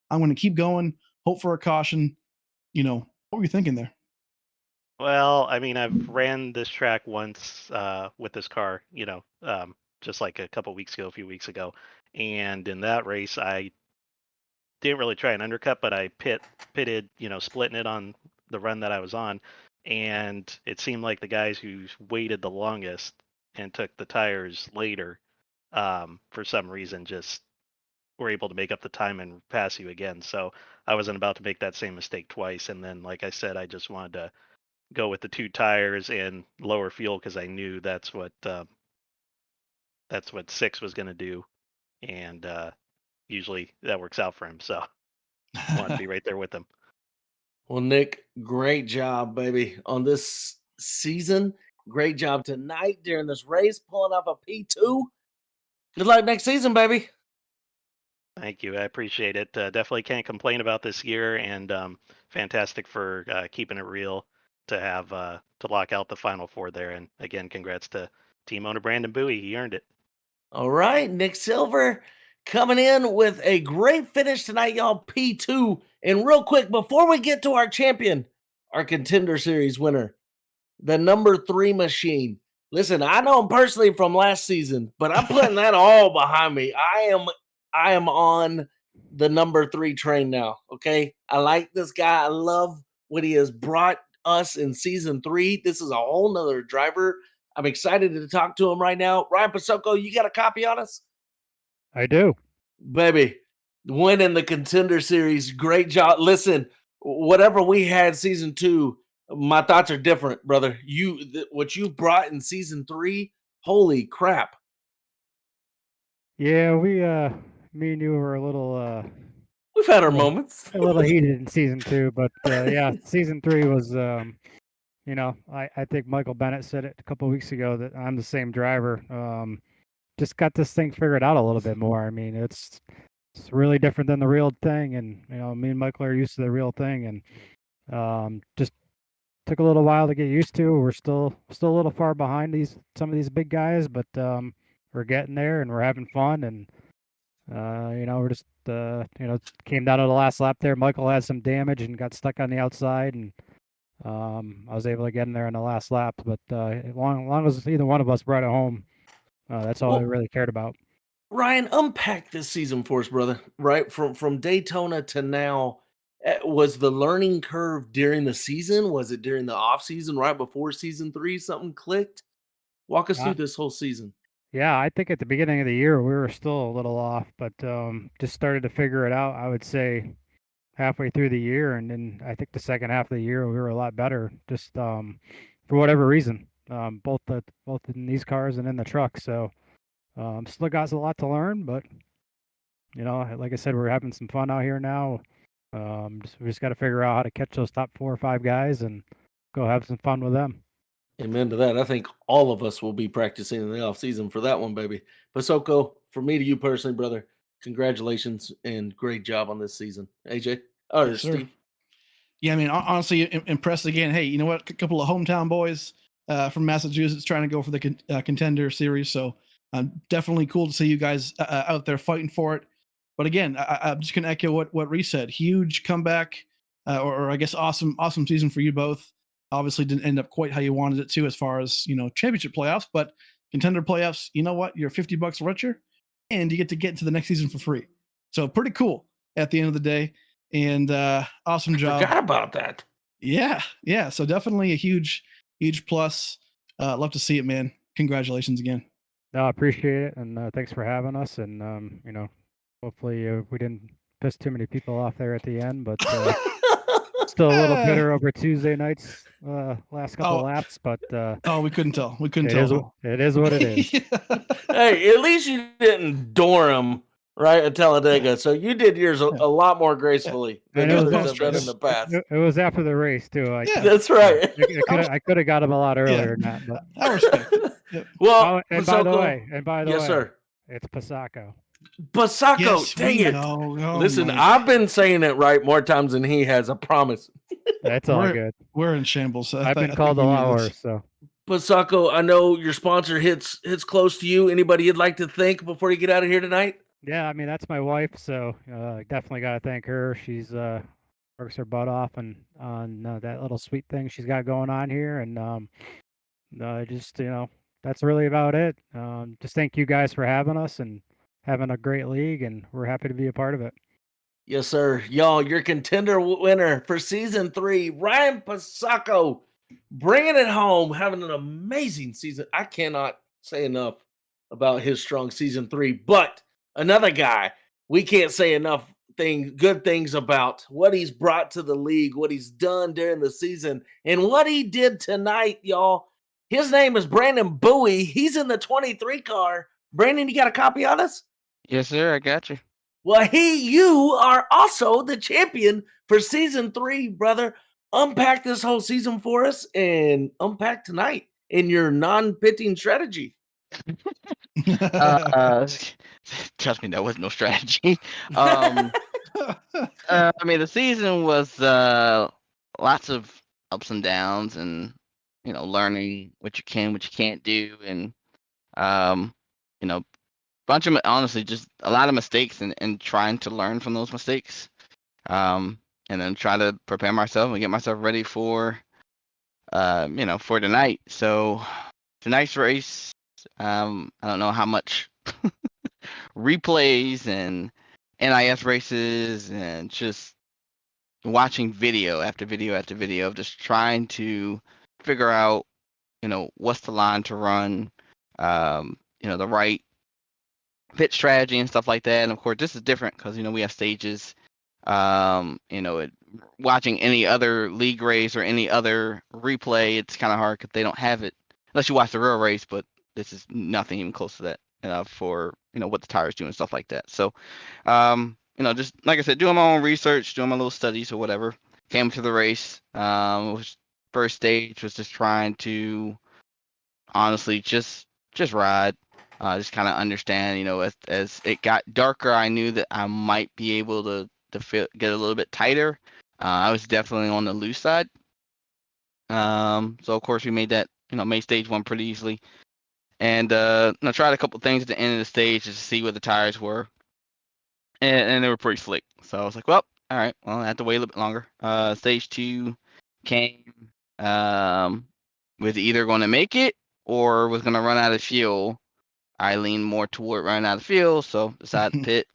I'm going to keep going, hope for a caution? What were you thinking there? Well, I mean, I've ran this track once with this car, just like a few weeks ago. And in that race, I didn't really try an undercut, but I pitted, splitting it on the run that I was on. And it seemed like the guys who waited the longest and took the tires later, for some reason, just were able to make up the time and pass you again. So I wasn't about to make that same mistake twice. And then, like I said, I just wanted to go with the 2 tires and lower fuel because I knew that's what Six was going to do, and usually that works out for him. So I wanted to be right there with him. Well, Nick, great job, baby, on this season. Great job tonight during this race, pulling off a P2. Good luck next season, baby. Thank you. I appreciate it. Definitely can't complain about this year, and fantastic for keeping it real to have to lock out the Final 4 there. And again, congrats to team owner Brandon Bowie. He earned it. All right, Nick Silver coming in with a great finish tonight, y'all. P2. And real quick, before we get to our champion, our Contender Series winner, the number 3 machine. Listen, I know him personally from last season, but I'm putting that all behind me. I am on the number 3 train now. Okay. I like this guy. I love what he has brought us in season 3. This is a whole nother driver. I'm excited to talk to him right now. Ryan Pasoko, you got a copy on us? I do. Baby, winning the Contender Series. Great job. Listen, whatever we had season 2, my thoughts are different, brother. What you brought in season 3, Holy crap. Yeah, me and you were a little, We've had our moments. a little heated in season 2, but yeah, season 3 was, I think Michael Bennett said it a couple weeks ago that I'm the same driver. Just got this thing figured out a little bit more. I mean, it's really different than the real thing, and me and Michael are used to the real thing, and just took a little while to get used to. We're still a little far behind some of these big guys, but we're getting there and we're having fun, and we're just came down to the last lap there. Michael had some damage and got stuck on the outside, and I was able to get in there in the last lap. But as long as either one of us brought it home, that's all I really cared about. Ryan, unpack this season for us, brother. Right from Daytona to now, was the learning curve during the season? Was it during the off season, right before season 3? Something clicked. Walk us through this whole season. Yeah, I think at the beginning of the year we were still a little off, but just started to figure it out. I would say halfway through the year, and then I think the second half of the year we were a lot better. Just for whatever reason, both in these cars and in the truck. So still got a lot to learn, but like I said, we're having some fun out here now. We just got to figure out how to catch those top 4 or 5 guys and go have some fun with them. Amen to that. I think all of us will be practicing in the off season for that one, baby. Pasoko, from me to you personally, brother, congratulations and great job on this season. AJ, Yes, sir. Steve. Yeah, I mean, honestly, impressed again. Hey, you know what? A couple of hometown boys from Massachusetts trying to go for the contender series. So definitely cool to see you guys out there fighting for it. But again, I'm just going to echo what Reese said. Huge comeback, or I guess awesome season for you both. Obviously didn't end up quite how you wanted it to as far as, championship playoffs, but contender playoffs, you know what? You're $50 richer and you get to get into the next season for free. So pretty cool at the end of the day. And awesome job. Forgot about that. Yeah. So definitely a huge plus. Love to see it, man. Congratulations again. No, I appreciate it, and thanks for having us. And hopefully we didn't piss too many people off there at the end, but still a little bitter over Tuesday night's last couple laps. But we couldn't tell. It is what it is. Hey, at least you didn't door him right at Talladega, so you did yours a lot more gracefully than others have done in the past. It was after the race too. That's right. I could have got him a lot earlier than that. But I respect it. Well, and by the way, yes, sir. It's Pasako. Pasako, Yes, dang we it. know. Oh, Listen, my. I've been saying it right more times than he has, I promise. That's all good. We're in shambles. I've been called a lot worse, so. Pasako, I know your sponsor hits close to you. Anybody you'd like to thank before you get out of here tonight? Yeah, I mean, that's my wife, so definitely got to thank her. She's works her butt off on that little sweet thing she's got going on here, and just that's really about it. Just thank you guys for having us and having a great league, and we're happy to be a part of it. Yes, sir. Y'all, your contender winner for season 3, Ryan Pasako, bringing it home, having an amazing season. I cannot say enough about his strong season 3, but another guy we can't say enough good things about what he's brought to the league, what he's done during the season, and what he did tonight, y'all. His name is Brandon Bowie. He's in the 23 car. Brandon, you got a copy on us? Yes, sir. I got you. Well, you are also the champion for season 3, brother. Unpack this whole season for us and unpack tonight in your non-pitting strategy. Trust me, there was no strategy. I mean, the season was lots of ups and downs, and learning what you can, what you can't do, and bunch of honestly just a lot of mistakes, and trying to learn from those mistakes, and then try to prepare myself and get myself ready for for tonight. So tonight's race, I don't know how much replays and NIS races and just watching video after video after video of just trying to figure out what's the line to run, the right pit strategy and stuff like that. And of course this is different because we have stages. Watching any other league race or any other replay, it's kind of hard because they don't have it unless you watch the real race. But this is nothing even close to that for what the tires do and stuff like that. So, just like I said, doing my own research, doing my little studies or whatever. Came to the race. First stage was just trying to honestly just ride, just kind of understand. As it got darker, I knew that I might be able to get a little bit tighter. I was definitely on the loose side. So of course we made that, made stage 1 pretty easily, and I tried a couple things at the end of the stage just to see what the tires were, and they were pretty slick. So I was like, well, all right, well, I have to wait a little bit longer. Stage 2 came, was either going to make it or was going to run out of fuel. I leaned more toward running out of fuel, so decided to pit.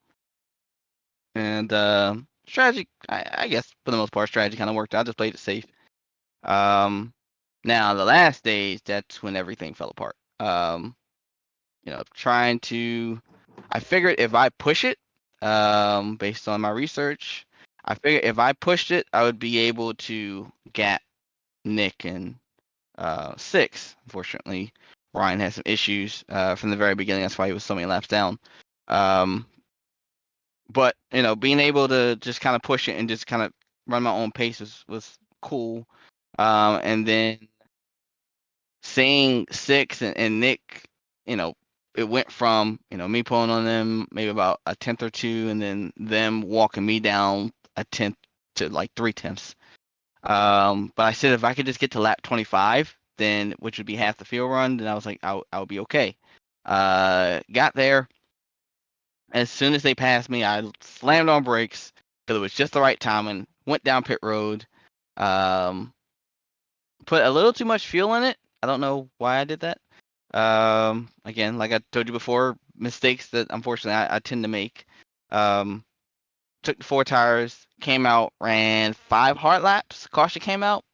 And strategy, I guess for the most part, strategy kind of worked out. I just played it safe. Now the last stage, that's when everything fell apart. I figured if I push it, based on my research, I figured if I pushed it, I would be able to gap Nick and 6. Unfortunately, Ryan had some issues from the very beginning. That's why he was so many laps down. But being able to just kind of push it and just kind of run my own pace was cool. And then seeing 6 and Nick, it went from me pulling on them maybe about a tenth or two, and then them walking me down a tenth to like 3/10. But I said if I could just get to lap 25, then which would be half the field run, then I was like I would be okay. Got there. As soon as they passed me, I slammed on brakes because it was just the right timing. Went down pit road. Put a little too much fuel in it. I don't know why I did that. Again, like I told you before, mistakes that unfortunately I tend to make. Took the 4 tires, came out, ran 5 hard laps. Caution came out,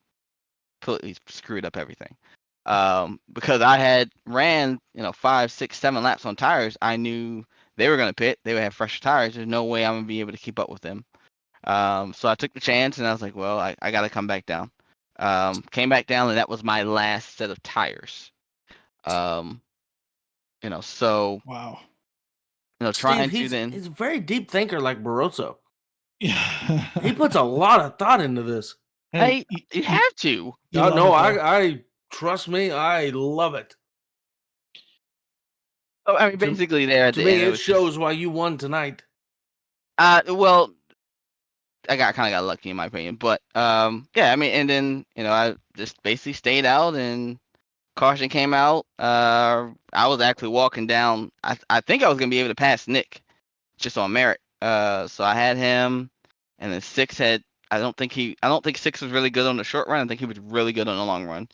completely screwed up everything. Because I had ran 5, 6, 7 laps on tires. I knew they were gonna pit. They would have fresher tires. There's no way I'm gonna be able to keep up with them. So I took the chance, and I was like, well, I got to come back down. Came back down, and that was my last set of tires. So wow. Steve, Trying to then. he's a very deep thinker like Barroso. Yeah. He puts a lot of thought into this. Hey, you have to. No, I trust me, I love it. Oh, I mean, basically, there at to the me, end, it was shows why you won tonight. Well, I kind of got lucky in my opinion, but yeah, I mean, and then I just basically stayed out, and caution came out. I was actually walking down. I think I was gonna be able to pass Nick, just on merit. So I had him, and then 6 had. I don't think 6 was really good on the short run. I think he was really good on the long run.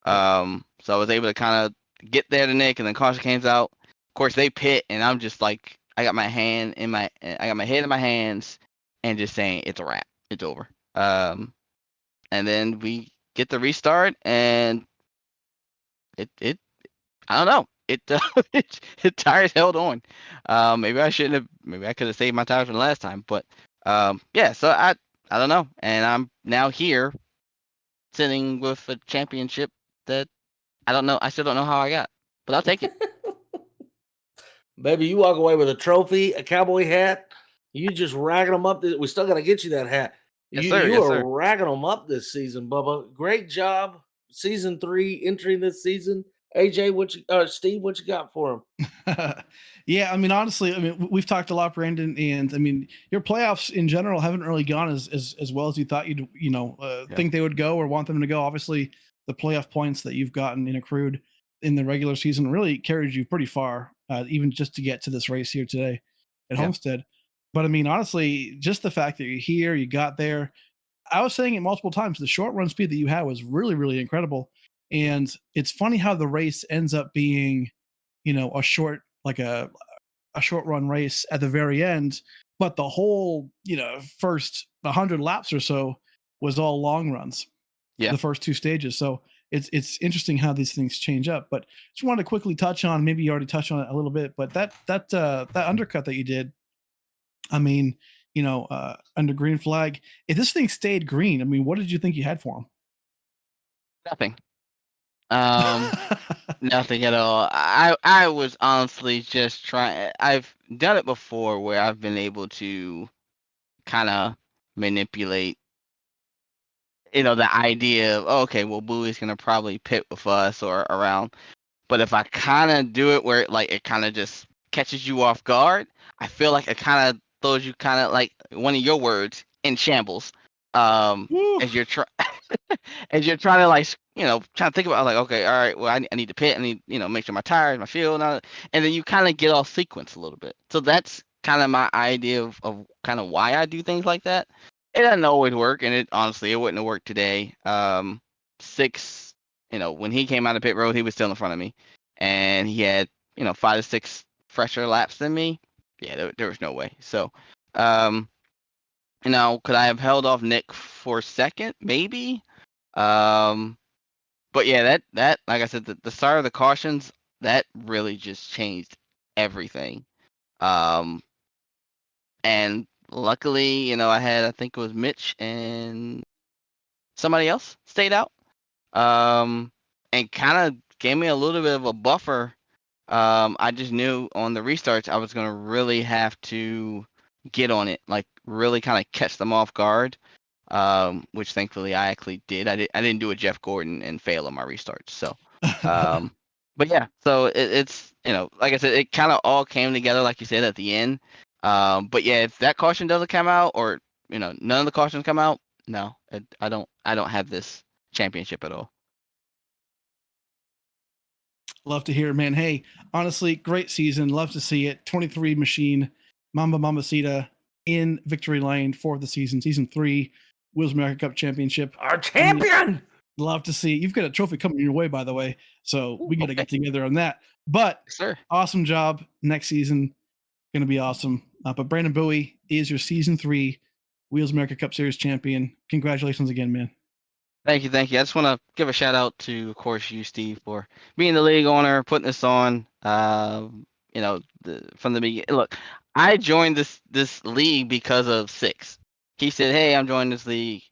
So I was able to kind of get there to Nick, and then caution came out. Of course, they pit, and I'm just like, I got my head in my hands, and just saying it's a wrap, it's over. And then we get the restart, and it I don't know. It tires held on. Maybe I shouldn't have. Maybe I could have saved my tires for the last time. But yeah. So I don't know. And I'm now here, sitting with a championship that I don't know. I still don't know how I got, but I'll take it. Baby, you walk away with a trophy, a cowboy hat. You just ragging them up. We still got to get you that hat. Yes, you sir. you Yes, are sir. ragging them up this season, Bubba. Great job. Season 3, entering this season. AJ, Steve, what you got for him? Yeah, I mean, honestly, I mean, we've talked a lot, Brandon, and I mean, your playoffs in general haven't really gone as well as you thought you'd, think they would go or want them to go. Obviously, the playoff points that you've gotten and accrued in the regular season really carried you pretty far, even just to get to this race here today at Homestead. But I mean, honestly, just the fact that you're here, you got there. I was saying it multiple times. The short run speed that you had was really, really incredible. And it's funny how the race ends up being, a short, like a short run race at the very end, but the whole, first 100 laps or so was all long runs. Yeah. The first 2 stages. So it's interesting how these things change up. But just wanted to quickly touch on, maybe you already touched on it a little bit, but that undercut that you did, I mean, under green flag, if this thing stayed green, I mean, what did you think you had for him? Nothing. Nothing at all. I was honestly just trying. I've done it before where I've been able to kind of manipulate, the idea of, oh, okay, well, Bowie's gonna probably pit with us or around. But if I kind of do it where it kind of just catches you off guard, I feel like it kind of throws you kind of like one of your words in shambles. As you're trying as you're trying to trying to think about like, okay, all right, well, I need to pit, I need make sure my tires, my fuel, and then you kind of get off sequence a little bit. So that's kind of my idea of kind of why I do things like that. It doesn't always work, and it wouldn't have worked today. Six, when he came out of pit road, he was still in front of me, and he had 5 to 6 fresher laps than me. Yeah, there was no way. So, could I have held off Nick for a second? Maybe. But yeah, that like I said, the start of the cautions, that really just changed everything. And luckily, I think it was Mitch and somebody else stayed out. And kind of gave me a little bit of a buffer. I just knew on the restarts I was gonna really have to get on it, like really kind of catch them off guard. Which thankfully I actually did. I didn't do a Jeff Gordon and fail on my restarts. So, but yeah, so it's like I said, it kind of all came together like you said at the end. But yeah, if that caution doesn't come out, or none of the cautions come out, no, I don't have this championship at all. Love to hear it, man. Hey, honestly, great season. Love to see it. 23 machine, Mamba Mamacita in victory lane for the season. Season 3, Wheels America Cup Championship. Our champion! Love to see. You've got a trophy coming your way, by the way. So we got to get together on that. But awesome job. Next season, going to be awesome. But Brandon Bowie is your Season 3 Wheels America Cup Series champion. Congratulations again, man. Thank you. I just want to give a shout out to, of course, you, Steve, for being the league owner, putting this on. From the beginning. Look, I joined this league because of Six. He said, "Hey, I'm joining this league,"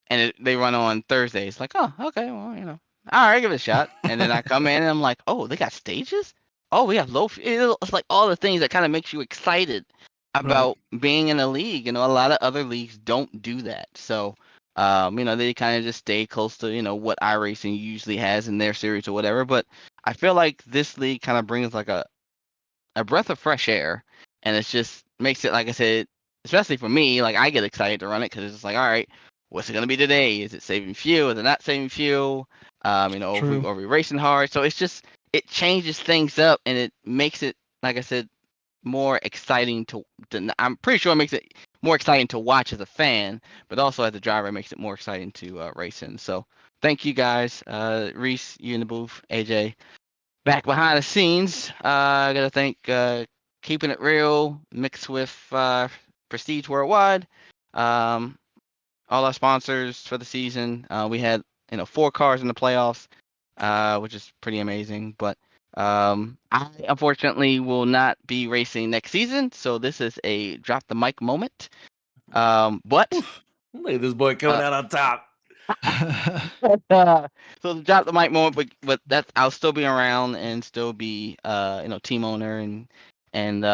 and they run on Thursdays. Like, oh, okay, well, all right, give it a shot. And then I come in and I'm like, oh, they got stages. Oh, we have low. It's like all the things that kind of makes you excited about being in a league. A lot of other leagues don't do that. So. They kind of just stay close to, what iRacing usually has in their series or whatever. But I feel like this league kind of brings like a breath of fresh air, and it just makes it, like I said, especially for me, like I get excited to run it because it's just like, all right, what's it gonna be today? Is it saving fuel? Is it not saving fuel? Are we racing hard? So it changes things up, and it makes it, like I said, more exciting to I'm pretty sure it makes it more exciting to watch as a fan, but also as a driver, it makes it more exciting to race in. So thank you guys, Reese, you in the booth, AJ, back behind the scenes. I gotta thank Keeping It Real mixed with Prestige Worldwide, all our sponsors for the season. We had 4 cars in the playoffs, which is pretty amazing. But I unfortunately will not be racing next season, so this is a drop the mic moment. But look at this boy coming out on top. So the drop the mic moment, but I'll still be around and still be team owner, and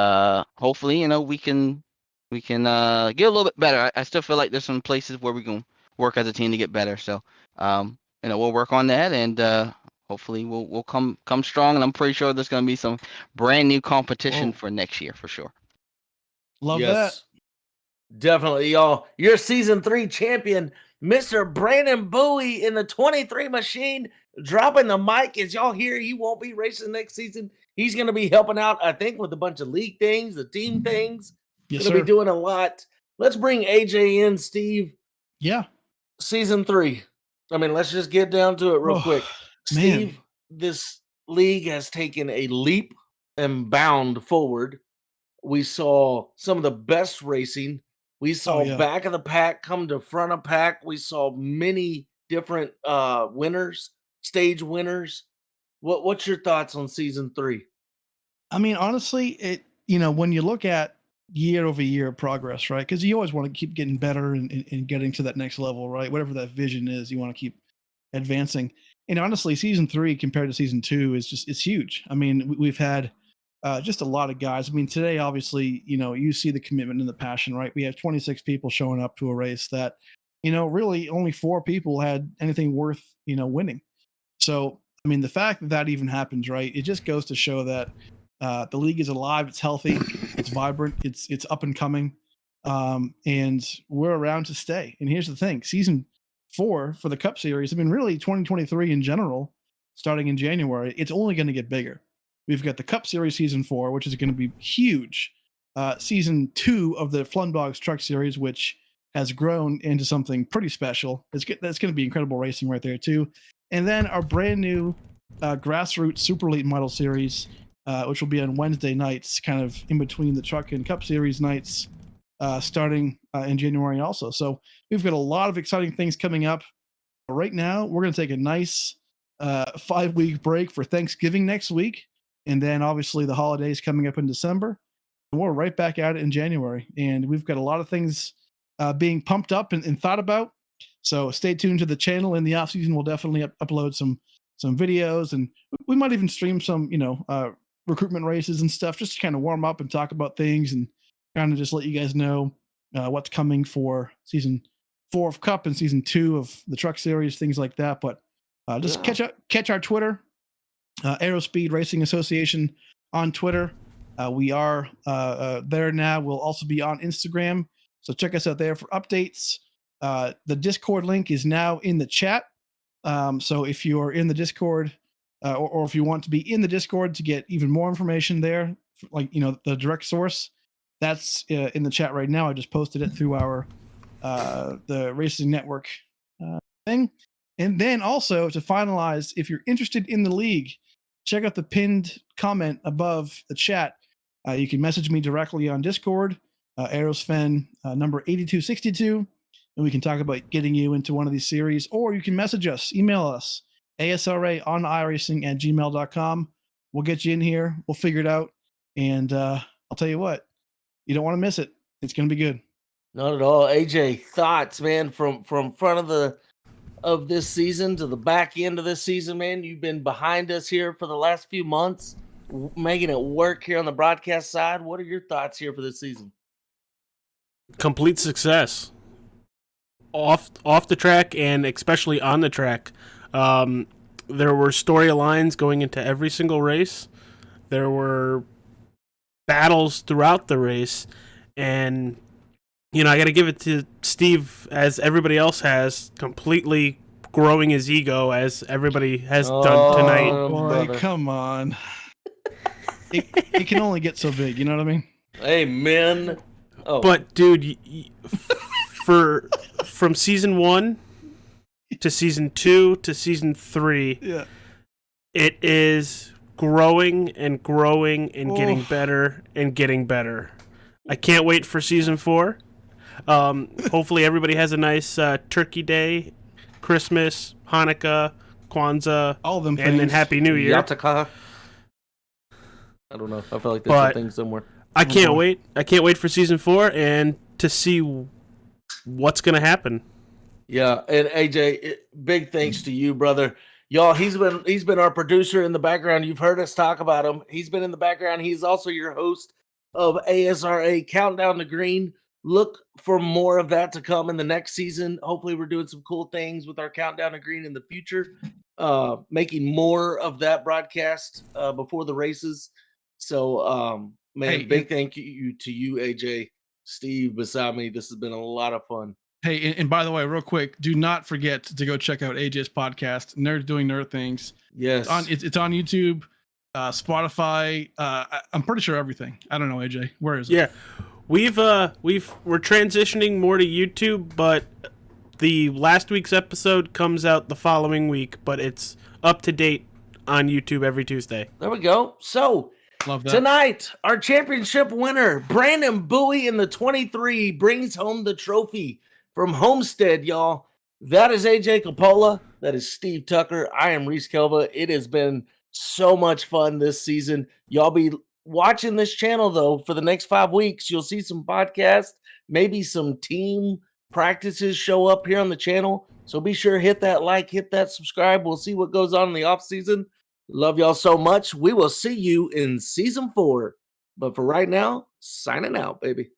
hopefully we can get a little bit better. I still feel like there's some places where we can work as a team to get better. So we'll work on that, and hopefully we'll come strong. And I'm pretty sure there's going to be some brand new competition for next year for sure. Love that. Definitely, y'all. Your Season 3 champion, Mr. Brandon Bowie in the 23 machine, dropping the mic. As y'all hear, he won't be racing next season. He's going to be helping out, I think, with a bunch of league things, the team things. Yes, going to be doing a lot. Let's bring AJ in, Steve. Yeah. Season 3. I mean, let's just get down to it real quick. Steve, this league has taken a leap and bound forward. We saw some of the best racing. We saw back of the pack come to front of pack. We saw many different winners, stage winners. What's your thoughts on Season 3? I mean, honestly, when you look at year over year progress, right? Because you always want to keep getting better and getting to that next level, right? Whatever that vision is, you want to keep advancing. And honestly, season 3 compared to season 2 it's huge. I mean, we've had just a lot of guys. I mean, today, obviously, you see the commitment and the passion, right? We have 26 people showing up to a race that, really only 4 people had anything worth, winning. So, I mean, the fact that that even happens, right? It just goes to show that the league is alive, it's healthy, it's vibrant, it's up and coming, and we're around to stay. And here's the thing: season 4 for the Cup Series, I mean, really 2023 in general, starting in January, it's only going to get bigger. We've got the Cup Series season 4, which is going to be huge. Season 2 of the Flunbogs Truck Series, which has grown into something pretty special. That's going to be incredible racing right there too. And then our brand new grassroots Super Elite Model Series, which will be on Wednesday nights, kind of in between the Truck and Cup Series nights, starting in January also. So we've got a lot of exciting things coming up. Right now, we're going to take a nice 5-week break for Thanksgiving next week. And then obviously the holidays coming up in December. And we're right back at it in January. And we've got a lot of things being pumped up and thought about. So stay tuned to the channel. In the off season, we'll definitely upload some videos, and we might even stream some, recruitment races and stuff, just to kind of warm up and talk about things and kind of just let you guys know what's coming for season 4 of Cup and season 2 of the Truck Series, things like that. But just catch our Twitter, Aerospeed Racing Association on Twitter. We are there now. We'll also be on Instagram, so check us out there for updates. The Discord link is now in the chat. So if you're in the Discord, or if you want to be in the Discord to get even more information there, like, the direct source, that's in the chat right now. I just posted it through our the Racing Network thing. And then also, to finalize, if you're interested in the league, check out the pinned comment above the chat. You can message me directly on Discord, Aerosfen number 8262, and we can talk about getting you into one of these series. Or you can message us, email us, asra@gmail.com. We'll get you in here. We'll figure it out. And I'll tell you what, you don't want to miss it. It's going to be good. Not at all. AJ, thoughts, man, from front of this season to the back end of this season, man. You've been behind us here for the last few months, making it work here on the broadcast side. What are your thoughts here for this season? Complete success. Off the track and especially on the track. There were storylines going into every single race. There were battles throughout the race, and I got to give it to Steve, as everybody else has, completely growing his ego, as everybody has done tonight. Boy, come on. It can only get so big, you know what I mean? Amen. Oh. But dude, from season 1 to season 2 to season 3, yeah, it is growing and growing and getting better and getting better. I can't wait for season 4. Hopefully everybody has a nice Turkey Day, Christmas, Hanukkah, Kwanzaa, all of them, and then Happy New Year. Yataka. I don't know. I feel like there's a thing somewhere. I can't wait. I can't wait for season 4 and to see what's going to happen. Yeah, and AJ, big thanks to you, brother. Y'all, he's been our producer in the background. You've heard us talk about him. He's been in the background. He's also your host of ASRA Countdown to Green. Look for more of that to come in the next season. Hopefully we're doing some cool things with our Countdown to Green in the future, making more of that broadcast before the races. So, man, big thank you to you, AJ, Steve, beside me. This has been a lot of fun. Hey, and by the way, real quick, do not forget to go check out AJ's podcast, Nerds Doing Nerd Things. Yes. It's on YouTube, Spotify. I'm pretty sure everything. I don't know, AJ. Where is it? Yeah. We're transitioning more to YouTube, but the last week's episode comes out the following week, but it's up to date on YouTube every Tuesday. There we go. So tonight, our championship winner, Brandon Bowie in the 23, brings home the trophy from Homestead, y'all. That is AJ Coppola. That is Steve Tucker. I am Reese Kelva. It has been so much fun this season. Y'all be watching this channel, though, for the next 5 weeks. You'll see some podcasts, maybe some team practices show up here on the channel. So be sure hit that like, hit that subscribe. We'll see what goes on in the off season. Love y'all so much. We will see you in season 4. But for right now, signing out, baby.